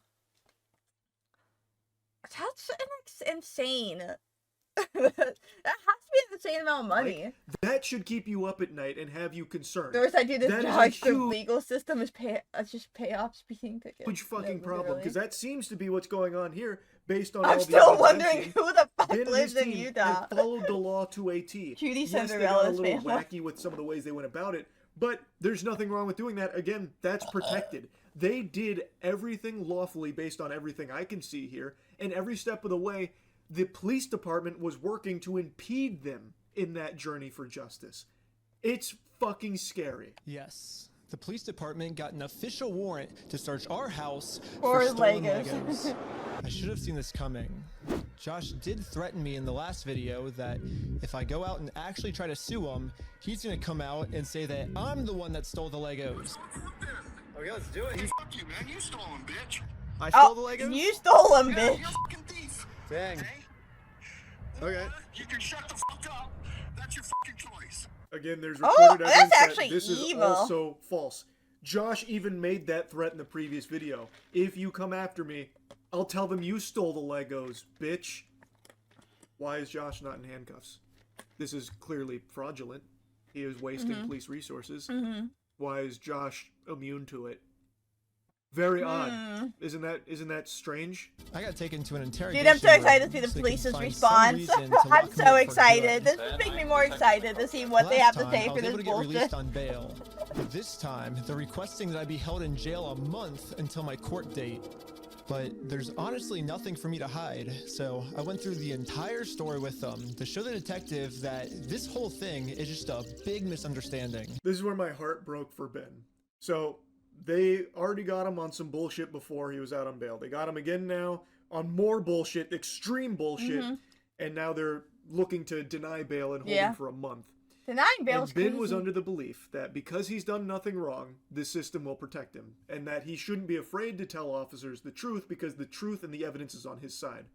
That's insane. That has to be an insane amount of money. like. That should keep you up at night and have you concerned. The worst I do this That is a judge, the huge legal system is just pay off speeding tickets. fucking No, problem literally. because that seems to be what's going on here. based on I'm all the still evidence I've wondering seen, who the fuck Ben and lives his in team Utah. have followed the law to a T. Judy Yes, they got a Cinderella's little family. wacky with some of the ways they went about it, but there's nothing wrong with doing that. Again, that's protected. They did everything lawfully based on everything I can see here, and every step of the way, the police department was working to impede them in that journey for justice. It's fucking scary. Yes. The police department got an official warrant to search our house For for stolen Legos. Legos. I should have seen this coming. Josh did threaten me in the last video that if I go out and actually try to sue him, he's gonna come out and say that I'm the one that stole the Legos. Okay, let's do it. Fuck you, man. You stole them, bitch. I stole the Legos? You stole them, bitch. You're a fucking thief. Dang. Okay. You can shut the fuck up. That's your fucking choice. Again, there's Oh, recorded that's evidence actually that this evil. is also false. Josh even made that threat in the previous video. If you come after me, I'll tell them you stole the Legos, bitch. Why is Josh not in handcuffs? This is clearly fraudulent. He is wasting police resources. Why is Josh immune to it? Very odd. Isn't that strange? I got taken to an interrogation. Dude, I'm so room excited to see the so they could police's find response. some reason to I'm lock me so up for excited. good. This makes me more excited to see what they Last have to time, say I for was able this to get bullshit. released on bail. But this time, they're requesting that I be held in jail a month until my court date. But there's honestly nothing for me to hide, so I went through the entire story with them to show the detective that this whole thing is just a big misunderstanding. This is where my heart broke for Ben. So, they already got him on some bullshit before he was out on bail. They got him again now on more bullshit, extreme bullshit, and now they're looking to deny bail and hold him for a month. Denying bail is And Ben crazy. was under the belief that because he's done nothing wrong, this system will protect him, and that he shouldn't be afraid to tell officers the truth because the truth and the evidence is on his side.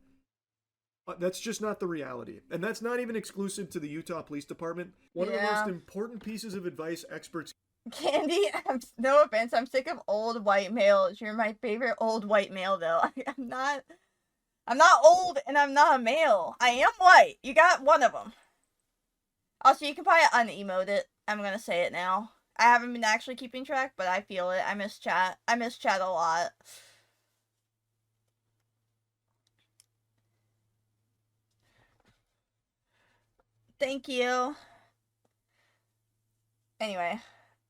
That's just not the reality. And that's not even exclusive to the Utah Police Department. One of the most important pieces of advice experts... Candy, no offense, I'm sick of old white males. You're my favorite old white male, though. I'm not old and I'm not a male. I am white. You got one of them. Also, you can probably unemote it. I'm gonna say it now. I haven't been actually keeping track, but I feel it. I miss chat. I miss chat a lot. Thank you. Anyway,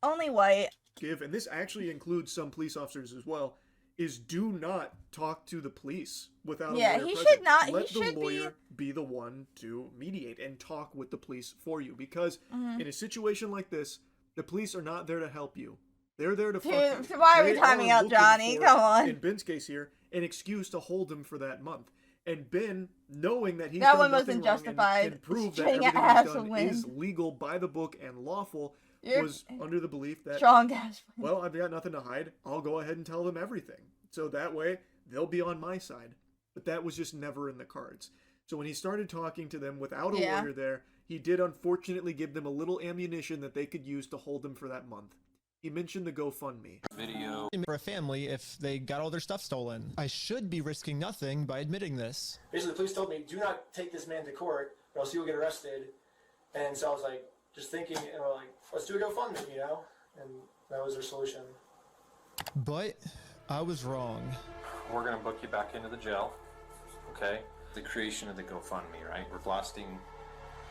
only white. give, and this actually includes some police officers as well, is do not talk to the police without a lawyer he present. should not. Let He the should lawyer be the one to mediate and talk with the police for you, because Mhm. in a situation like this, the police are not there to help you. They're there to fuck Dude, you. why are we They timing out looking Johnny? for, Come on. In Ben's case here, an excuse to hold him for that month. And Ben, knowing that he's That done one nothing wasn't wrong and justified. can prove that Straight everything ass he's done win. is legal by the book and lawful, You're was under the belief that strong ass win. well, I've got nothing to hide. I'll go ahead and tell them everything. So that way, they'll be on my side. But that was just never in the cards. So when he started talking to them without a lawyer there, he did unfortunately give them a little ammunition that they could use to hold them for that month. He mentioned the GoFundMe. Video for a family if they got all their stuff stolen. I should be risking nothing by admitting this. Basically, the police told me, do not take this man to court, or else you'll get arrested. And so I was like, just thinking, and we're like, let's do a GoFundMe, you know? And that was their solution. But I was wrong. We're going to book you back into the jail, okay? The creation of the GoFundMe, right? We're blasting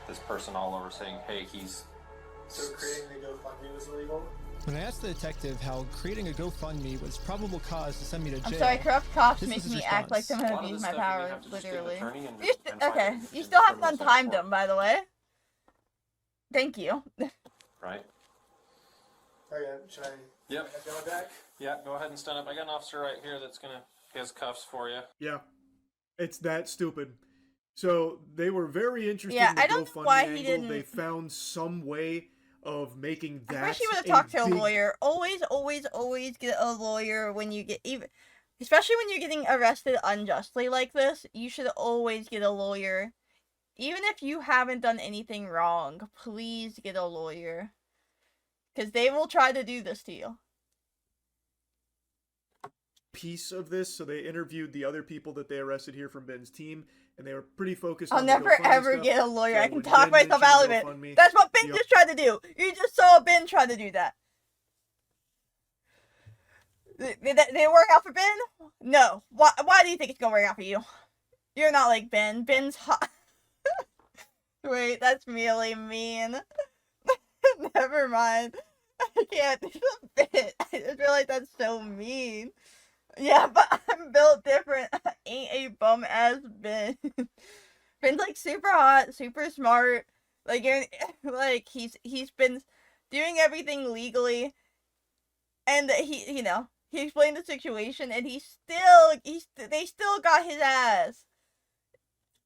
this person all over saying, hey, he's... So creating the GoFundMe was illegal? When I asked the detective how creating a GoFundMe was probable cause to send me to jail, I'm sorry, corrupt cops this make was his me act like I'm response. gonna abuse my power, literally. okay, You still haven't untimed them, by the way. Thank you. Right? Okay, should I Yep. go back? Yeah, go ahead and stand up. I got an officer right here that's going to... He has cuffs for you. Yeah. It's that stupid. So they were very interested Yeah, in the I don't know GoFundMe why he angle. didn't- They found some way of making that I wish he would have talked to a big- lawyer. Always, always, always get a lawyer when you get even, especially when you're getting arrested unjustly like this. You should always get a lawyer, even if you haven't done anything wrong. Please get a lawyer, because they will try to do this to you. piece of this. So they interviewed the other people that they arrested here from Ben's team, and they were pretty focused I'll on never the GoFundMe ever stuff. get a lawyer. So I can when talk Ben myself mentioned out of the it. GoFundMe, That's what Ben yep. just tried to do. You just saw Ben try to do that. Did it work out for Ben? No. Why do you think it's gonna work out for you? You're not like Ben. Ben's hot. Wait, that's really mean. Never mind. I can't do the bit. I just feel like that's so mean. Yeah, but I'm built different. I ain't a bum ass Ben. Ben's like super hot, super smart. Like you're like he's been doing everything legally, and he he explained the situation, and they still got his ass.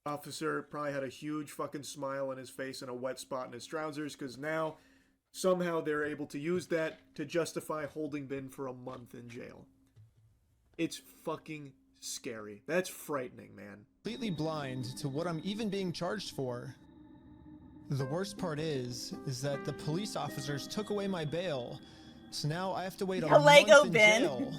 Officer probably had a huge fucking smile on his face and a wet spot in his trousers because now somehow they're able to use that to justify holding Ben for a month in jail. It's fucking scary. That's frightening, man. Completely blind to what I'm even being charged for. The worst part is that the police officers took away my bail, so now I have to wait a month in jail.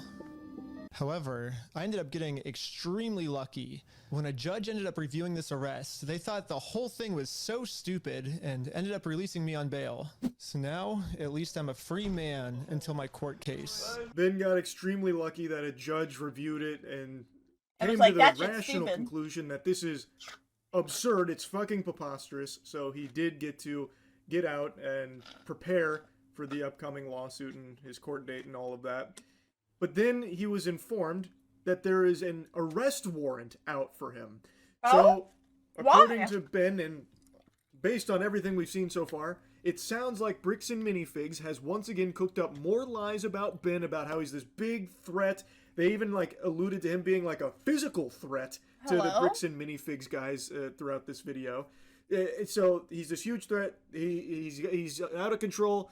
However, I ended up getting extremely lucky. When a judge ended up reviewing this arrest, they thought the whole thing was so stupid and ended up releasing me on bail. So now, at least I'm a free man until my court case. Ben got extremely lucky that a judge reviewed it and came like, to the rational conclusion that this is absurd, it's fucking preposterous, so he did get to get out and prepare for the upcoming lawsuit and his court date and all of that. But then he was informed that there is an arrest warrant out for him. So, according to Ben, and based on everything we've seen so far, it sounds like Bricks and Minifigs has once again cooked up more lies about Ben, about how he's this big threat. They even, like, alluded to him being, like, a physical threat to the Bricks and Minifigs guys throughout this video. So, he's this huge threat. He's out of control.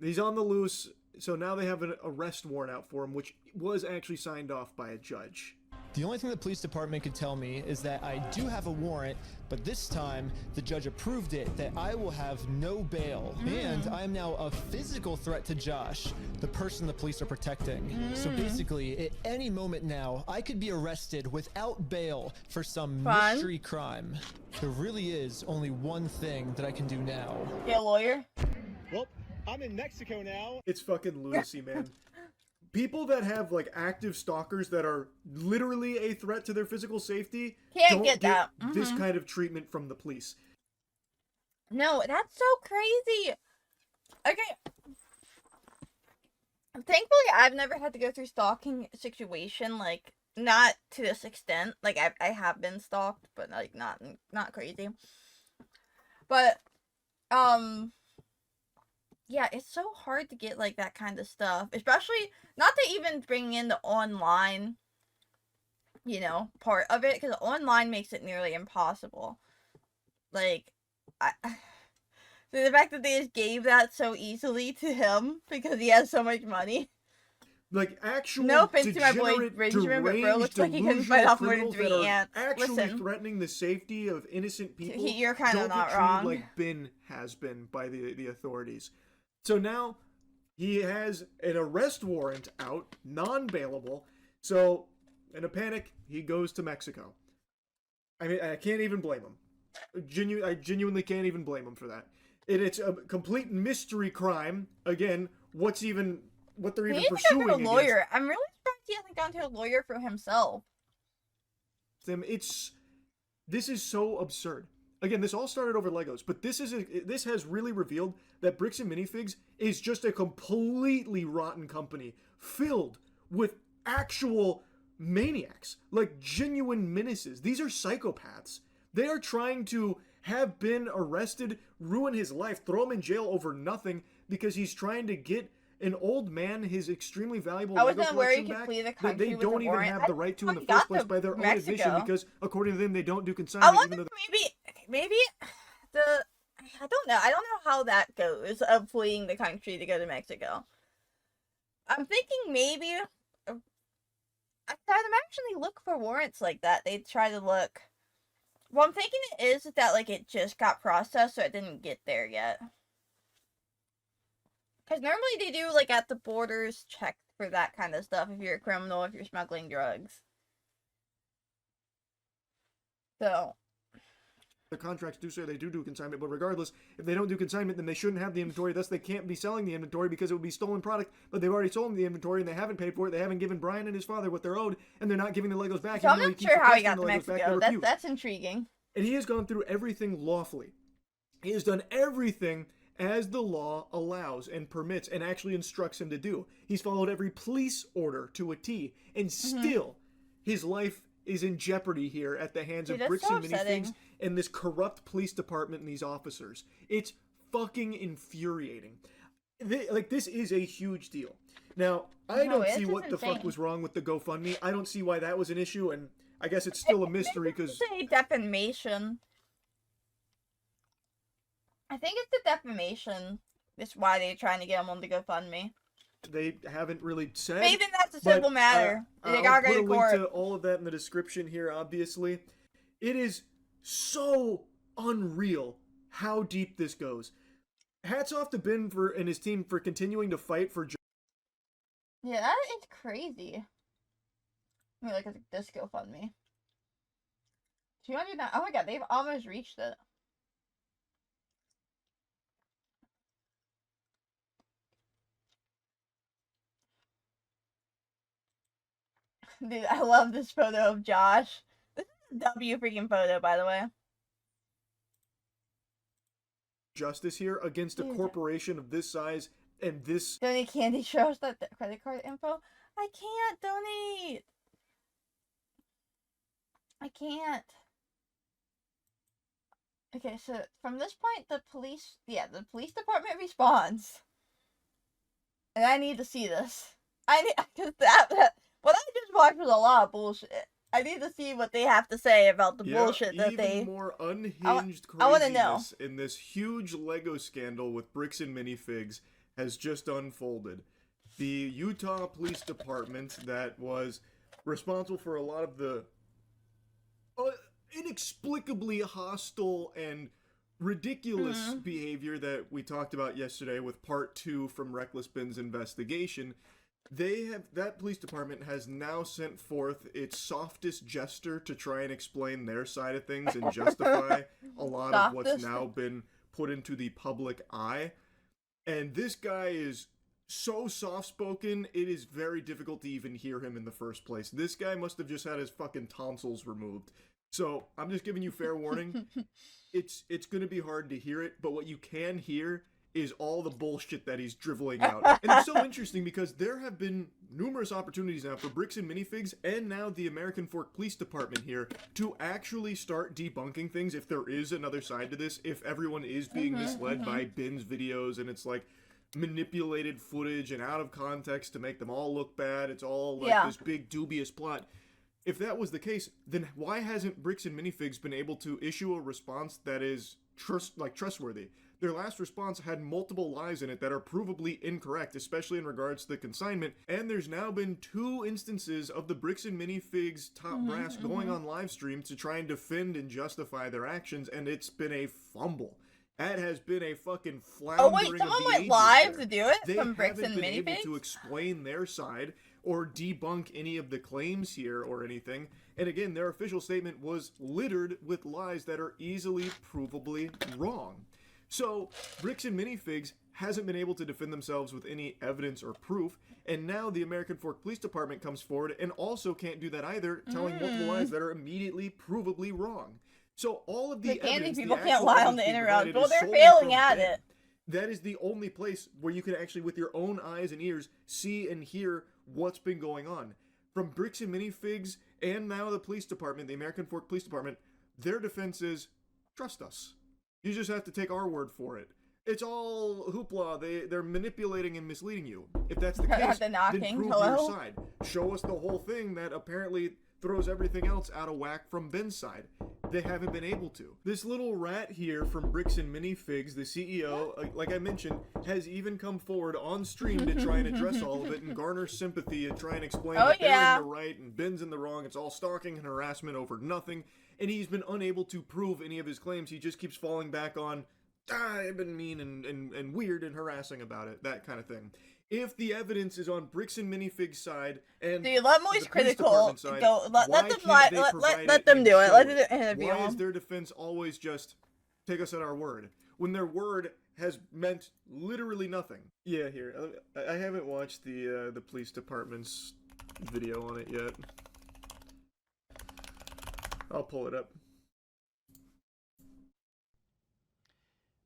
He's on the loose. So now they have an arrest warrant out for him, which was actually signed off by a judge. The only thing the police department could tell me is that I do have a warrant, but this time the judge approved it that I will have no bail. And I am now a physical threat to Josh, the person the police are protecting. So basically, at any moment now, I could be arrested without bail for some mystery crime. There really is only one thing that I can do now. Get a lawyer? Well, I'm in Mexico now. It's fucking lunacy, man. People that have, like, active stalkers that are literally a threat to their physical safety don't get this kind of treatment from the police. No, that's so crazy. Okay. Thankfully, I've never had to go through stalking situation, like, not to this extent. Like, I have been stalked, but, like, not crazy. But, yeah, it's so hard to get, like, that kind of stuff. Especially, not to even bring in the online, part of it. Because online makes it nearly impossible. Like, so the fact that they just gave that so easily to him because he has so much money. Like, actual no offense to my boy Benjamin, but bro looks like he can fight off more than 3 ants. Actually threatening the safety of innocent people. You're kind of not wrong. Like Ben has been by the authorities. So now he has an arrest warrant out, non-bailable. So in a panic, he goes to Mexico. I mean, I can't even blame him. I genuinely can't even blame him for that. It's a complete mystery crime. Again, what they're even pursuing against. A lawyer. I'm really surprised he hasn't gone to a lawyer for himself. This is so absurd. Again, this all started over Legos, but this has really revealed that Bricks and Minifigs is just a completely rotten company filled with actual maniacs, like genuine menaces. These are psychopaths. They are trying to have Ben arrested, ruin his life, throw him in jail over nothing because he's trying to get an old man his extremely valuable Lego collection back that they don't even have the right to in the first place by their own admission because according to them they don't do consignment. Maybe I don't know how that goes of fleeing the country to go to Mexico. I'm thinking maybe I'd actually look for warrants like that. They'd try to look. Well, I'm thinking it is that like it just got processed, so it didn't get there yet. Because normally they do like at the borders check for that kind of stuff if you're a criminal, if you're smuggling drugs. So The contracts do say they do consignment, but regardless, if they don't do consignment, then they shouldn't have the inventory. Thus, they can't be selling the inventory because it would be stolen product. But they've already sold the inventory and they haven't paid for it. They haven't given Brian and his father what they're owed, and they're not giving the Legos back. So I'm not sure how he got to Mexico. Mexico. That's intriguing. And he has gone through everything lawfully. He has done everything as the law allows and permits and actually instructs him to do. He's followed every police order to a T, and still his life is in jeopardy here at the hands of Bricks and Minifigs and this corrupt police department and these officers. It's fucking infuriating. This is a huge deal. Now, I don't see what the fuck was wrong with the GoFundMe. I don't see why that was an issue, and I guess it's still a mystery because... It's a defamation. I think it's the defamation. That's why they're trying to get him on the GoFundMe. They haven't really said. Maybe that's a civil matter. They gotta go to court. I'll put a link to all of that in the description here, obviously. It is so unreal how deep this goes. Hats off to Ben and his team for continuing to fight for... Yeah, that is crazy. I mean, look at this GoFundMe. 209. Oh my god, they've almost reached it. Dude, I love this photo of Josh. This is a W freaking photo, by the way. Justice here against a corporation of this size and this... Donate candy, show us that credit card info. I can't donate. I can't. Okay, so from this point, the police department responds. And I need to see this. Because what I just watched was a lot of bullshit. I need to see what they have to say about the bullshit that they... Even more unhinged craziness in this huge Lego scandal with Bricks and Minifigs has just unfolded. The Utah Police Department that was responsible for a lot of the inexplicably hostile and ridiculous behavior that we talked about yesterday with part 2 from Reckless Ben's investigation. That police department has now sent forth its softest jester to try and explain their side of things and justify a lot of what's now been put into the public eye. And this guy is so soft-spoken, it is very difficult to even hear him in the first place. This guy must have just had his fucking tonsils removed. So, I'm just giving you fair warning. It's going to be hard to hear it, but what you can hear is all the bullshit that he's driveling out. And it's so interesting because there have been numerous opportunities now for Bricks and Minifigs and now the American Fork Police Department here to actually start debunking things if there is another side to this, if everyone is being misled by Ben's videos and it's like manipulated footage and out of context to make them all look bad. It's all like this big dubious plot. If that was the case, then why hasn't Bricks and Minifigs been able to issue a response that is trustworthy? Their last response had multiple lies in it that are provably incorrect, especially in regards to the consignment, and there's now been 2 instances of the Bricks and Minifigs top brass going on live stream to try and defend and justify their actions, and it's been a fumble. That has been a fucking floundering. Oh wait, someone went live to do it from Bricks and Minifigs? They haven't been able to explain their side or debunk any of the claims here or anything. And again, their official statement was littered with lies that are easily provably wrong. So, Bricks and Minifigs hasn't been able to defend themselves with any evidence or proof, and now the American Fork Police Department comes forward and also can't do that either, telling multiple lies that are immediately provably wrong. So all of the evidence, people can't lie on the internet. Well, they're failing at it. That is the only place where you can actually, with your own eyes and ears, see and hear what's been going on. From Bricks and Minifigs and now the police department, the American Fork Police Department, their defense is, trust us. You just have to take our word for it. It's all hoopla. They're manipulating and misleading you. If that's the case, then prove your side. Show us the whole thing that apparently throws everything else out of whack from Ben's side. They haven't been able to. This little rat here from Bricks and Minifigs, the CEO, like I mentioned, has even come forward on stream to try and address all of it and garner sympathy and try and explain that they're in the right and Ben's in the wrong. It's all stalking and harassment over nothing. And he's been unable to prove any of his claims. He just keeps falling back on, I've been mean and weird and harassing about it, that kind of thing. If the evidence is on Bricks and Minifig's side and Dude, let Moist the police Critical department side, go. Let why them can't they let provide them and do it. show Let them interview Why is them. their defense always just take us at our word when their word has meant literally nothing? Yeah, here I haven't watched the police department's video on it yet. I'll pull it up.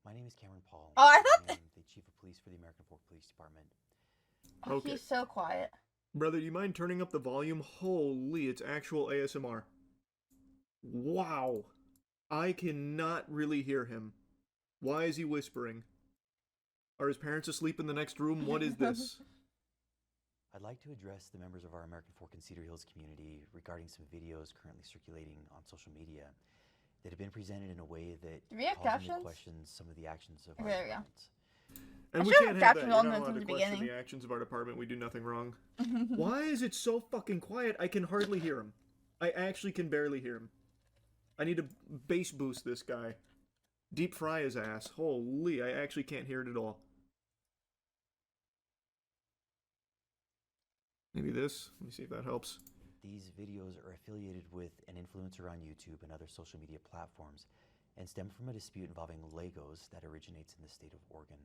My name is Cameron Paul. Oh, I thought I am the Chief of Police for the American Fork Police Department. Okay. He's so quiet. Brother, you mind turning up the volume? Holy, it's actual ASMR. Wow. I cannot really hear him. Why is he whispering? Are his parents asleep in the next room? What is this? I'd like to address the members of our American Fork and Cedar Hills community regarding some videos currently circulating on social media that have been presented in a way that Do we have calls into captions? question some of the actions of our There we go. department. And I we should can't have have that. captioned You're all not those allowed in to the question beginning. the actions of our department. We do nothing wrong. Why is it so fucking quiet? I can hardly hear him. I actually can barely hear him. I need to bass boost this guy. Deep fry his ass. Holy, I actually can't hear it at all. Maybe this? Let me see if that helps. These videos are affiliated with an influencer on YouTube and other social media platforms and stem from a dispute involving Legos that originates in the state of Oregon.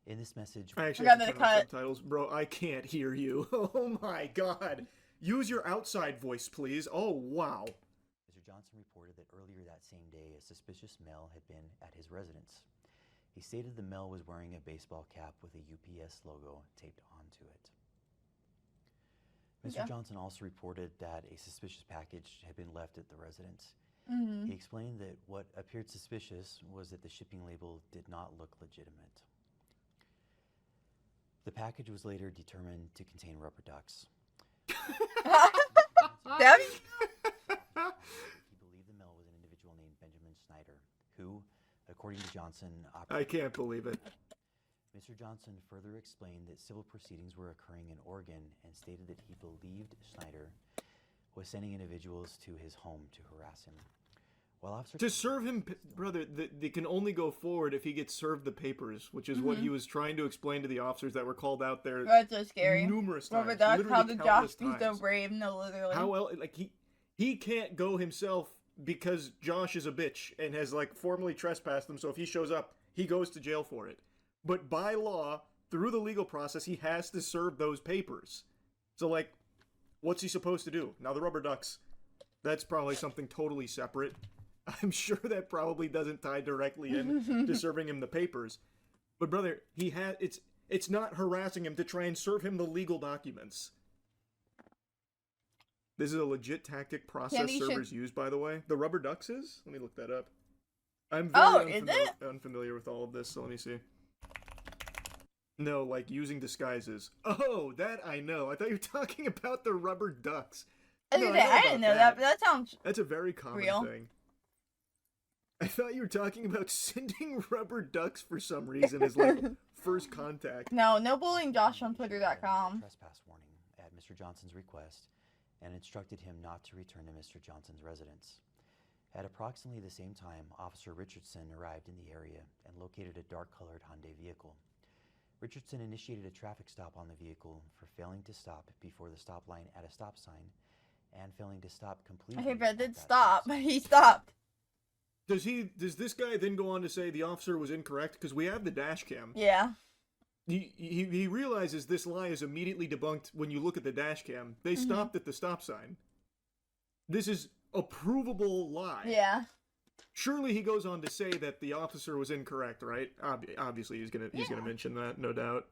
In this message, I actually have to turn on subtitles. Bro, I can't hear you. Oh my god. Use your outside voice, please. Oh, wow. Mr. Johnson reported that earlier that same day, a suspicious male had been at his residence. He stated the male was wearing a baseball cap with a UPS logo taped onto it. Mr. Okay. Johnson also reported that a suspicious package had been left at the residence. Mhm. He explained that what appeared suspicious was that the shipping label did not look legitimate. The package was later determined to contain rubber ducks. That- He believed the male was an individual named Benjamin Snyder, who, according to Johnson, I can't believe it. Mr. Johnson further explained that civil proceedings were occurring in Oregon and stated that he believed Snyder was sending individuals to his home to harass him. While Officer To serve him, brother, they can only go forward if he gets served the papers, which is what he was trying to explain to the officers that were called out there. That's so scary. Numerous Rubber times. duck, literally how did Josh countless be so times. brave? No, literally. How else? Like he can't go himself because Josh is a bitch and has like formally trespassed him. So if he shows up, he goes to jail for it. But by law, through the legal process, he has to serve those papers. So like, what's he supposed to do? Now the rubber ducks, that's probably something totally separate. I'm sure that probably doesn't tie directly in to serving him the papers. But brother, it's not harassing him to try and serve him the legal documents. This is a legit tactic process Candy servers should- use, by the way. The rubber ducks is? Let me look that up. I'm Oh, very is it? unfamiliar with all of this, so let me see. No, like using disguises. Oh, that I know. I thought you were talking about the rubber ducks. I No, didn't know that, but that sounds That's a very common real. thing. I thought you were talking about sending rubber ducks for some reason as like first contact. No bullying Josh on Twitter.com. trespass warning at Mr. Johnson's request and instructed him not to return to Mr. Johnson's residence. At approximately the same time, Officer Richardson arrived in the area and located a dark-colored Hyundai vehicle. Richardson initiated a traffic stop on the vehicle for failing to stop before the stop line at a stop sign and failing to stop completely. Hey, Brett did stop, but he stopped. Does this guy then go on to say the officer was incorrect? Because we have the dash cam. Yeah. He realizes this lie is immediately debunked when you look at the dash cam. They stopped at the stop sign. This is a provable lie. Yeah. Surely he goes on to say that the officer was incorrect, right? Obviously he's gonna mention that, no doubt.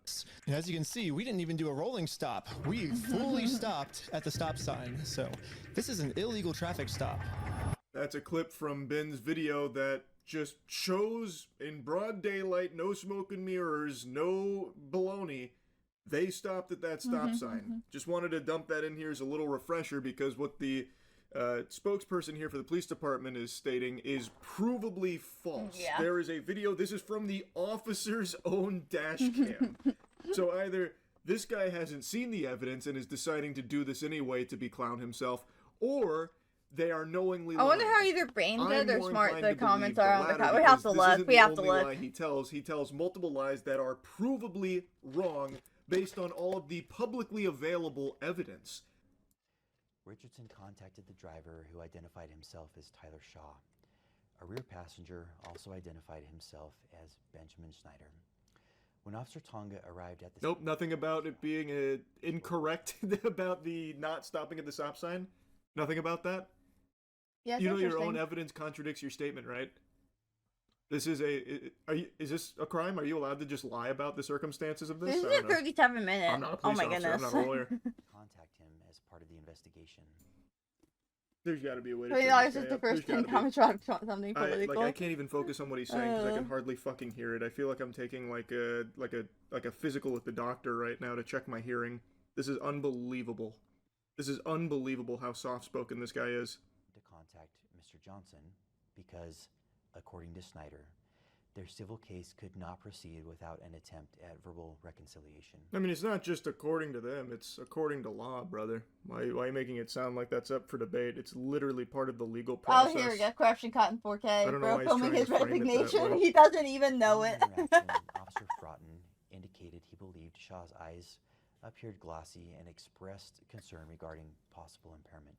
And as you can see, we didn't even do a rolling stop. We fully stopped at the stop sign. So this is an illegal traffic stop. That's a clip from Ben's video that just shows in broad daylight, no smoke and mirrors, no baloney. They stopped at that stop sign. Just wanted to dump that in here as a little refresher because what the spokesperson here for the police department is stating is provably false. Yeah. There is a video. This is from the officer's own dash cam. So either this guy hasn't seen the evidence and is deciding to do this anyway to be clown himself, or they are knowingly I wonder lying. how either brain dead I'm or more smart inclined the to comments believe are the on the latter comment. We have because to this look. isn't We the have to only look. lie he tells. He tells multiple lies that are provably wrong based on all of the publicly available evidence. Richardson contacted the driver, who identified himself as Tyler Shaw. A rear passenger also identified himself as Benjamin Schneider. When Officer Tonga arrived at the Nope, nothing about it being incorrect about the not stopping at the stop sign. Nothing about that. Yeah, You know your own evidence contradicts your statement, right? This is is this a crime? Are you allowed to just lie about the circumstances of this? This I is don't a know. 37 minute. I'm not a Oh police my officer. goodness. I'm not a lawyer. contact him as part of the investigation. There's got to be a way to. $20 turn is this guy the up. first There's 10 gotta be. comments about something political. I can't even focus on what he's saying because I can Uh. hardly fucking hear it. I feel like I'm taking like a physical with the doctor right now to check my hearing. This is unbelievable. This is unbelievable how soft-spoken this guy is. To contact Mr. Johnson because, according to Snyder, their civil case could not proceed without an attempt at verbal reconciliation. I mean, it's not just according to them, it's according to law, brother. Why are you making it sound like that's up for debate? It's literally part of the legal process. Oh, here we go. Corruption caught in 4K. I don't know why Bro he's filming trying his to frame it that resignation. way. He doesn't even know it. Officer Fraughton indicated he believed Shaw's eyes appeared glossy and expressed concern regarding possible impairment.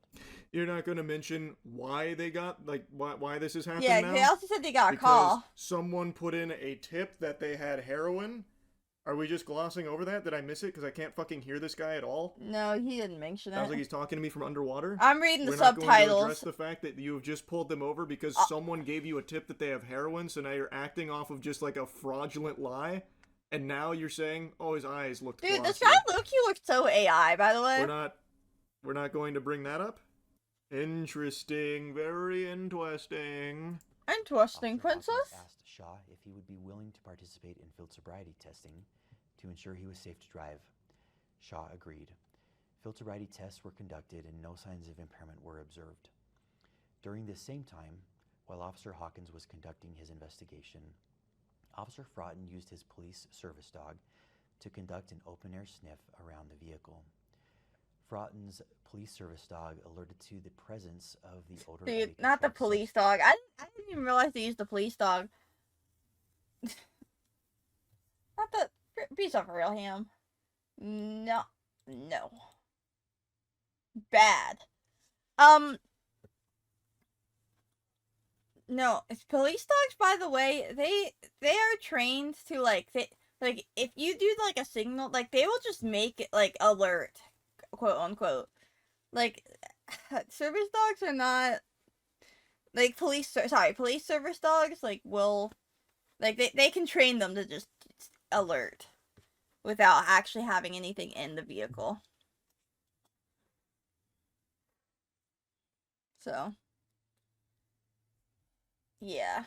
You're not going to mention why they got, like, why this is happening Yeah, now? they also said they got a Because call. someone put in a tip that they had heroin? Are we just glossing over that? Did I miss it? Because I can't fucking hear this guy at all? No, he didn't mention Sounds it. like he's talking to me from underwater. I'm reading the We're not going to subtitles. address the fact that you have just pulled them over because someone gave you a tip that they have heroin, so now you're acting off of just like a fraudulent lie? And now you're saying, oh, his eyes looked Dude, this glossy. guy Loki looked so AI, by the way. We're not going to bring that up? Interesting. Very interesting. Interesting, princess. Asked Shaw if he would be willing to participate in field sobriety testing to ensure he was safe to drive. Shaw agreed. Field sobriety tests were conducted and no signs of impairment were observed. During this same time, while Officer Hawkins was conducting his investigation, Officer Fraughton used his police service dog to conduct an open-air sniff around the vehicle. Fraughton's police service dog alerted to the presence of the odor. Dude, not the police dog. I didn't even realize they used the police dog. Not the... Be so for real, Ham. No. No. Bad. No, it's police dogs, by the way, they are trained to, like, if you do, like, a signal, like, they will just make it, like, alert, quote, unquote. Like, service dogs are not, like, police service dogs, like, will, like, they can train them to just alert without actually having anything in the vehicle. So... yeah.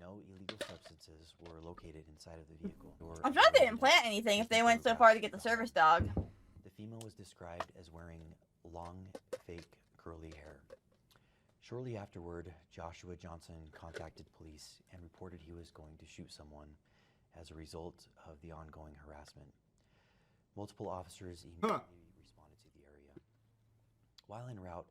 No illegal substances were located inside of the vehicle. I'm sure they didn't plant anything if they went so far to get the service dog. The female was described as wearing long, fake, curly hair. Shortly afterward, Joshua Johnson contacted police and reported he was going to shoot someone as a result of the ongoing harassment. Multiple officers immediately responded to the area. While en route,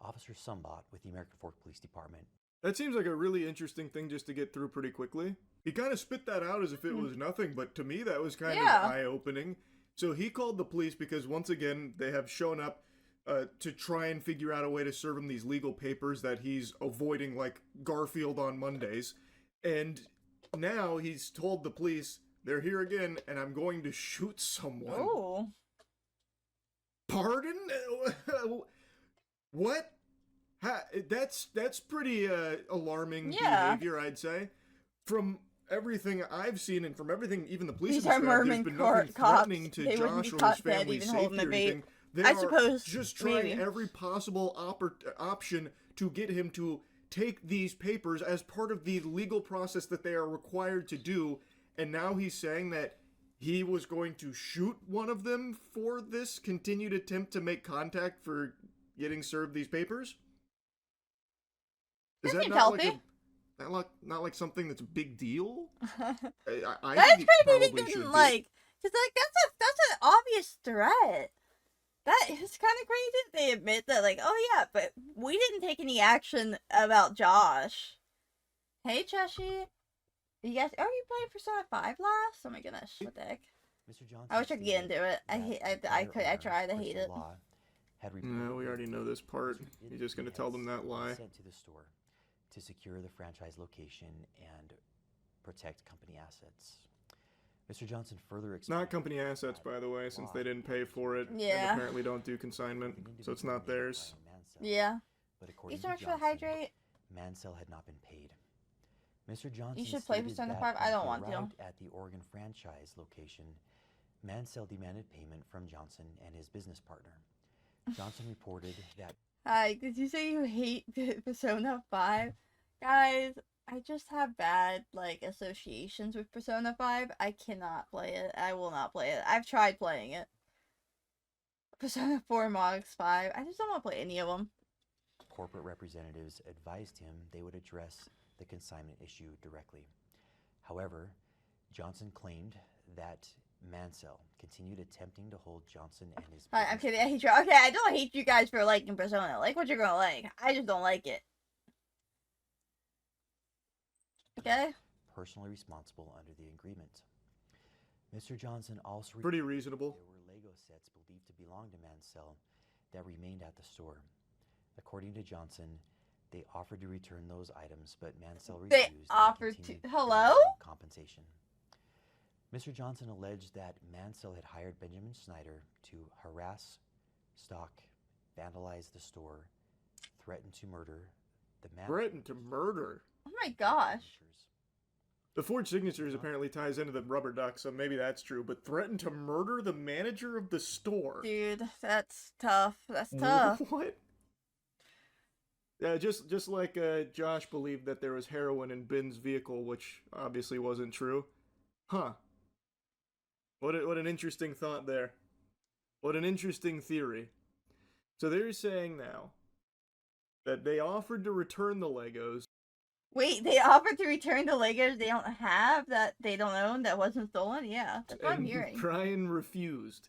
Officer Sumbot with the American Fork Police Department. That seems like a really interesting thing just to get through pretty quickly. He kind of spit that out as if it was nothing, but to me that was kind of eye-opening. So he called the police because, once again, they have shown up to try and figure out a way to serve him these legal papers that he's avoiding like Garfield on Mondays. And now he's told the police, they're here again, and I'm going to shoot someone. Oh. Pardon? What? That's pretty alarming behavior, I'd say. From everything I've seen and from everything even the police have described, there's been nothing threatening to Josh or his family's safety or anything. They are just trying every possible option to get him to take these papers as part of the legal process that they are required to do, and now he's saying that he was going to shoot one of them for this continued attempt to make contact for getting served these papers? Is that not like something that's a big deal? I That's think crazy he they probably should didn't be. like, cause like that's an obvious threat. That is kind of crazy that they admit that, like, oh yeah, but we didn't take any action about Josh. Hey, Cheshi. You guys, oh, you played Persona 5 last? Oh my goodness, what the heck? Mr. Johnson I wish I could get into it. I tried, I hate it. No, we already know this part. You're just gonna tell them that lie. Sent to the store to secure the franchise location and protect company assets. Mr. Johnson further explained. Not company assets, by the way, since they didn't pay for it. Yeah. And apparently don't do consignment, so it's not theirs. Yeah. But according You so to much for the Johnson, hydrate. Mansell had not been paid. Mr. Johnson You should play stated Persona that 5. I when don't he want to. arrived at the Oregon franchise location, Mansell demanded payment from Johnson and his business partner. Johnson reported that. Hi, did you say you hate Persona 5? Guys, I just have bad, like, associations with Persona 5. I cannot play it. I will not play it. I've tried playing it. Persona 4 Mogs 5. I just don't want to play any of them. Corporate representatives advised him they would address the consignment issue directly. However, Johnson claimed that Mansell continued attempting to hold Johnson and his. I'm kidding. I hate you. Okay, I don't hate you guys for liking Persona. Like what you're gonna like. I just don't like it. Okay. Personally responsible under the agreement. Mr. Johnson also pretty reasonable. There were Lego sets believed to belong to Mansell that remained at the store. According to Johnson, they offered to return those items, but Mansell refused. They offered to. Hello? Compensation. Mr. Johnson alleged that Mansell had hired Benjamin Snyder to harass, stalk, vandalize the store, threaten to murder the man. Threaten to murder? Oh my gosh. The forged signatures apparently ties into the rubber duck, so maybe that's true. But threaten to murder the manager of the store? Dude, that's tough. That's tough. What? Yeah, just like Josh believed that there was heroin in Ben's vehicle, which obviously wasn't true. Huh. What an interesting thought there. What an interesting theory. So they're saying now that they offered to return the Legos. Wait, they offered to return the Legos they don't have, that they don't own, that wasn't stolen? Yeah, that's what I'm hearing. Brian refused.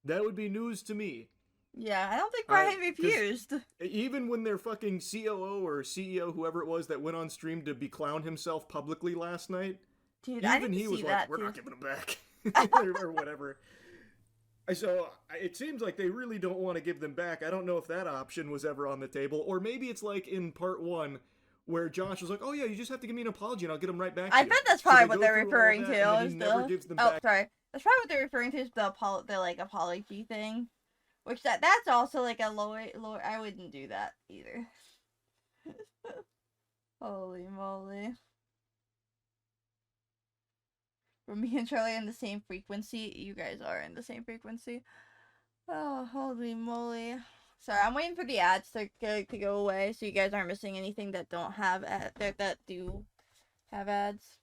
That would be news to me. Yeah, I don't think Brian refused. Even when their fucking COO or CEO, whoever it was that went on stream to beclown himself publicly last night, dude, even I didn't he was see like, that, we're dude. not giving them back. or whatever. So it seems like they really don't want to give them back. I don't know if that option was ever on the table, or maybe it's like in part 1 where Josh was like, "Oh yeah, you just have to give me an apology and I'll get them right back." I bet that's probably what they're referring to. And he never gives them back. Sorry, that's probably what they're referring to is the like apology thing, which that's also like a lower. I wouldn't do that either. Holy moly. Were me and Charlie in the same frequency? You guys are in the same frequency. Oh, holy moly. Sorry, I'm waiting for the ads to go away so you guys aren't missing anything that don't have that do have ads.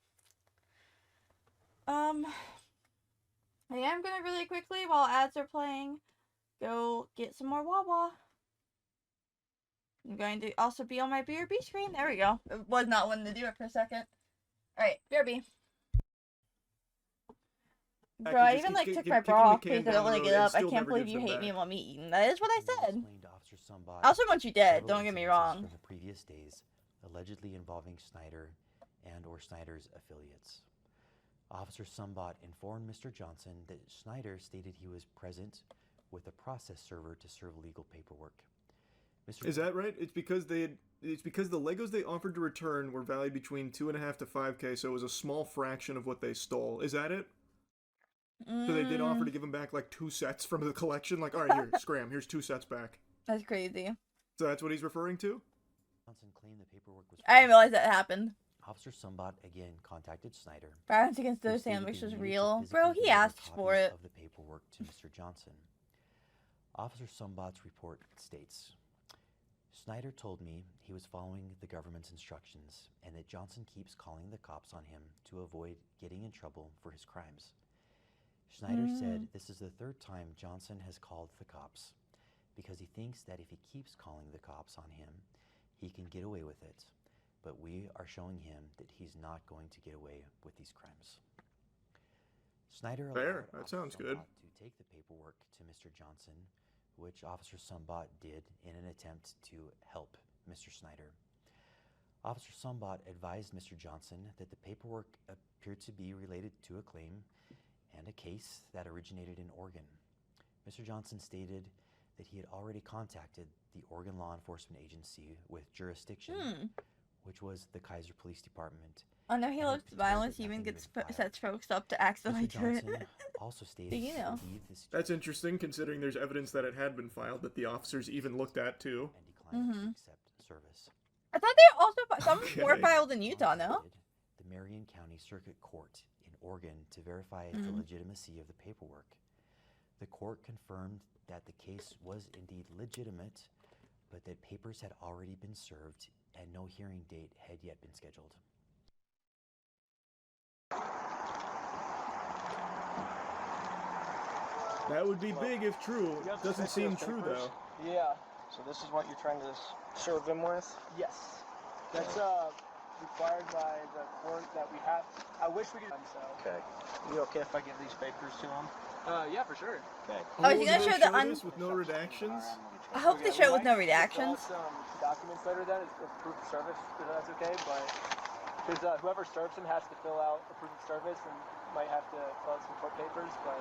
I am gonna really quickly, while ads are playing, go get some more Wawa. I'm going to also be on my BRB screen. There we go. It was not wanting to do it for a second. Alright, BRB. Bro, I even like took my bra off because I don't want to get up. I can't believe you hate me and want me eaten. That is what I said. I also want you dead, don't get me wrong. From the previous days, allegedly involving Snyder and or Snyder's affiliates. Officer Sumbot informed Mr. Johnson that Snyder stated he was present with a process server to serve legal paperwork. Is that right? It's because the Legos they offered to return were valued between $2.5 to $5K, so it was a small fraction of what they stole. Is that it? So they did offer to give him back like 2 sets from the collection. Like, all right, here, scram. Here's 2 sets back. That's crazy. So that's what he's referring to? Johnson claimed the paperwork was. I didn't realize that happened. Officer Sumbot again contacted Snyder. Violence against those sandwich was real. Bro, he asked for it. Of the paperwork to Mr. Johnson. Officer Sumbot's report states, Snyder told me he was following the government's instructions and that Johnson keeps calling the cops on him to avoid getting in trouble for his crimes. Snyder said this is the 3rd time Johnson has called the cops because he thinks that if he keeps calling the cops on him, he can get away with it. But we are showing him that he's not going to get away with these crimes. Snyder allowed that sounds good. to take the paperwork to Mr. Johnson, which Officer Sumbot did in an attempt to help Mr. Snyder. Officer Sumbot advised Mr. Johnson that the paperwork appeared to be related to a claim and a case that originated in Oregon. Mr. Johnson stated that he had already contacted the Oregon Law Enforcement Agency with jurisdiction, which was the Kaiser Police Department. Oh no, he loves violence, he even sets folks up to accidentally do it. Also stated Do you know? That's interesting, considering there's evidence that it had been filed that the officers even looked at too. Service. I thought they also some were Okay. filed in Utah, no? The Marion County Circuit Court in Oregon to verify the legitimacy of the paperwork. The court confirmed that the case was indeed legitimate, but that papers had already been served and no hearing date had yet been scheduled. That would be big if true. Doesn't seem true though. Yeah. So this is what you're trying to serve him with? Yes. That's required by the court that we have. I wish we could. So. Okay. You okay if I give these papers to him? Yeah, for sure. Okay. Oh, is he gonna show the this with no redactions? I hope they show it with no redactions. Some documents later then, it's proof of service, if that's okay, but because whoever serves him has to fill out a proof of service and might have to fill out some court papers, but.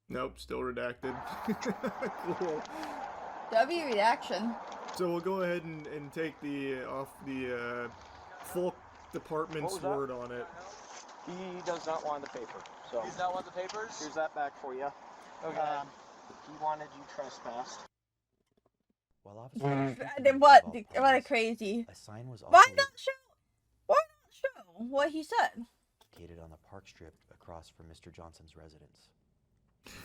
Nope, still redacted. Cool. W reaction. So we'll go ahead and take the full department's word on it. He does not want the paper. So he does not want the papers? Here's that back for you. Okay. He wanted you trespassed. While officers Then what? What a crazy. a sign was Why also not show? Why not show what he said? located on the park strip across from Mr. Johnson's residence.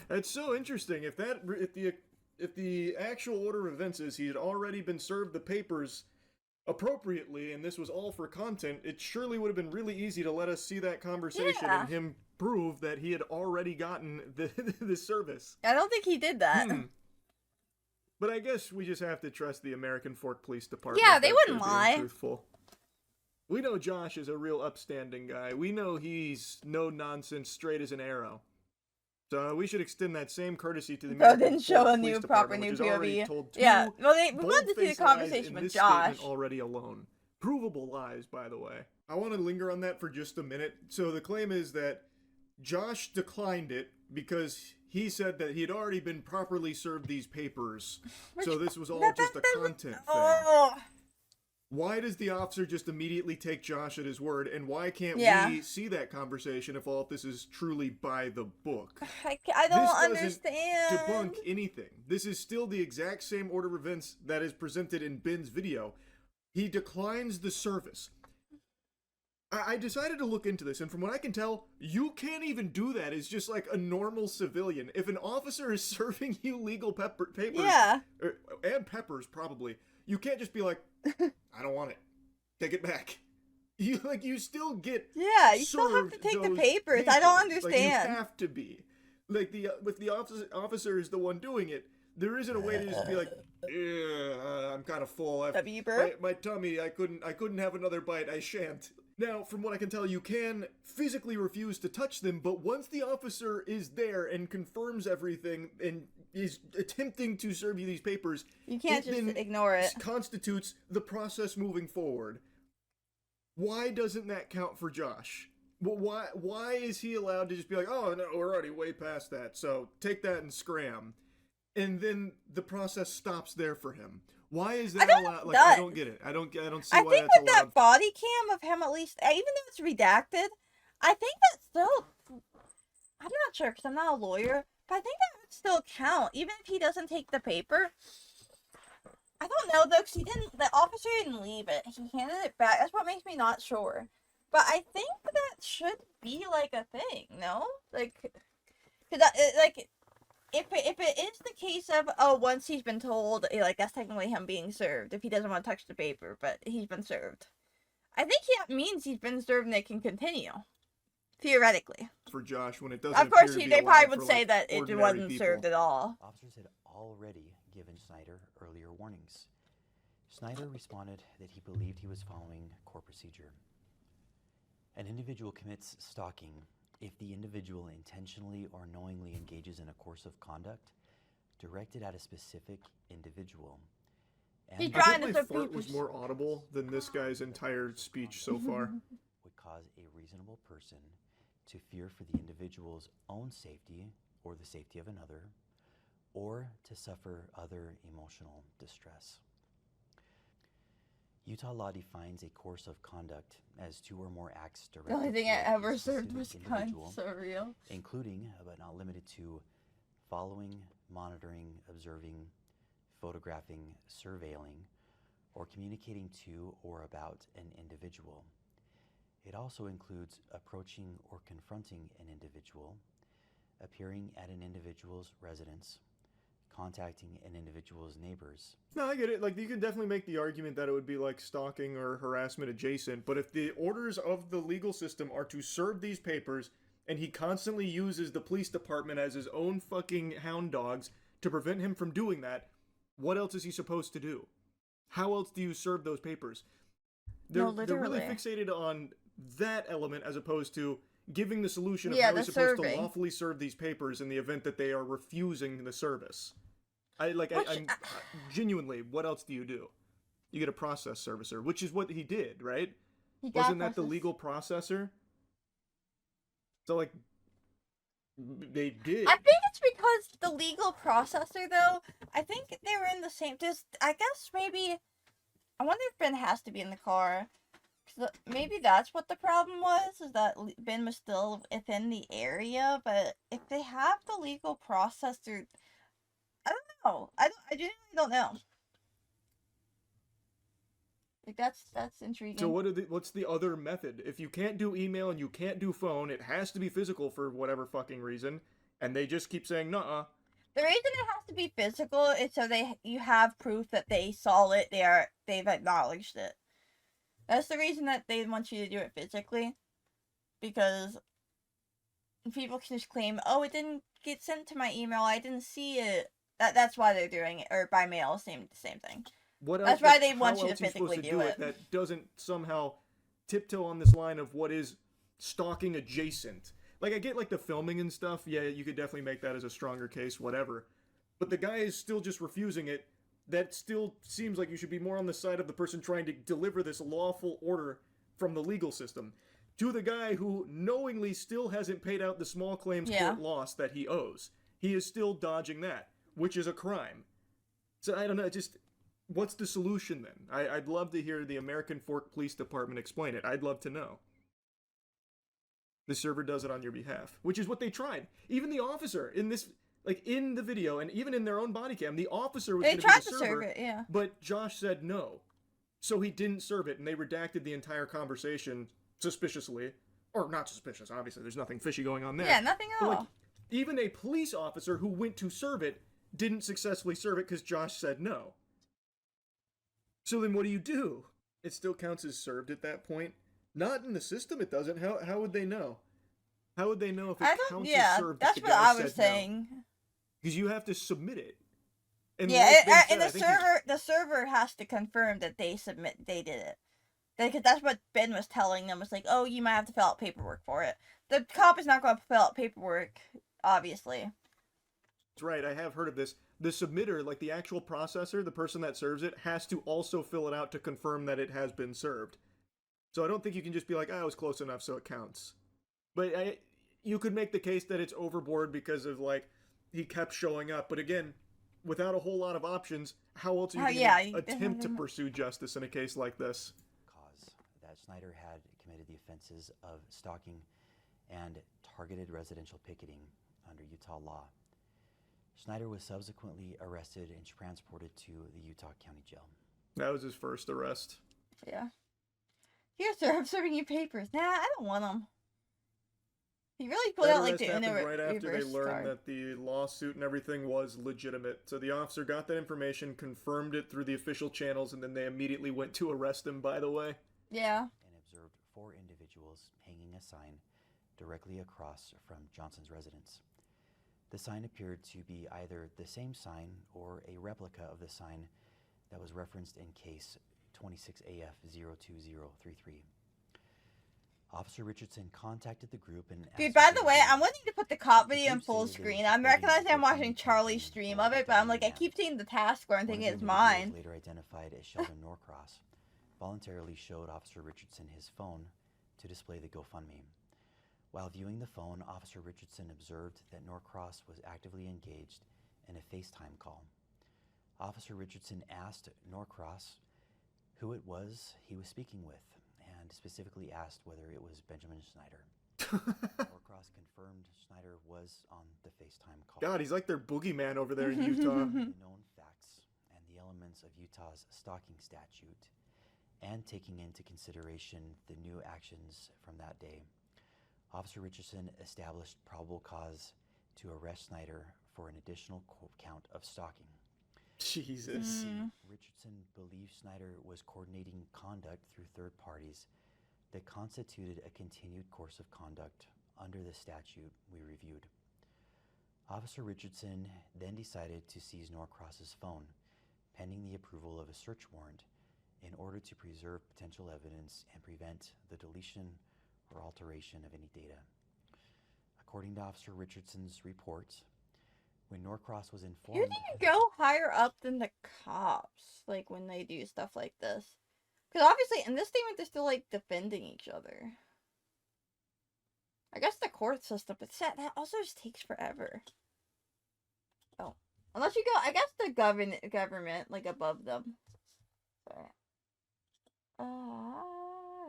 That's so interesting. If the actual order of events is he had already been served the papers appropriately and this was all for content, it surely would have been really easy to let us see that conversation and him prove that he had already gotten the service. I don't think he did that. But I guess we just have to trust the American Fork Police Department. Yeah, they that wouldn't they're being lie. Truthful. We know Josh is a real upstanding guy. We know he's no nonsense, straight as an arrow. So we should extend that same courtesy to the Bro American didn't show Fork a Police new Department, proper new which has already POV. told two Yeah, well, we wanted to see the bold-faced lies conversation in with this Josh. statement already alone. Provable lies, by the way. I want to linger on that for just a minute. So the claim is that Josh declined it because he said that he had already been properly served these papers. So this was all just a content thing. Why does the officer just immediately take Josh at his word, and why can't we see that conversation if all of this is truly by the book? I This don't doesn't understand. debunk anything. This is still the exact same order of events that is presented in Ben's video. He declines the service. I decided to look into this, and from what I can tell, you can't even do that as just like a normal civilian. If an officer is serving you legal papers, and peppers probably, you can't just be like, I don't want it. Take it back. You still get you still have to take the papers. I don't understand. Like, you have to be. Like if the officer is the one doing it, there isn't a way to just be like, I'm kind of full. My tummy, I couldn't have another bite. I shan't. Now, from what I can tell, you can physically refuse to touch them, but once the officer is there and confirms everything and is attempting to serve you these papers, you can't just ignore it. Constitutes the process moving forward. Why doesn't that count for Josh? Why is he allowed to just be like, oh no, we're already way past that, so take that and scram, and then the process stops there for him? Why is that allowed? Like, I don't get it. I don't see why that's allowed. I think with that body cam of him, at least, even though it's redacted, I think that still. I'm not sure because I'm not a lawyer, but I think that would still count, even if he doesn't take the paper. I don't know though, because the officer didn't leave it. He handed it back. That's what makes me not sure. But I think that should be like a thing, no? Like, because if it is the case of, once he's been told, like, that's technically him being served, if he doesn't want to touch the paper, but he's been served. I think that means he's been served and they can continue. Theoretically. For Josh, when it doesn't Of course, appear to be they probably allowed would for, say like, that it ordinary wasn't people. served at all. Officers had already given Snyder earlier warnings. Snyder responded that he believed he was following court procedure. An individual commits stalking if the individual intentionally or knowingly engages in a course of conduct directed at a specific individual. He's And trying to My serve fart was papers. more audible than this guy's entire speech so far. would cause a reasonable person to fear for the individual's own safety or the safety of another, or to suffer other emotional distress. Utah law defines a course of conduct as 2 or more acts The directed only thing I toward a ever served was specific cunt. individual, So real. including, but not limited to, following, monitoring, observing, photographing, surveilling, or communicating to or about an individual. It also includes approaching or confronting an individual, appearing at an individual's residence, contacting an individual's neighbors. No, I get it. Like, you can definitely make the argument that it would be like stalking or harassment adjacent, but if the orders of the legal system are to serve these papers, and he constantly uses the police department as his own fucking hound dogs to prevent him from doing that, what else is he supposed to do? How else do you serve those papers? They're really literally. fixated on that element as opposed to giving the solution of Yeah, how the he's supposed to serving. lawfully serve these papers in the event that they are refusing the service. I'm genuinely, what else do you do? You get a process servicer, which is what he did, right? He got Wasn't that the process- legal processor? So, like, they did. I think it's because the legal processor, though, I think they were in the same. I guess maybe. I wonder if Ben has to be in the car. 'Cause maybe that's what the problem was, is that Ben was still within the area. But if they have the legal processor, I don't know. I genuinely don't know. Like, that's intriguing. So what's the other method? If you can't do email and you can't do phone, it has to be physical for whatever fucking reason, and they just keep saying nuh-uh. The reason it has to be physical is so you have proof that they saw it. They've acknowledged it. That's the reason that they want you to do it physically, because people can just claim, "Oh, it didn't get sent to my email. I didn't see it." That's why they're doing it, or by mail, same thing. What else? That's why they how want you to else are supposed physically to do it. that doesn't somehow tiptoe on this line of what is stalking adjacent. Like, I get like the filming and stuff. Yeah, you could definitely make that as a stronger case, whatever. But the guy is still just refusing it. That still seems like you should be more on the side of the person trying to deliver this lawful order from the legal system to the guy who knowingly still hasn't paid out the small claims court loss that he owes. He is still dodging that, which is a crime. So I don't know, just what's the solution then? I'd love to hear the American Fork Police Department explain it. I'd love to know. The server does it on your behalf, which is what they tried. Even the officer in this, like in the video, and even in their own body cam, the officer was going to be the server, serve it, yeah. but Josh said no, so he didn't serve it, and they redacted the entire conversation suspiciously, or not suspicious. Obviously, there's nothing fishy going on there. Yeah, nothing at But, all. like, even a police officer who went to serve it didn't successfully serve it because Josh said no. So then what do? It still counts as served at that point? Not in the system, it doesn't. How would they know? How would they know if it counts as served? That's what I was saying. Because you have to submit it. And Yeah, like Ben said, and I think he's- the server has to confirm that they did it. Because that's what Ben was telling them. Was like, oh, you might have to fill out paperwork for it. The cop is not going to fill out paperwork, obviously. That's right, I have heard of this. The submitter, like the actual processor, the person that serves it, has to also fill it out to confirm that it has been served. So I don't think you can just be like, oh, it was close enough, so it counts. But you could make the case that it's overboard because of, like, he kept showing up. But again, without a whole lot of options, how else are you going to attempt to pursue justice in a case like this? That Snyder had committed the offenses of stalking and targeted residential picketing under Utah law. Snyder was subsequently arrested and transported to the Utah County Jail. That was his first arrest. Yeah. Here, sir, I'm serving you papers. Nah, I don't want them. He really put That out like arrest the happened right after they reverse learned card. that the lawsuit and everything was legitimate. So the officer got that information, confirmed it through the official channels, and then they immediately went to arrest him, by the way. Yeah. And observed 4 individuals hanging a sign directly across from Johnson's residence. The sign appeared to be either the same sign or a replica of the sign that was referenced in case 26AF02033. Officer Richardson contacted the group and Dude, by the way, I'm wanting to put the cop video in full screen. I'm recognizing I'm watching Charlie's stream of it, but I'm like, I keep seeing the taskbar and thinking it's mine. Later identified as Sheldon Norcross, voluntarily showed Officer Richardson his phone to display the GoFundMe. While viewing the phone, Officer Richardson observed that Norcross was actively engaged in a FaceTime call. Officer Richardson asked Norcross who it was he was speaking with, and specifically asked whether it was Benjamin Schneider. Norcross confirmed Schneider was on the FaceTime call. God, he's like their boogeyman over there in Utah. The known facts and the elements of Utah's stalking statute, and taking into consideration the new actions from that day, Officer Richardson established probable cause to arrest Schneider for an additional count of stalking. Jesus. Richardson believed Schneider was coordinating conduct through third parties that constituted a continued course of conduct under the statute we reviewed. Officer Richardson then decided to seize Norcross's phone, pending the approval of a search warrant, in order to preserve potential evidence and prevent the deletion or alteration of any data. According to Officer Richardson's report, when Norcross was informed... You need to go higher up than the cops, like, when they do stuff like this. Because obviously, in this statement, they're still, like, defending each other. I guess the court system, but that also just takes forever. Oh. Unless you go, I guess the government, like, above them. Sorry.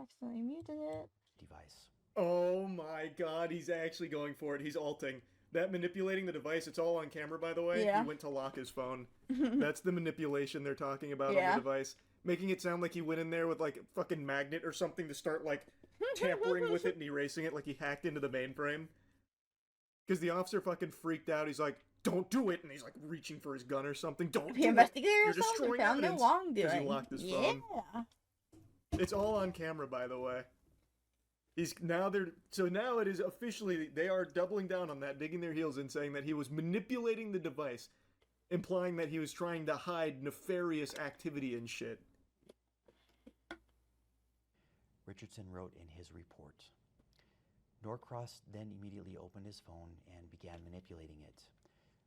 Accidentally muted it. Device. Oh my god, he's actually going for it. He's alting. That manipulating the device, it's all on camera, by the way. Yeah. He went to lock his phone. That's the manipulation they're talking about on the device. Making it sound like he went in there with, like, a fucking magnet or something to start, like, tampering with it and erasing it like he hacked into the mainframe. Because the officer fucking freaked out. He's like, don't do it! And he's, like, reaching for his gun or something. Don't do it! Investigator You're yourself and destroying found no evidence. wrongdoing. Because he locked his phone. Yeah. It's all on camera, by the way. Now it is officially, they are doubling down on that, digging their heels in, saying that he was manipulating the device, implying that he was trying to hide nefarious activity and shit. Richardson wrote in his report. Norcross then immediately opened his phone and began manipulating it,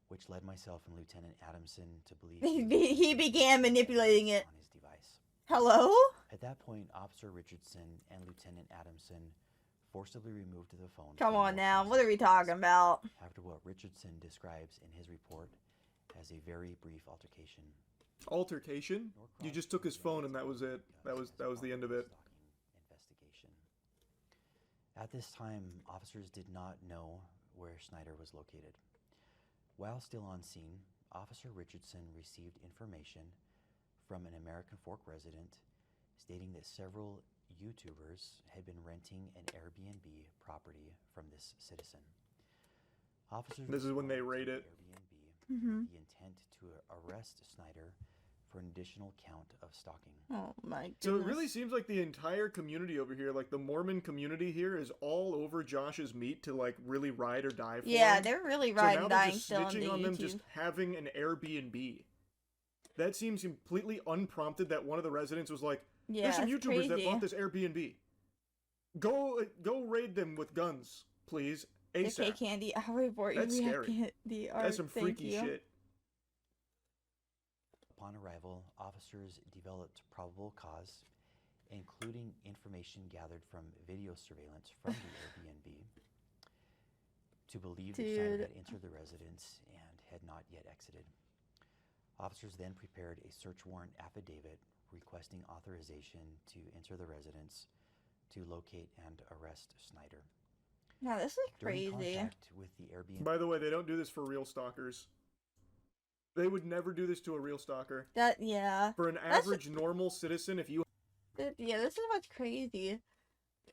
which led myself and Lieutenant Adamson to believe he began manipulating it. On his device. Hello? At that point, Officer Richardson and Lieutenant Adamson forcibly removed the phone. Come on now, what are we talking about? After what Richardson describes in his report as a very brief altercation. Altercation? You just took his phone and that was it. That was the end of it. Investigation. At this time, officers did not know where Schneider was located. While still on scene, Officer Richardson received information from an American Fork resident stating that several YouTubers had been renting an Airbnb property from this citizen. Officers This is when they raid it. Airbnb the intent to arrest Schneider for an additional count of stalking. Oh my goodness. So it really seems like the entire community over here, like the Mormon community here, is all over Josh's meat to like really ride or die for Yeah, him. they're really So riding now dying they're just still on snitching the on them YouTube. just having an Airbnb. That seems completely unprompted that one of the residents was like, Yeah, there's some it's YouTubers that crazy. bought this Airbnb. Go raid them with guns, please. ASAP. Okay, Candy, I'll report you. That's We have scary. the That's art. some Thank freaky you. shit. Upon arrival, officers developed probable cause, including information gathered from video surveillance from the Airbnb, to believe that Schneider had entered the residence and had not yet exited. Officers then prepared a search warrant affidavit requesting authorization to enter the residence to locate and arrest Schneider. Now this is During crazy. contact with the Airbnb. By the way, they don't do this for real stalkers. They would never do this to a real stalker. Yeah. For an That's- average normal citizen, if you Yeah, this is what's crazy.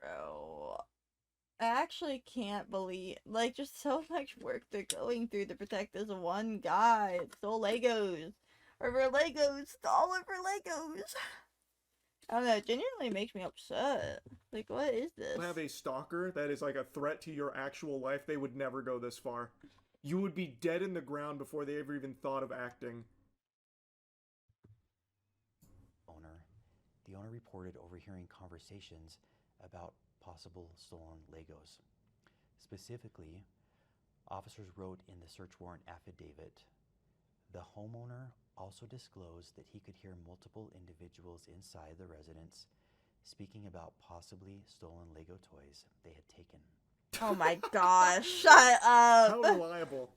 Bro. I actually can't believe, like, just so much work they're going through to protect this one guy. It stole Legos. Over Legos. All over Legos. I don't know, it genuinely makes me upset. Like, what is this? have a stalker that is like a threat to your actual life, they would never go this far. You would be dead in the ground before they ever even thought of acting. The owner reported overhearing conversations about possible stolen Legos. Specifically, officers wrote in the search warrant affidavit, the homeowner also disclosed that he could hear multiple individuals inside the residence speaking about possibly stolen Lego toys they had taken. Oh my gosh, shut up. How reliable.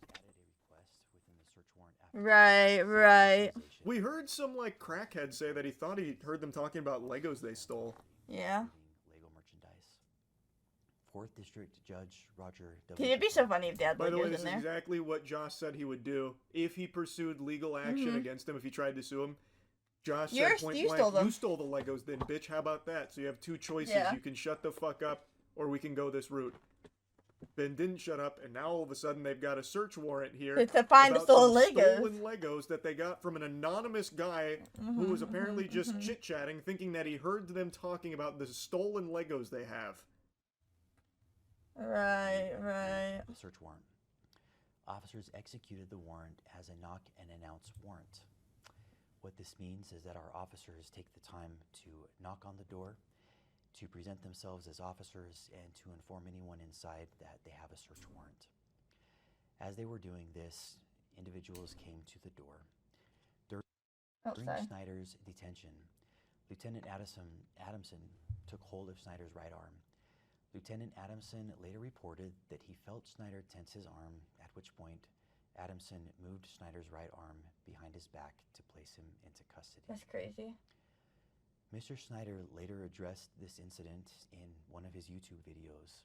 Right. We heard some like crackhead say that he thought he heard them talking about Legos they stole. Yeah. Lego merchandise. 4th District Judge Roger Dude, it'd be so funny if they had By the way, Legos this in is there. exactly what Josh said he would do if he pursued legal action Mhm. against him, if he tried to sue him. Josh You said point blank, stole them. you stole the Legos then, bitch. How about that? So you have two choices. Yeah. You can shut the fuck up, or we can go this route. Ben didn't shut up, and now all of a sudden they've got a search warrant here To find the about stolen some Legos. stolen Legos that they got from an anonymous guy who was apparently just chit-chatting, thinking that he heard them talking about the stolen Legos they have. Right. The search warrant. Officers executed the warrant as a knock and announce warrant. What this means is that our officers take the time to knock on the door, to present themselves as officers, and to inform anyone inside that they have a search warrant. As they were doing this, individuals came to the door. During Snyder's detention, Lieutenant Adamson took hold of Snyder's right arm. Lieutenant Adamson later reported that he felt Snyder tense his arm, at which point Adamson moved Snyder's right arm behind his back to place him into custody. That's crazy. Mr. Snyder later addressed this incident in one of his YouTube videos.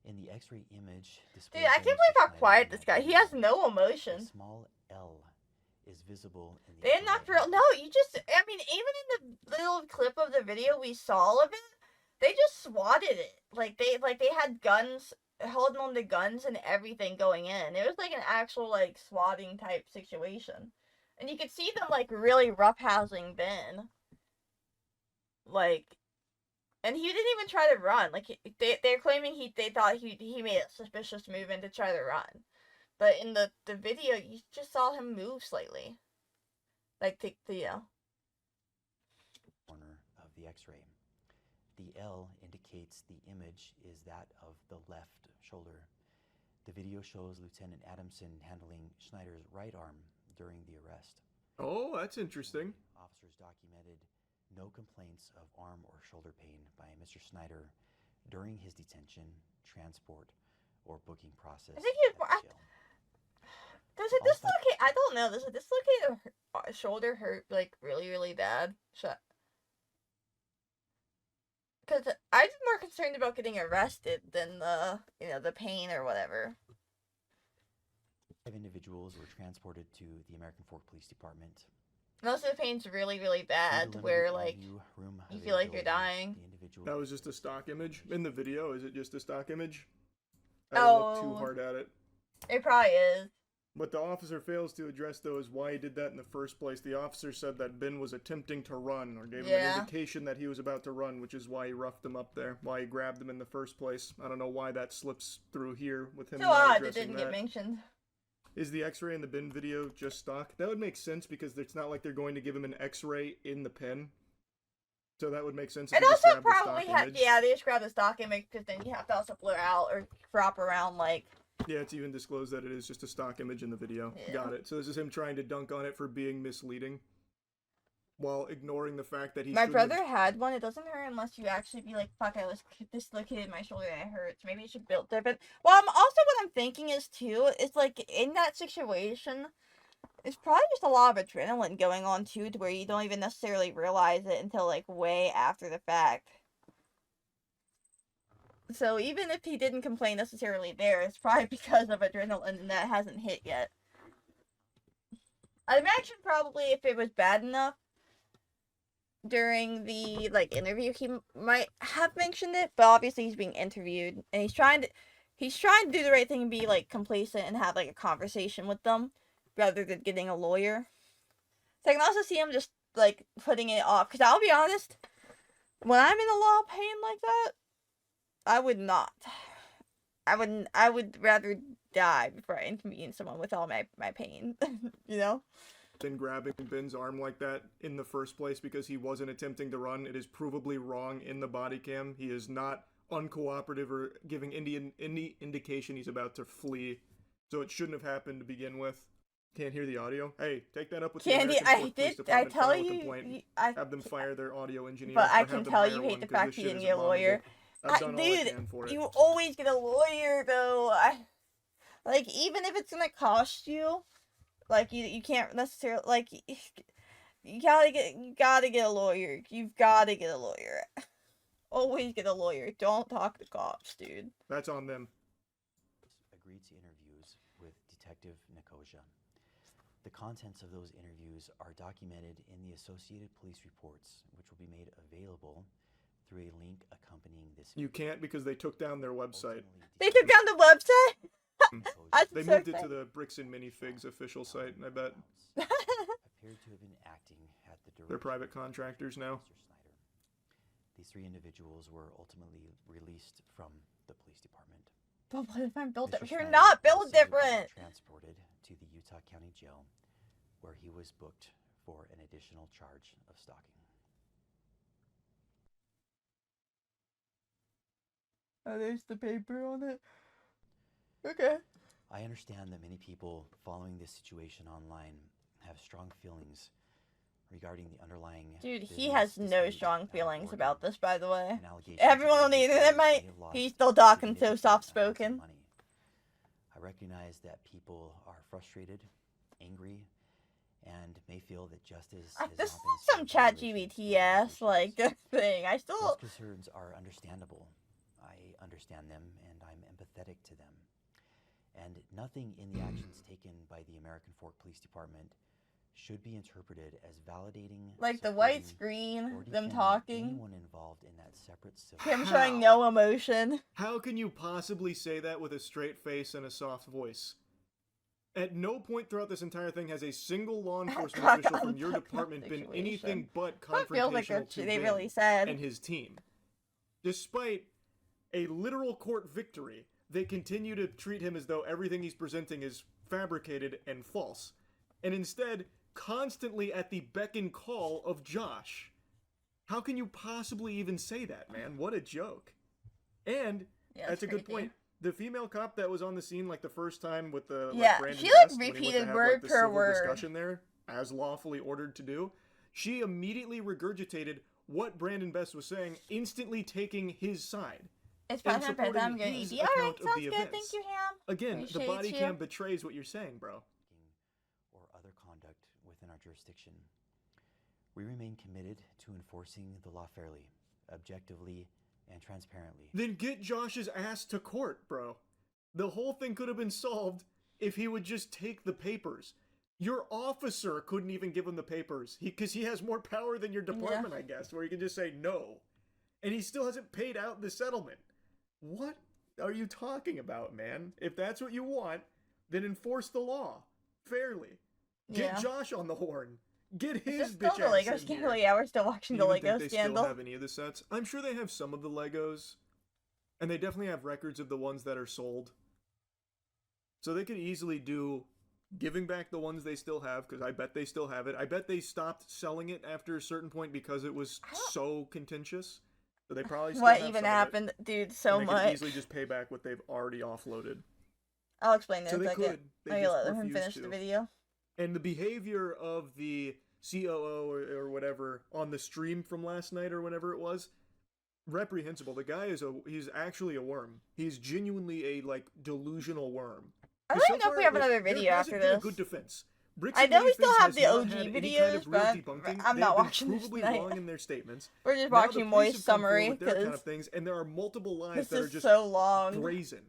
In the X-ray image displayed Dude, I by can't Mr. believe how Snyder quiet in this that guy. He video, has no a emotion. small L is visible in the They didn't knock real. No, you just. I mean, even in the little clip of the video we saw of it, they just swatted it. Like they had guns, holding on to guns and everything going in. It was like an actual like swatting type situation, and you could see them like really roughhousing Ben. Like, and he didn't even try to run. Like they're claiming they thought he made a suspicious movement to try to run. But in the video, you just saw him move slightly. Like, corner of the X-ray. The L indicates the image is that of the left shoulder. The video shows Lieutenant Adamson handling Snyder's right arm during the arrest. Oh, that's interesting. Officers documented no complaints of arm or shoulder pain by Mr. Snyder during his detention, transport, or booking process. I think does it dislocate? I don't know. Does it dislocate a shoulder hurt like really, really bad? Because I'm more concerned about getting arrested than the pain or whatever. 5 individuals were transported to the American Fork Police Department. Most of the pain's really, really bad, where like you feel like you're dying. That was just a stock image in the video. Is it just a stock image? I don't look too hard at it. It probably is. What the officer fails to address, though, is why he did that in the first place. The officer said that Ben was attempting to run, or gave him an indication that he was about to run, which is why he roughed him up there, why he grabbed him in the first place. I don't know why that slips through here with him So not odd it addressing didn't that. get mentioned. Is the X-ray in the Ben video just stock? That would make sense because it's not like they're going to give him an X-ray in the pen. So that would make sense. If And they just also grabbed the stock probably had, image. they just grab the stock image because then you have to also blur out or crop around like. Yeah, it's even disclosed that it is just a stock image in the video. Yeah. Got it. So this is him trying to dunk on it for being misleading, while ignoring the fact that he. My shouldn't have- brother had one. It doesn't hurt unless you actually be like, fuck, I was dislocated my shoulder and it hurts. Maybe you should build different. Well, also what I'm thinking is too, it's like in that situation, it's probably just a lot of adrenaline going on too, to where you don't even necessarily realize it until like way after the fact. So even if he didn't complain necessarily there, it's probably because of adrenaline and that hasn't hit yet. I imagine probably if it was bad enough during the like interview, he might have mentioned it, but obviously he's being interviewed and he's trying to do the right thing and be like complacent and have like a conversation with them rather than getting a lawyer. So I can also see him just like putting it off, because I'll be honest, when I'm in a lot of pain like that, I would not. I would rather die before I inconvenience someone with all my pain. You know? in grabbing Ben's arm like that in the first place because he wasn't attempting to run. It is provably wrong in the body cam. He is not uncooperative or giving any indication he's about to flee. So it shouldn't have happened to begin with. Can't hear the audio. Hey, take that up with Candy, the American Police I Department. tell File a you, complaint. Have them fire their audio engineer. but I or can have them tell you hire hate one, the 'cause fact this you shit didn't is get a lawyer. abominable. I've done all I Dude, can for it. you always get a lawyer though. Like, even if it's gonna cost you, like you can't necessarily like you gotta get a lawyer. You've gotta get a lawyer. Always get a lawyer. Don't talk to cops, dude. That's on them. Agreed to interviews with Detective Nicosia. The contents of those interviews are documented in the Associated Police reports, which will be made available through a link accompanying this. You can't because they took down their website. They took down the website? They moved it to the Bricks and Minifigs official site, and I bet appeared to have been acting at the they're private contractors now. These 3 individuals were ultimately released from the police department. But what if I'm built Mr. different? You're Schneider not was built subsequently different. Transported to the Utah County Jail, where he was booked for an additional charge of stalking. Oh, there's the paper on it. Okay. I understand that many people following this situation online have strong feelings regarding the underlying. Dude, he business has no dispute strong feelings about this, by the way. and allegations Everyone on the that internet they might. have lost He's still talking so significant soft amounts of spoken. money. I recognize that people are frustrated, angry, and may feel that justice has This not is been some served chat in relation to GBT ass like thing. I Those still. concerns are understandable. I understand them, and I'm empathetic to them. And nothing in the actions taken by the American Fork Police Department should be interpreted as validating, Like the white supporting, screen, or them defending talking. anyone involved in that separate civil. Him showing no emotion. How can you possibly say that with a straight face and a soft voice? At no point throughout this entire thing has a single law enforcement official from your department been anything but That feels like confrontational to they Ben really said. and his team. Despite a literal court victory, they continue to treat him as though everything he's presenting is fabricated and false. And instead, constantly at the beck and call of Josh. How can you possibly even say that, man? What a joke. And, Yeah, that's a good crazy. point. The female cop that was on the scene like the first time with the Yeah, Brandon she, like, Best, when he went to repeated have, word the per civil word. discussion there, as lawfully ordered to do, she immediately regurgitated what Brandon Best was saying, instantly taking his side. It's and fine, supporting I'm going his easy. Alright, account of sounds the good. events. Thank you, Ham. Again, the Appreciate body you. cam betrays what you're saying, bro. Or other conduct within our jurisdiction. We remain committed to enforcing the law fairly, objectively, and transparently. Then get Josh's ass to court, bro. The whole thing could have been solved if he would just take the papers. Your officer couldn't even give him the papers. Because he has more power than your department, I guess, where he can just say no. And he still hasn't paid out the settlement. What are you talking about, man? If that's what you want, then enforce the law fairly. Get Yeah. Josh on the horn. Get his Is this bitch still the ass Lego in scandal? here. Yeah, we're still watching the You even Lego think they scandal. still have any of the sets? I'm sure they have some of the Legos, and they definitely have records of the ones that are sold. So they could easily do giving back the ones they still have, because I bet they still have it. I bet they stopped selling it after a certain point because it was so contentious. So they probably still What have even some of it, happened, dude? So and they much. could easily just pay back what they've already offloaded. I'll explain that So in a they second. could. They I just let him refuse finish to. the video. And the behavior of the COO or whatever on the stream from last night or whenever it was, reprehensible. The guy he's actually a worm. He's genuinely a like delusional worm. I 'Cause don't even know if we have another video there after hasn't been this. a good defense. Bricks I and know we still Minifigs have has the not OG had any videos, kind of real but debunking. I'm They've not been watching this provably tonight. wrong in their statements. We're just Now the watching police Moist have come forward summary with their kind because of things, and there are multiple lies this that are is just so long. brazen.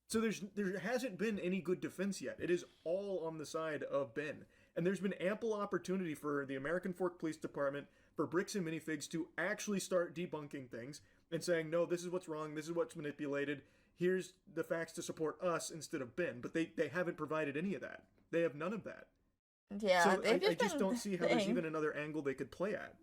So there hasn't been any good defense yet. It is all on the side of Ben. And there's been ample opportunity for the American Fork Police Department, for Bricks and Minifigs to actually start debunking things and saying, no, this is what's wrong, this is what's manipulated, here's the facts to support us instead of Ben. But they haven't provided any of that. They have none of that. Yeah, So they've I just been don't see how there's saying- even another angle they could play at.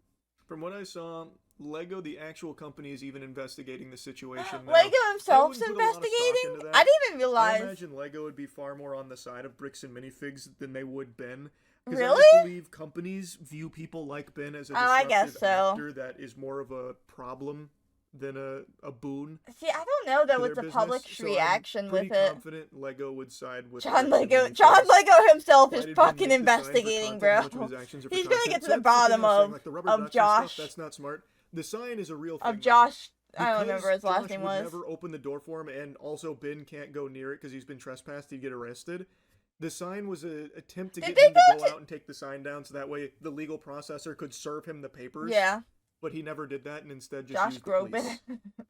From what I saw, Lego, the actual company, is even investigating the situation now. Lego I himself's wouldn't put a lot of stock investigating? into that. I didn't even I realize. imagine Lego would be far more on the side of Bricks and Minifigs than they would Ben. Because Really? I believe companies view people like Ben as a I disruptive guess so. actor that is more of a problem than a boon. See, I don't know though to with their the business, public's so reaction I'm with pretty it. confident Lego would side with John Brixton Lego, Mini John Figs. Lego himself is Why did Ben fucking make the sign for investigating, content bro. and which of his actions are for He's gonna content? get to So the that's the thing bottom I was saying, of like the rubber of ducks and stuff, Josh. that's not smart. The sign is a real thing. Of though. Josh. I don't Because remember his last Josh name would was. never open the door for him, and also Ben can't go near it because he's been trespassed. He'd get arrested. The sign was an attempt to Did get they him to vote go out and take the sign down, so that way the legal processor could serve him the papers. Yeah. But he never did that, and instead just Josh used the Groban. police.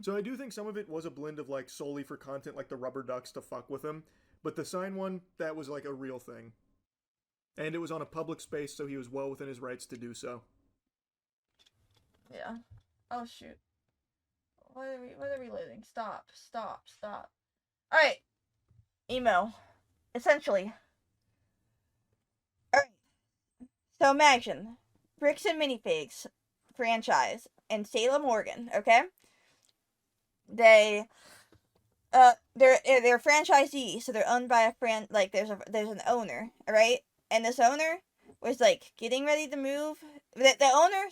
So I do think some of it was a blend of like solely for content, like the rubber ducks to fuck with him. But the sign one, that was like a real thing, and it was on a public space, so he was well within his rights to do so. Yeah. Oh shoot. What are we loading? Stop. Alright. Emo. Essentially. Alright. So imagine Brixton Minifigs franchise in Salem, Oregon, okay? They're franchisees, so they're owned by a there's an owner, alright? And this owner was like getting ready to move. The owner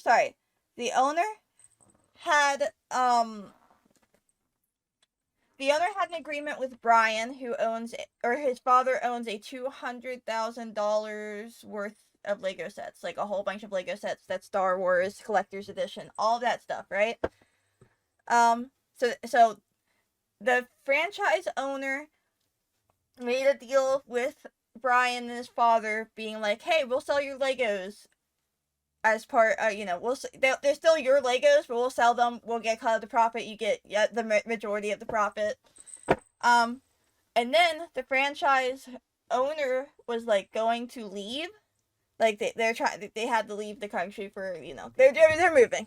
had an agreement with Brian, his father owns a $200,000 worth of Lego sets, like a whole bunch of Lego sets, that's Star Wars Collector's Edition, all that stuff, right? So the franchise owner made a deal with Brian and his father, being like, hey, we'll sell your Legos as part, they're still your Legos, but we'll sell them. We'll get cut of the profit. You get the majority of the profit. And then the franchise owner was like going to leave, like they had to leave the country for they're moving,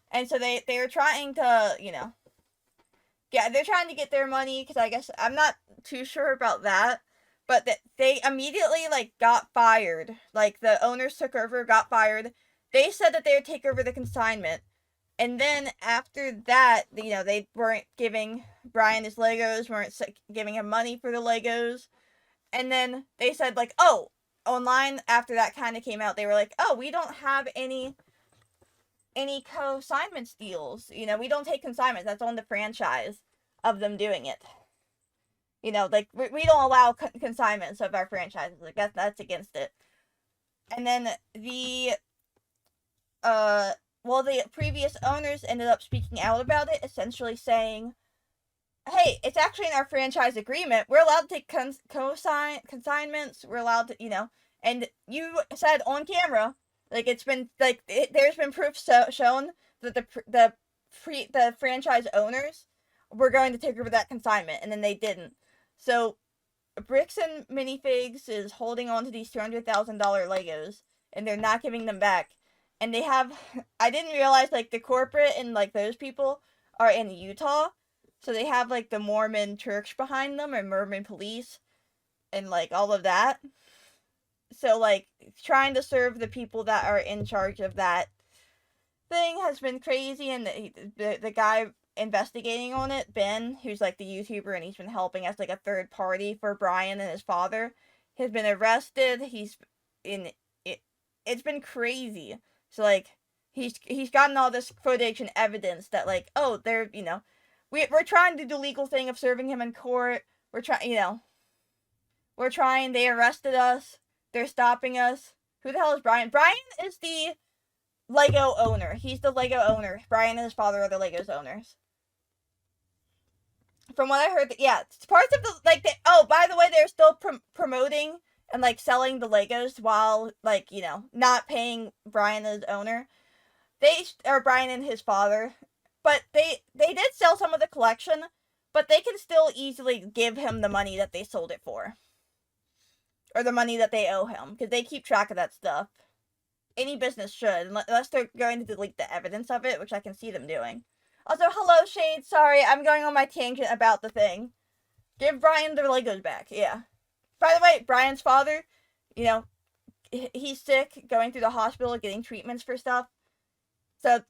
and so they were trying to they're trying to get their money, because I guess I'm not too sure about that. But they immediately, got fired. Like, the owners took over, got fired. They said that they would take over the consignment. And then, after that, they weren't giving Brian his Legos, weren't giving him money for the Legos. And then they said, online, after that kind of came out, they were like, oh, we don't have any consignment deals. We don't take consignments. That's on the franchise of them doing it. We don't allow consignments of our franchises. That's against it. And then the previous owners ended up speaking out about it, essentially saying, hey, it's actually in our franchise agreement. We're allowed to take consignments. We're allowed to, and you said on camera, it's been, there's been proof shown that the franchise owners were going to take over that consignment, and then they didn't. So, Brixton Minifigs is holding on to these $200,000 Legos, and they're not giving them back. And they have, I didn't realize, the corporate and, those people are in Utah. So they have, the Mormon church behind them, or Mormon police, and, all of that. So, trying to serve the people that are in charge of that thing has been crazy, and the guy investigating on it, Ben, who's the YouTuber, and he's been helping as a third party for Brian and his father, has been arrested. It's been crazy. So he's gotten all this footage and evidence that they're we're trying to do the legal thing of serving him in court. We're trying, they arrested us. They're stopping us. Who the hell is Brian? Brian is the Lego owner. He's the Lego owner. Brian and his father are the Legos owners. From what I heard, it's parts of the, oh, by the way, they're still promoting and, selling the Legos while, not paying Brian as owner. Brian and his father. But they did sell some of the collection, but they can still easily give him the money that they sold it for. Or the money that they owe him, because they keep track of that stuff. Any business should, unless they're going to delete the evidence of it, which I can see them doing. Also, hello, Shade. Sorry, I'm going on my tangent about the thing. Give Brian the Legos back. Yeah. By the way, Brian's father, he's sick, going through the hospital, getting treatments for stuff. So,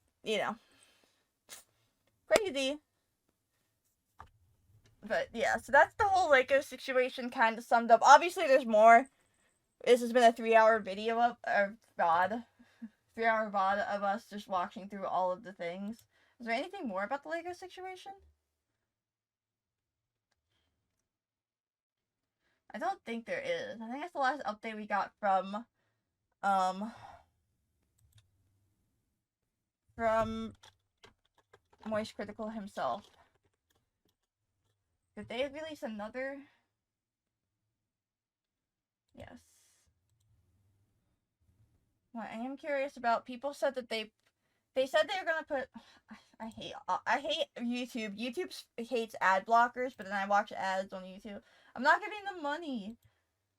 crazy. But, yeah, so that's the whole Lego situation kind of summed up. Obviously, there's more. This has been a 3-hour video of VOD. 3-hour VOD of us just watching through all of the things. Is there anything more about the Lego situation? I don't think there is. I think that's the last update we got from Moist Critical himself. Did they release another? Yes. What I am curious about, people said that they said they were gonna put. I hate YouTube. YouTube hates ad blockers, but then I watch ads on YouTube. I'm not giving them money.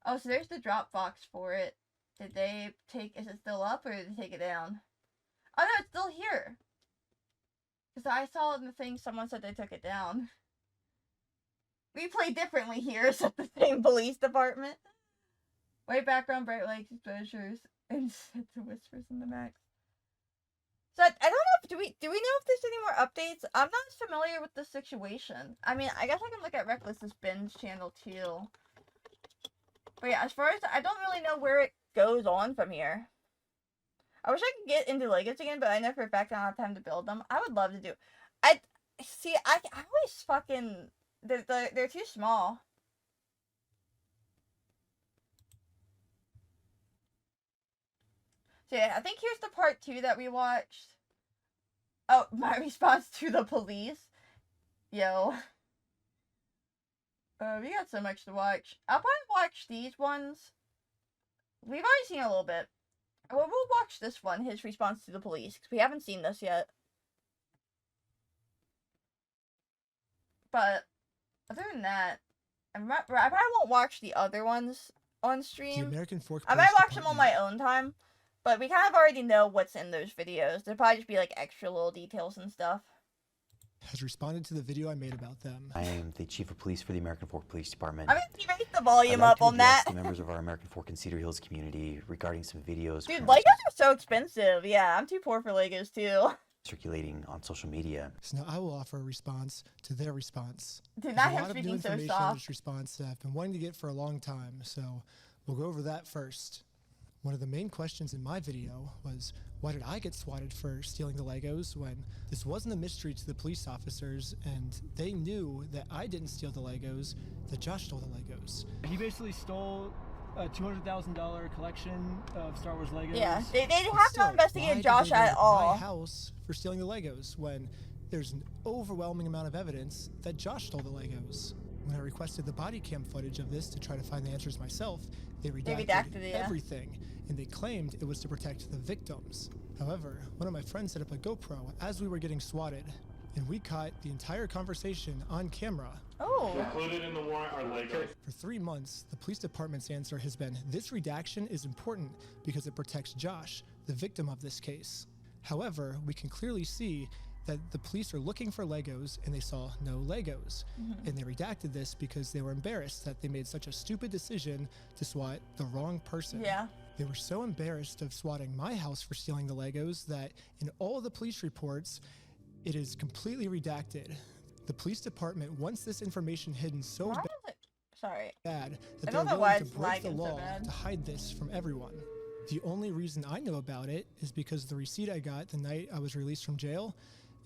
Oh, so there's the Dropbox for it. Did they take? Is it still up or did they take it down? Oh no, it's still here. Because I saw in the thing someone said they took it down. We play differently here, said the same police department. White background, bright lights, exposures, and set the whispers in the max. So I don't know if do we know if there's any more updates? I'm not as familiar with the situation. I mean, I guess I can look at Reckless's Binge channel too. But yeah, as far as I don't really know where it goes on from here. I wish I could get into Legos again, but I know for a fact I don't have time to build them. I would love to do. I always fucking they're too small. So yeah, I think here's the part 2 that we watched. Oh, my response to the police. Yo. We got so much to watch. I'll probably watch these ones. We've already seen a little bit. Well, we'll watch this one, his response to the police, because we haven't seen this yet. But, other than that, I probably won't watch the other ones on stream. The American Fork I might Police watch them on my own time, but we kind of already know what's in those videos. There'll probably just be, like, extra little details and stuff. Has responded to the video I made about them. I am the Chief of Police for the American Fork Police Department. I'm gonna raise the volume I'd like up to on address that. the members of our American Fork and Cedar Hills community regarding some videos Dude, currently Legos are so expensive. Yeah, I'm too poor for Legos too. circulating on social media. So now I will offer a response to their response. Dude, There's not a him lot of new speaking so information in soft. this response that I've been wanting to get for a long time, so we'll go over that first. One of the main questions in my video was, why did I get swatted for stealing the Legos when this wasn't a mystery to the police officers and they knew that I didn't steal the Legos, that Josh stole the Legos. He basically stole a $200,000 collection of Star Wars Legos. Yeah, they have So, not investigated why Josh did they go at to all. my house for stealing the Legos when there's an overwhelming amount of evidence that Josh stole the Legos? When I requested the body cam footage of this to try to find the answers myself, they redacted it, yeah. everything, and they claimed it was to protect the victims. However, one of my friends set up a GoPro as we were getting swatted, and we caught the entire conversation on camera. Oh. Included in the warrant are Legos. For 3 months, the police department's answer has been, this redaction is important because it protects Josh, the victim of this case. However, we can clearly see that the police are looking for Legos and they saw no Legos. And they redacted this because they were embarrassed that they made such a stupid decision to swat the wrong person. Yeah. They were so embarrassed of swatting my house for stealing the Legos that in all the police reports, it is completely redacted. The police department wants this information hidden so Why is it? Sorry. bad I that don't they're know why willing to it's break the lagging so law bad. to hide this from everyone. The only reason I know about it is because the receipt I got the night I was released from jail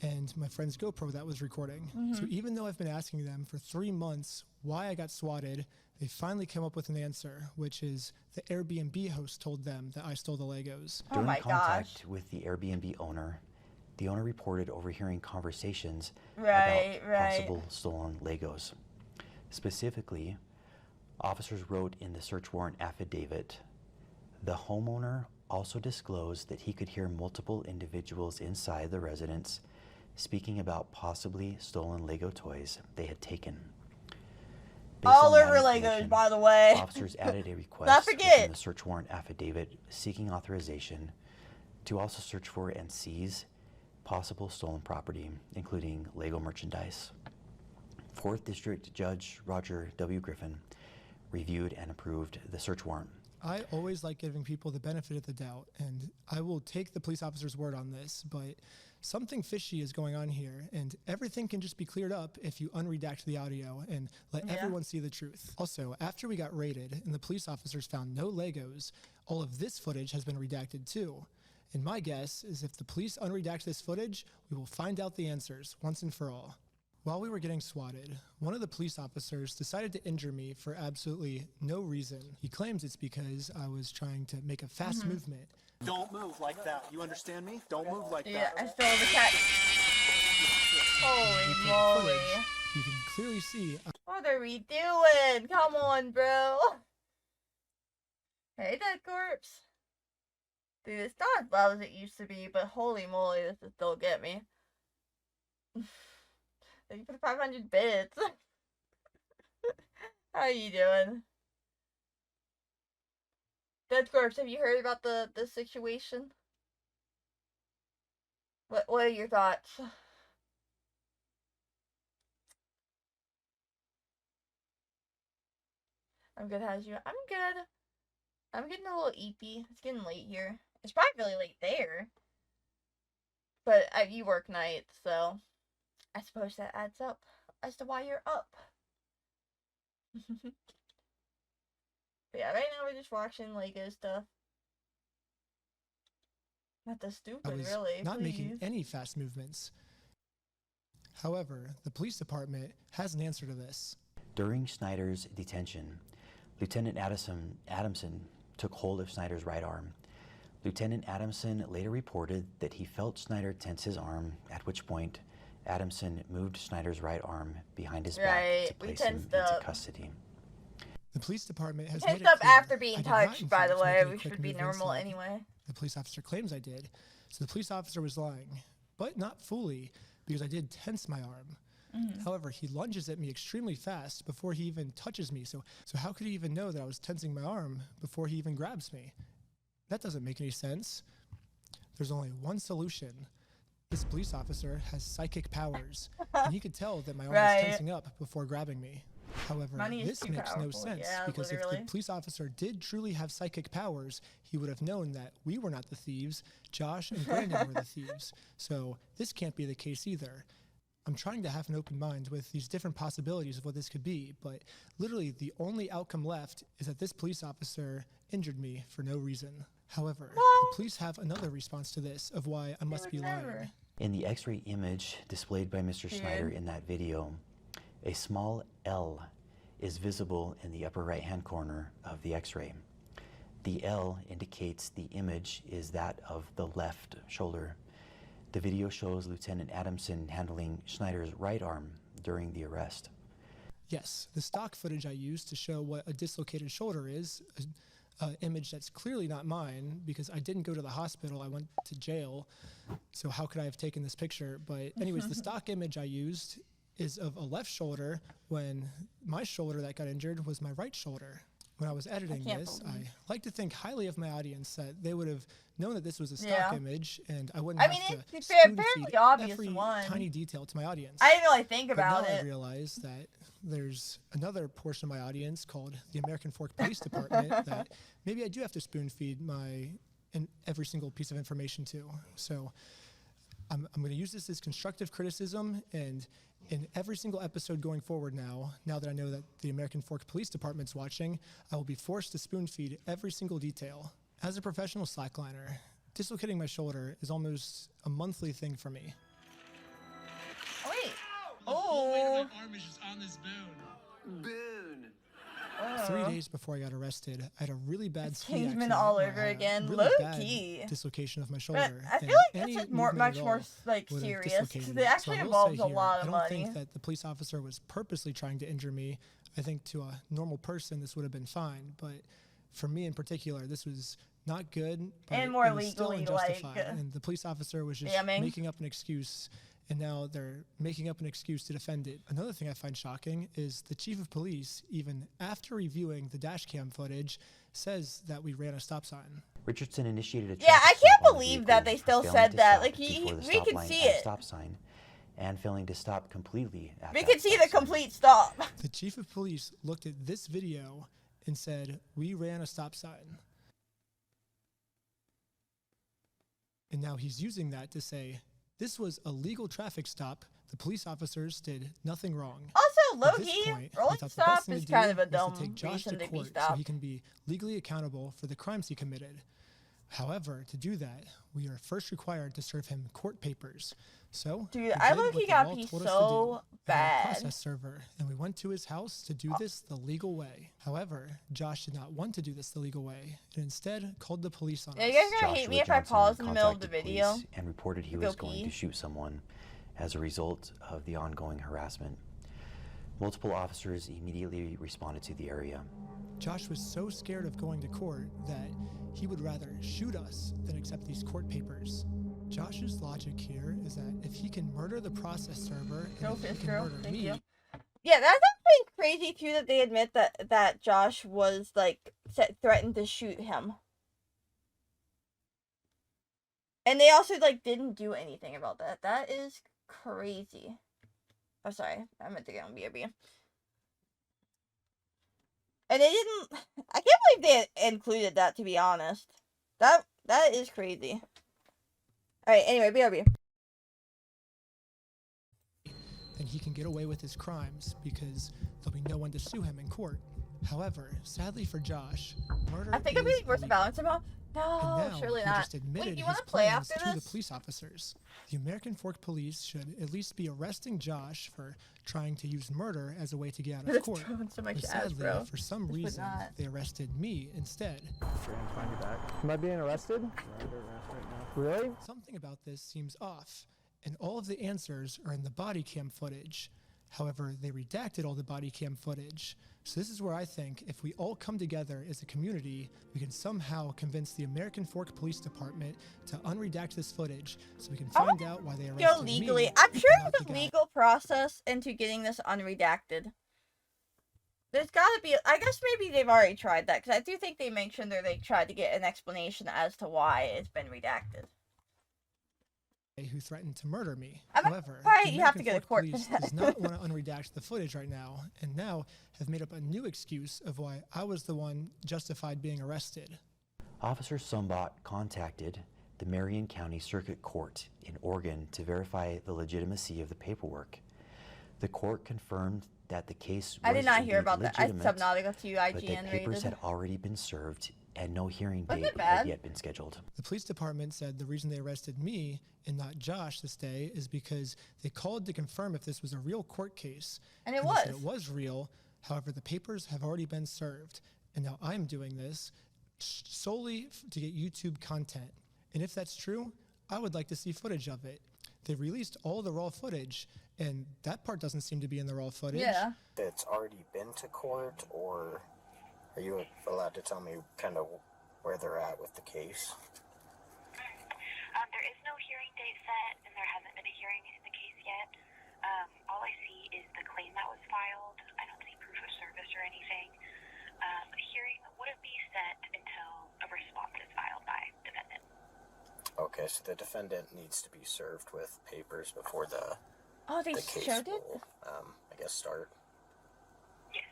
and my friend's GoPro that was recording. So even though I've been asking them for 3 months why I got swatted, they finally came up with an answer, which is the Airbnb host told them that I stole the Legos. Oh During my contact gosh. with the Airbnb owner, the owner reported overhearing conversations Right, about right. possible stolen Legos. Specifically, officers wrote in the search warrant affidavit, the homeowner also disclosed that he could hear multiple individuals inside the residence speaking about possibly stolen Lego toys they had taken. Based All on that over Legos, information, by the way. officers added a Not request forget. within the search warrant affidavit seeking authorization to also search for and seize possible stolen property, including Lego merchandise. 4th District Judge Roger W. Griffin reviewed and approved the search warrant. I always like giving people the benefit of the doubt, and I will take the police officer's word on this, but something fishy is going on here, and everything can just be cleared up if you unredact the audio and let everyone see the truth. Also, after we got raided and the police officers found no Legos, all of this footage has been redacted too. And my guess is if the police unredact this footage, we will find out the answers once and for all. While we were getting swatted, one of the police officers decided to injure me for absolutely no reason. He claims it's because I was trying to make a fast movement. Don't move like that. You understand me? Don't move like Yeah, that. I stole the cat. Holy moly. You can clearly see. What are we doing? Come on, bro. Hey, Dead Corpse. Dude, it's not as loud as it used to be, but holy moly, this will still get me. Thank you for the 500 bits. How you doing? Dead Corpse, have you heard about the situation? What are your thoughts? I'm good, how's you? I'm good. I'm getting a little eepy. It's getting late here. It's probably really late there. But you work nights, so I suppose that adds up as to why you're up. But yeah, right now we're just watching Lego stuff. Not the I stupid, was really. not please. making any fast movements. However, the police department has an answer to this. During Snyder's detention, Lieutenant Adamson took hold of Snyder's right arm. Lieutenant Adamson later reported that he felt Snyder tense his arm, at which point Adamson moved Snyder's right arm behind his back to place him into custody. The police department has Tensed made it up clear after I being did not, touched, in by the fact, make way. any We quick should be movements normal like anyway. The police officer claims I did. So the police officer was lying, but not fully, because I did tense my arm. However, he lunges at me extremely fast before he even touches me. So how could he even know that I was tensing my arm before he even grabs me? That doesn't make any sense. There's only one solution. This police officer has psychic powers, and he could tell that my arm was tensing up before grabbing me. However, this makes no sense, because if the police officer did truly have psychic powers, he would have known that we were not the thieves, Josh and Brandon were the thieves. So this can't be the case either. I'm trying to have an open mind with these different possibilities of what this could be, but literally the only outcome left is that this police officer injured me for no reason. However, the police have another response to this of why I must be lying. In the X-ray image displayed by Mr. Snyder in that video, a small L is visible in the upper right-hand corner of the X-ray. The L indicates the image is that of the left shoulder. The video shows Lieutenant Adamson handling Snyder's right arm during the arrest. Yes, the stock footage I used to show what a dislocated shoulder is, an image that's clearly not mine because I didn't go to the hospital, I went to jail, so how could I have taken this picture? But anyways, the stock image I used is of a left shoulder when my shoulder that got injured was my right shoulder. When I was editing this, I like to think highly of my audience that they would have known that this was a stock image, and I wouldn't have to it's spoon fairly feed obvious every one. tiny detail to my audience. I didn't really think But about now it. I realize that there's another portion of my audience called the American Fork Police Department that maybe I do have to spoon feed every single piece of information to. So I'm going to use this as constructive criticism, and in every single episode going forward now that I know that the American Fork Police Department's watching, I will be forced to spoon feed every single detail. As a professional slackliner, dislocating my shoulder is almost a monthly thing for me. Wait. The whole weight of my arm is just on this bone. Boon. 3 days before I got arrested, I had a really bad ski Kingsman accident all where I over had a again, really low bad key. dislocation of my But shoulder. I feel and like any this is movement much at more all like would have serious dislocated because me. it So actually I will involves say a here, lot I of don't money. think that the police officer was purposely trying to injure me. I think to a normal person this would have been fine, but for me in particular, this was not good. But And more it was still legally, like, unjustified, and the police officer was just damning. making up an excuse. And now they're making up an excuse to defend it. Another thing I find shocking is the chief of police, even after reviewing the dash cam footage, says that we ran a stop sign. Richardson initiated a Yeah, I traffic can't stop on the believe vehicle that they for still failing said to that. stop Like, before the we stop could line see at it. stop sign and failing to stop completely at We that could see stop the sign. complete stop. The chief of police looked at this video and said, "We ran a stop sign." And now he's using that to say, "This was a legal traffic stop. The police officers did nothing wrong." Also, At this low-key, point, we rolling thought the best stop thing to is do kind of a was to dumb take Josh reason to to be court so stopped. he can be legally accountable for the crimes he committed. However, to do that, we are first required to serve him court papers. So, Dude, we I did low-key what the got law pee told us to so do, bad. had a process server, and we went to his house to do this the legal way. However, Josh did not want to do this the legal way, and instead called the police on Yeah, us. you guys are gonna hate me if I Johnson pause in the middle of the contacted video. police and reported he to go was going pee. to shoot someone as a result of the ongoing harassment. Multiple officers immediately responded to the area. Josh was so scared of going to court that he would rather shoot us than accept these court papers. Josh's logic here is that if he can murder the process server and Go if he Fisk can Girl, murder thank me, you. Yeah, that's actually crazy too that they admit that Josh was like threatened to shoot him. And they also like didn't do anything about that. That is crazy. Oh, sorry, I meant to get on BRB. And they didn't. I can't believe they included that. To be honest, that is crazy. All right. Anyway, BRB. then he can get away with his crimes because there'll be no one to sue him in court. However, sadly for Josh, murder I think I'm is being forced to illegal. balance somehow. No, And now surely he not. just admitted Wait, you his want to play plans after to this? the police officers. The American Fork Police should at least be arresting Josh for trying to use murder as a way to get out of That's court. throwing so much But ass, sadly, bro. for some Just would reason, not. they arrested me instead. Find you back. Am I being arrested? Really? Something about this seems off, and all of the answers are in the body cam footage. However, they redacted all the body cam footage. So this is where I think if we all come together as a community, we can somehow convince the American Fork Police Department to unredact this footage so we can find out why they arrested Go legally. me. I'm sure and not there's the a guy. legal process into getting this unredacted. There's gotta be. I guess maybe they've already tried that because I do think they mentioned that they tried to get an explanation as to why it's been redacted. Who threatened to murder me. I'm However, probably the you have to American go to Fork court Police for that. does not want to unredact the footage right now, and now have made up a new excuse of why I was the one justified being arrested. Officer Sumbot contacted the Marion County Circuit Court in Oregon to verify the legitimacy of the paperwork. The court confirmed that the case was I did not hear indeed about that. I legitimate, Subnautica to but that IGN papers rated. had already been served and no hearing Wasn't date it bad? had yet been scheduled. The police department said the reason they arrested me and not Josh this day is because they called to confirm if this was a real court case. And it they said was. it was real. However, the papers have already been served. And now I'm doing this solely to get YouTube content. And if that's true, I would like to see footage of it. They released all the raw footage, and that part doesn't seem to be in the raw footage. Yeah. It's already been to court, or are you allowed to tell me kind of where they're at with the case? There is no hearing date set, and there hasn't been a hearing in the case yet. All I see is the claim that was filed. I don't see proof of service or anything. A hearing wouldn't be set until a response is filed by defendant. Okay, so the defendant needs to be served with papers before the Oh, they case showed it? will, I guess, start. Yes.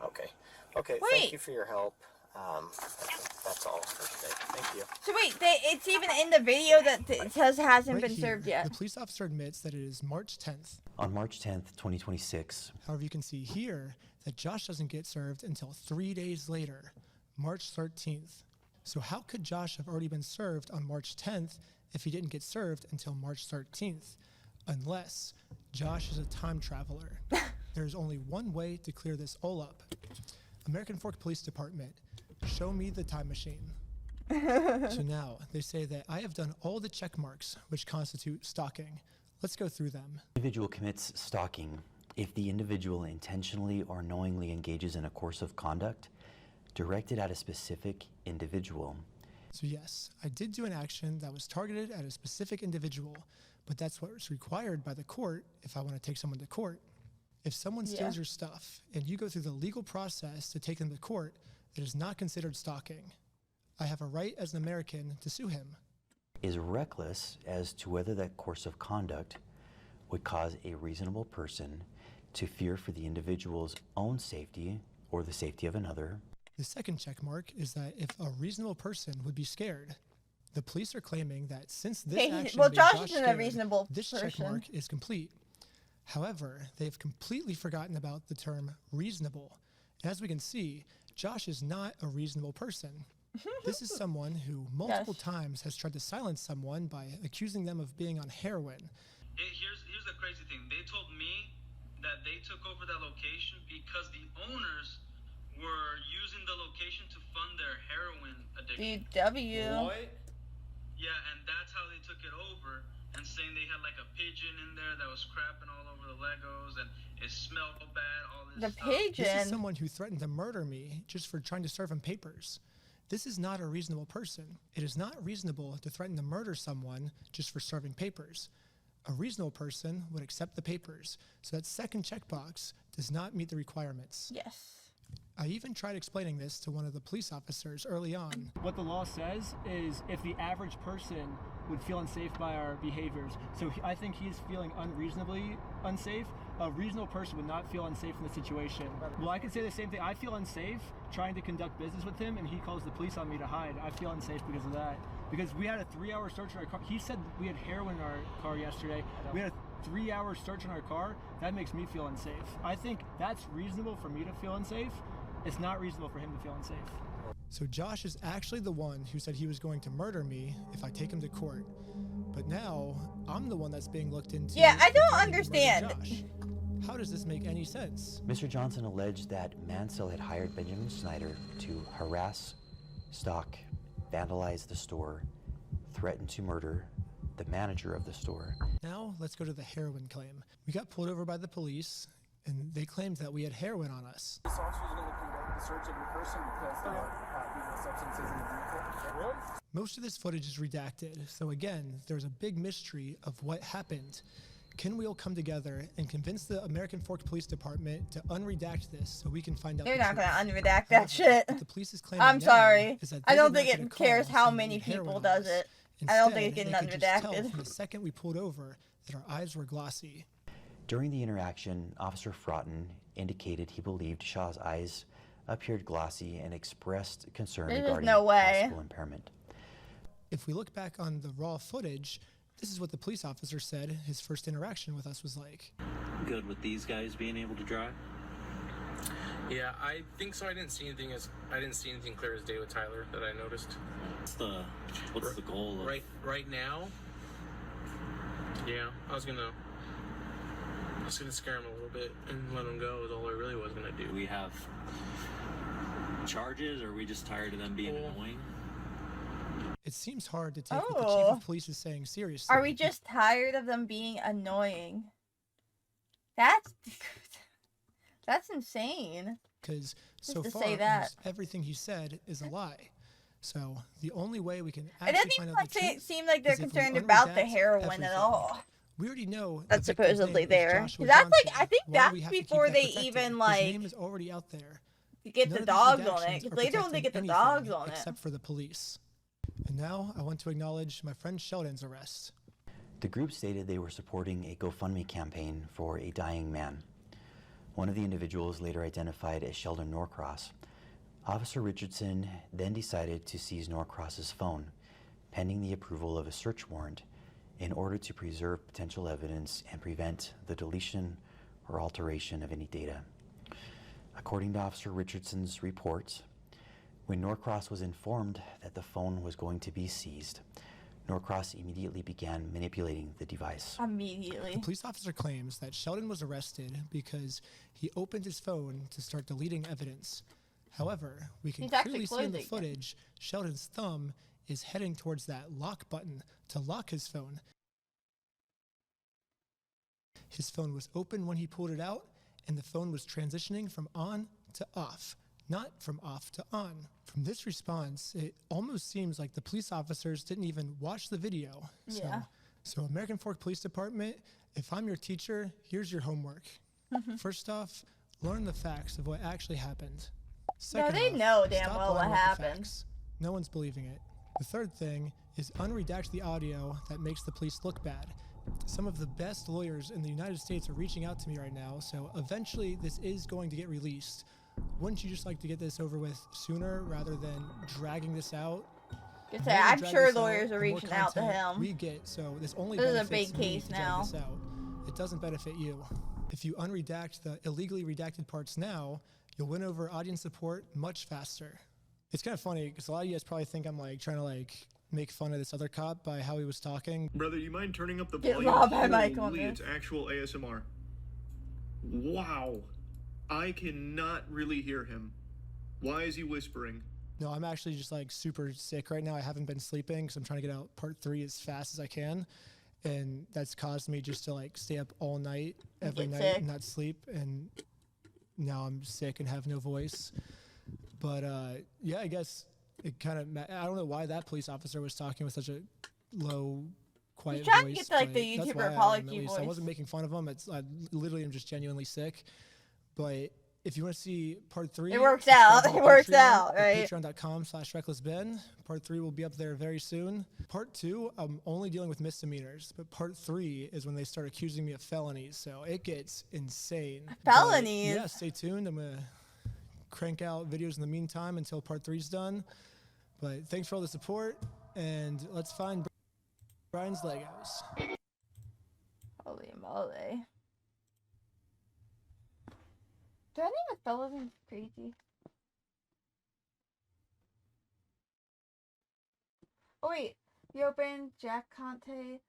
Okay. Okay, Wait. thank you for your help. I think that's all for today. Thank you. So wait, it's even in the video that it says hasn't Right been here, served yet. The police officer admits that it is March 10th. On March 10th, 2026, However, you can see here that Josh doesn't get served until 3 days later, March 13th. So how could Josh have already been served on March 10th if he didn't get served until March 13th? Unless Josh is a time traveler. There's only one way to clear this all up. American Fork Police Department, show me the time machine. So now, they say that I have done all the check marks which constitute stalking. Let's go through them. individual commits stalking if the individual intentionally or knowingly engages in a course of conduct directed at a specific individual. So yes, I did do an action that was targeted at a specific individual, but that's what's required by the court if I want to take someone to court. If someone steals Yeah. your stuff and you go through the legal process to take them to court, it is not considered stalking. I have a right as an American to sue him. Is reckless as to whether that course of conduct would cause a reasonable person to fear for the individual's own safety or the safety of another. The second check mark is that if a reasonable person would be scared. The police are claiming that since this action made Josh Josh isn't a scared, reasonable this check person. mark is complete. However, they have completely forgotten about the term reasonable. And as we can see, Josh is not a reasonable person. This is someone who multiple times has tried to silence someone by accusing them of being on heroin. Here's the crazy thing. They told me that they took over that location because the owners were using the location to fund their heroin addiction. DW. What? Yeah, and that's how they took it over, and saying they had like a pigeon in there that was crapping all over the Legos, and it smelled bad, all this stuff. This is someone who threatened to murder me just for trying to serve him papers. This is not a reasonable person. It is not reasonable to threaten to murder someone just for serving papers. A reasonable person would accept the papers, so that second checkbox does not meet the requirements. Yes. I even tried explaining this to one of the police officers early on. What the law says is if the average person would feel unsafe by our behaviors, so I think he's feeling unreasonably unsafe, a reasonable person would not feel unsafe in the situation. Well, I can say the same thing. I feel unsafe trying to conduct business with him, and he calls the police on me to hide. I feel unsafe because of that. Because we had a 3-hour search in our car. He said we had heroin in our car yesterday. We had a 3-hour search in our car. That makes me feel unsafe. I think that's reasonable for me to feel unsafe. It's not reasonable for him to feel unsafe. So Josh is actually the one who said he was going to murder me if I take him to court. But now, I'm the one that's being looked into. Yeah, I for don't trying to murder understand. Josh. How does this make any sense? Mr. Johnson alleged that Mansell had hired Benjamin Snyder to harass, stalk, vandalize the store, threaten to murder the manager of the store. Now, let's go to the heroin claim. We got pulled over by the police, and they claimed that we had heroin on us. This officer is going to conduct the search of your person because there are illegal substances in the vehicle. Really? Most of this footage is redacted, so again, there's a big mystery of what happened. Can we all come together and convince the American Fork Police Department to unredact this so we can find out? They're the not truth? gonna unredact that shit. What the police is claiming I'm now sorry. is that I they don't did not think get a it call cares how saying many we had heroin people on does us. it. I don't think it's Instead, getting they could just tell unredacted. from the second we pulled over that our eyes were glossy. During the interaction, Officer Fraughton indicated he believed Shaw's eyes appeared glossy and expressed concern There's regarding no way. possible impairment. If we look back on the raw footage, this is what the police officer said his first interaction with us was like. Good with these guys being able to drive? Yeah, I think so. I didn't see anything clear as day with Tyler that I noticed. What's the goal of Right now? Yeah, I was gonna scare him a little bit and let him go is all I really was gonna do. Do we have charges, or are we just tired of them being annoying? It seems hard to take what the chief Oh. of police is saying seriously. Are we just tired of them being annoying? That's insane. Because Just so to far, say that. almost everything he said is a lie. So the only way we can It actually doesn't find even out the truth seem like they're is if we concerned about the unredact heroin everything. at all. We already know the That's victim's supposedly name is there. Joshua That's Johnson. I think Why do that's we have to keep before that they protected? even His like name is already out there. get None the of these dogs on redactions it. Because are later when they protecting get the anything dogs on it. except for the police. And now I want to acknowledge my friend Sheldon's arrest. The group stated they were supporting a GoFundMe campaign for a dying man. One of the individuals, later identified as Sheldon Norcross. Officer Richardson then decided to seize Norcross's phone, pending the approval of a search warrant, in order to preserve potential evidence and prevent the deletion or alteration of any data. According to Officer Richardson's report, when Norcross was informed that the phone was going to be seized, Norcross immediately began manipulating the device. Immediately. The police officer claims that Sheldon was arrested because he opened his phone to start deleting evidence. However, we can He's actually clearly see in the closing it. footage Sheldon's thumb is heading towards that lock button to lock his phone. His phone was open when he pulled it out, and the phone was transitioning from on to off, not from off to on. From this response, it almost seems like the police officers didn't even watch the video. Yeah. So American Fork Police Department, if I'm your teacher, here's your homework. First off, learn the facts of what actually happened. No, they off, know damn stop well what lying with the happened. facts. No one's believing it. The third thing is unredact the audio that makes the police look bad. Some of the best lawyers in the United States are reaching out to me right now, so eventually this is going to get released. wouldn't you just like to get this over with sooner rather than dragging this out? Good The say, more we I'm drag sure this out, lawyers are the more reaching out to content him. we get, so this only This is a benefits big me case to drag now. this out. It doesn't benefit you. If you unredact the illegally redacted parts now, you'll win over audience support much faster. It's kind of funny because a lot of you guys probably think I'm like trying to like make fun of this other cop by how he was talking. Brother, you mind turning up the Get volume? robbed by Mike on Holy, this. it's actual ASMR. Wow. I cannot really hear him. Why is he whispering? No, I'm actually just like super sick right now. I haven't been sleeping because I'm trying to get out part 3 as fast as I can. And that's caused me just to like stay up all night, every night, sick. and not sleep. And now I'm sick and have no voice. But yeah, I guess it kind of, I don't know why that police officer was talking with such a low, quiet He's trying to voice. get, like, but the that's YouTuber why I am, apology at least. I voice. wasn't making fun of him. I literally am just genuinely sick. But if you want to see part 3, It works subscribe out. to my It works Patreon out, at right? patreon.com/recklessben. Part 3 will be up there very soon. Part 2, I'm only dealing with misdemeanors, but part 3 is when they start accusing me of felonies, so it gets insane. But, Felonies? yeah, stay tuned. I'm gonna crank out videos in the meantime until part 3's done. But thanks for all the support, and let's find Brian's Legos. Holy moly. Do I name a fellow named Crazy? Oh wait, you opened Jack Conte,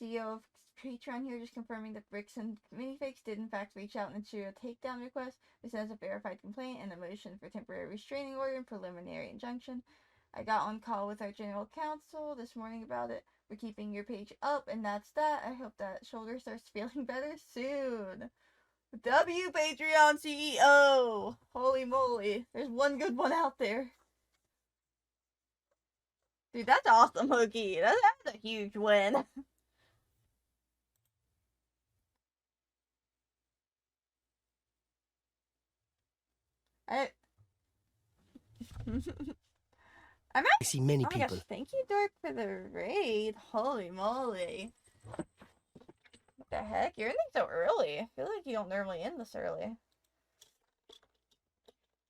CEO of Patreon here, just confirming that Bricks and Minifigs did in fact reach out and issue a takedown request. This has a verified complaint and a motion for temporary restraining order and preliminary injunction. I got on call with our general counsel this morning about it. We're keeping your page up, and that's that. I hope that shoulder starts feeling better soon. W Patreon CEO! Holy moly. There's one good one out there. Dude, that's awesome, Hookie. That's a huge win. I'm I see many oh my people. gosh, thank you, Dork, for the raid. Holy moly. What the heck? You're ending so early. I feel like you don't normally end this early.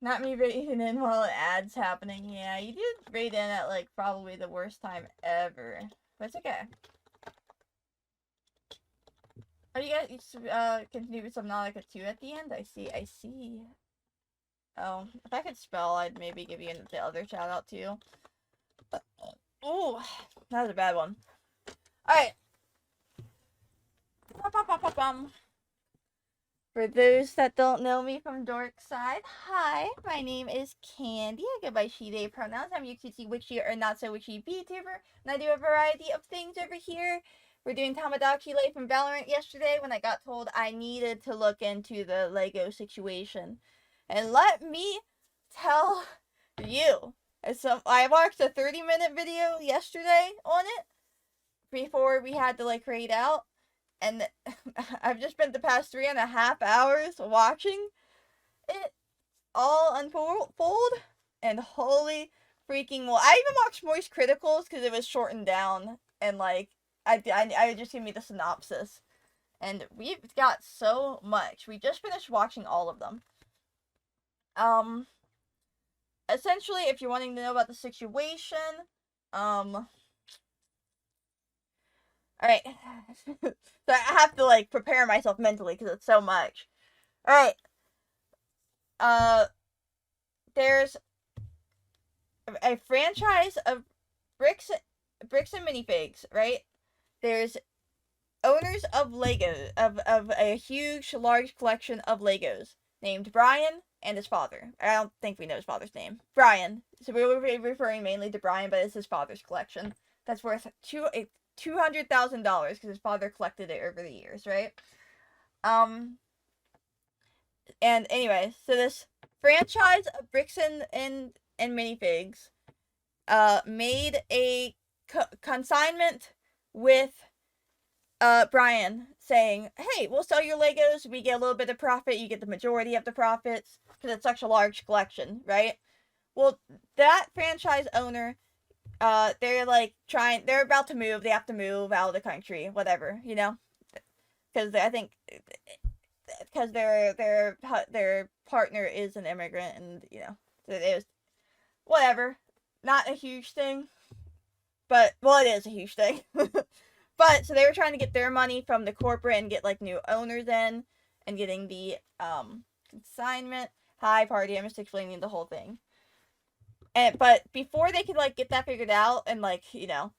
Not me raiding in while an ad's happening. Yeah, you did raid in at like probably the worst time ever. But it's okay. Oh, you guys continue with Subnautica 2 at the end? I see. Oh, if I could spell, I'd maybe give you the other shout out too. Oh, that was a bad one. Alright. For those that don't know me from Dork Side, hi, my name is Candy. I go by she, they pronouns. I'm your cutesy, witchy, or not so witchy VTuber, and I do a variety of things over here. We're doing Tamagotchi Life in Valorant yesterday when I got told I needed to look into the Lego situation. And let me tell you, I watched a 30-minute video yesterday on it before we had to like raid out. And I've just spent the past 3.5 hours watching it all unfold, and holy freaking well. I even watched Moist Criticals because it was shortened down, and like I just give me the synopsis. And we've got so much. We just finished watching all of them. Essentially, if you're wanting to know about the situation, alright. So I have to, like, prepare myself mentally because it's so much. Alright. There's a franchise of bricks and minifigs, right? There's owners of Lego, of a huge, large collection of Legos, named Brian and his father. I don't think we know his father's name. Brian. So we will be referring mainly to Brian, but it's his father's collection. That's worth $200,000 because his father collected it over the years, right? And anyway, so this franchise of bricks and minifigs made a consignment with Brian saying, hey, we'll sell your Legos, we get a little bit of profit, you get the majority of the profits, because it's such a large collection, right? Well, that franchise owner, they're about to move, they have to move out of the country, whatever, you know? Because I think because their partner is an immigrant, and you know, it was whatever, not a huge thing, but well, it is a huge thing. But so they were trying to get their money from the corporate and get like new owners in, and getting the consignment. Hi, party. I'm just explaining the whole thing. But before they could like get that figured out, and like, you know,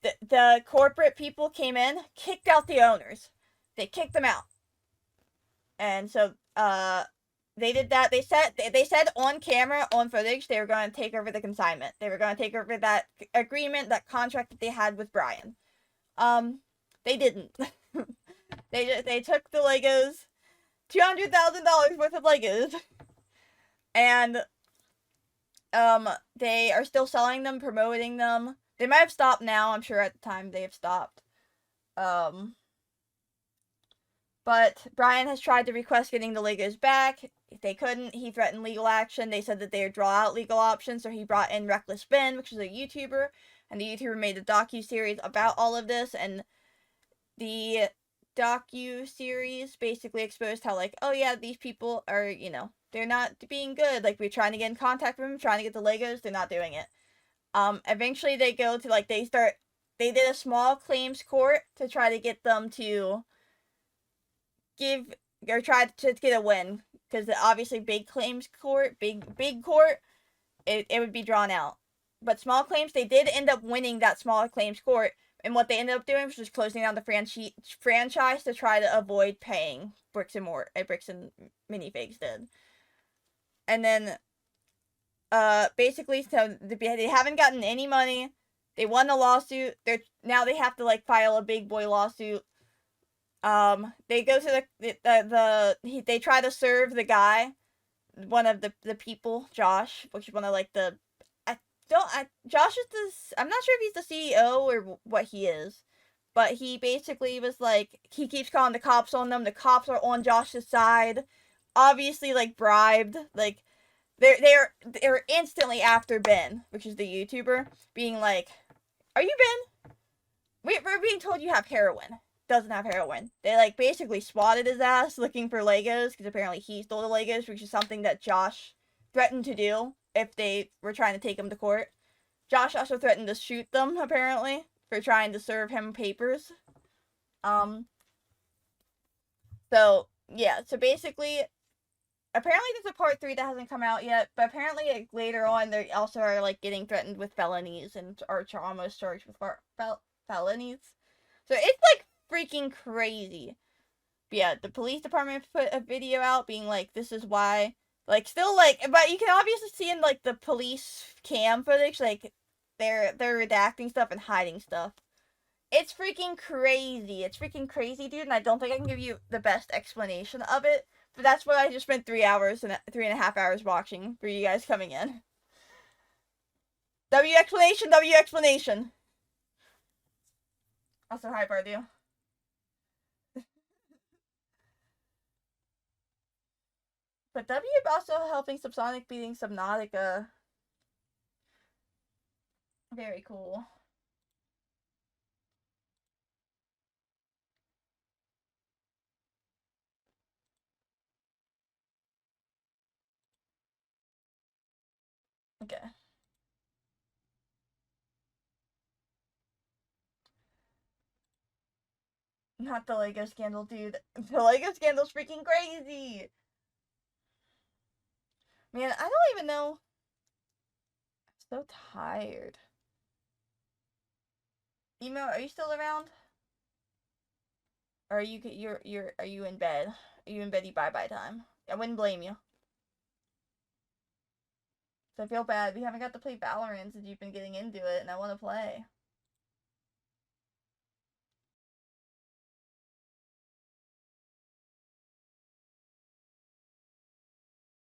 the corporate people came in, kicked out the owners. They kicked them out. And so they did that. They said on camera, on footage, they were going to take over the consignment. They were going to take over that agreement, that contract that they had with Brian. They didn't. They took the Legos, $200,000 worth of Legos, and they are still selling them, promoting them. They might have stopped now. I'm sure at the time they have stopped. But Brian has tried to request getting the Legos back. If they couldn't, he threatened legal action. They said that they would draw out legal options, so he brought in Reckless Ben, which is a YouTuber, and the YouTuber made a docu-series about all of this, and the docu-series basically exposed how, like, oh yeah, these people are, you know, they're not being good. Like, we're trying to get in contact with them, trying to get the Legos, they're not doing it. Eventually they go to, like, they did a small claims court to try to get them to try to get a win, because obviously big claims court, big court, it would be drawn out. But small claims, they did end up winning that small claims court, and what they ended up doing was just closing down the franchise to try to avoid paying Bricks and Minifigs did. And then basically, so they haven't gotten any money. They won the lawsuit. Now they have to like file a big boy lawsuit. They go to they try to serve the guy, one of the people, Josh, which is one of like Josh is I'm not sure if he's the CEO or what he is, but he basically was like, he keeps calling the cops on them. The cops are on Josh's side, obviously like bribed. Like they're instantly after Ben, which is the YouTuber, being like, "Are you Ben? We're being told you have heroin." Doesn't have heroin. They like basically swatted his ass looking for Legos, because apparently he stole the Legos, which is something that Josh threatened to do if they were trying to take him to court. Josh also threatened to shoot them, apparently, for trying to serve him papers. So yeah, so basically, apparently there's a part 3 that hasn't come out yet, but apparently like, later on they also are like getting threatened with felonies and are almost charged with felonies. So it's like freaking crazy. But yeah, the police department put a video out being like, this is why, like, still like, but you can obviously see in like the police cam footage, like they're redacting stuff and hiding stuff. It's freaking crazy. It's freaking crazy, dude, and I don't think I can give you the best explanation of it, but that's what I just spent 3.5 hours watching for you guys coming in. W explanation. Also, hi, Bardu. But W also helping Subsonic beating Subnautica. Very cool. Okay. Not the Lego scandal, dude. The Lego scandal's freaking crazy. Man, I don't even know. I'm so tired. Emo, are you still around? Or are you in bed? Are you in beddy bye-bye time? I wouldn't blame you. So I feel bad. We haven't got to play Valorant since you've been getting into it, and I want to play.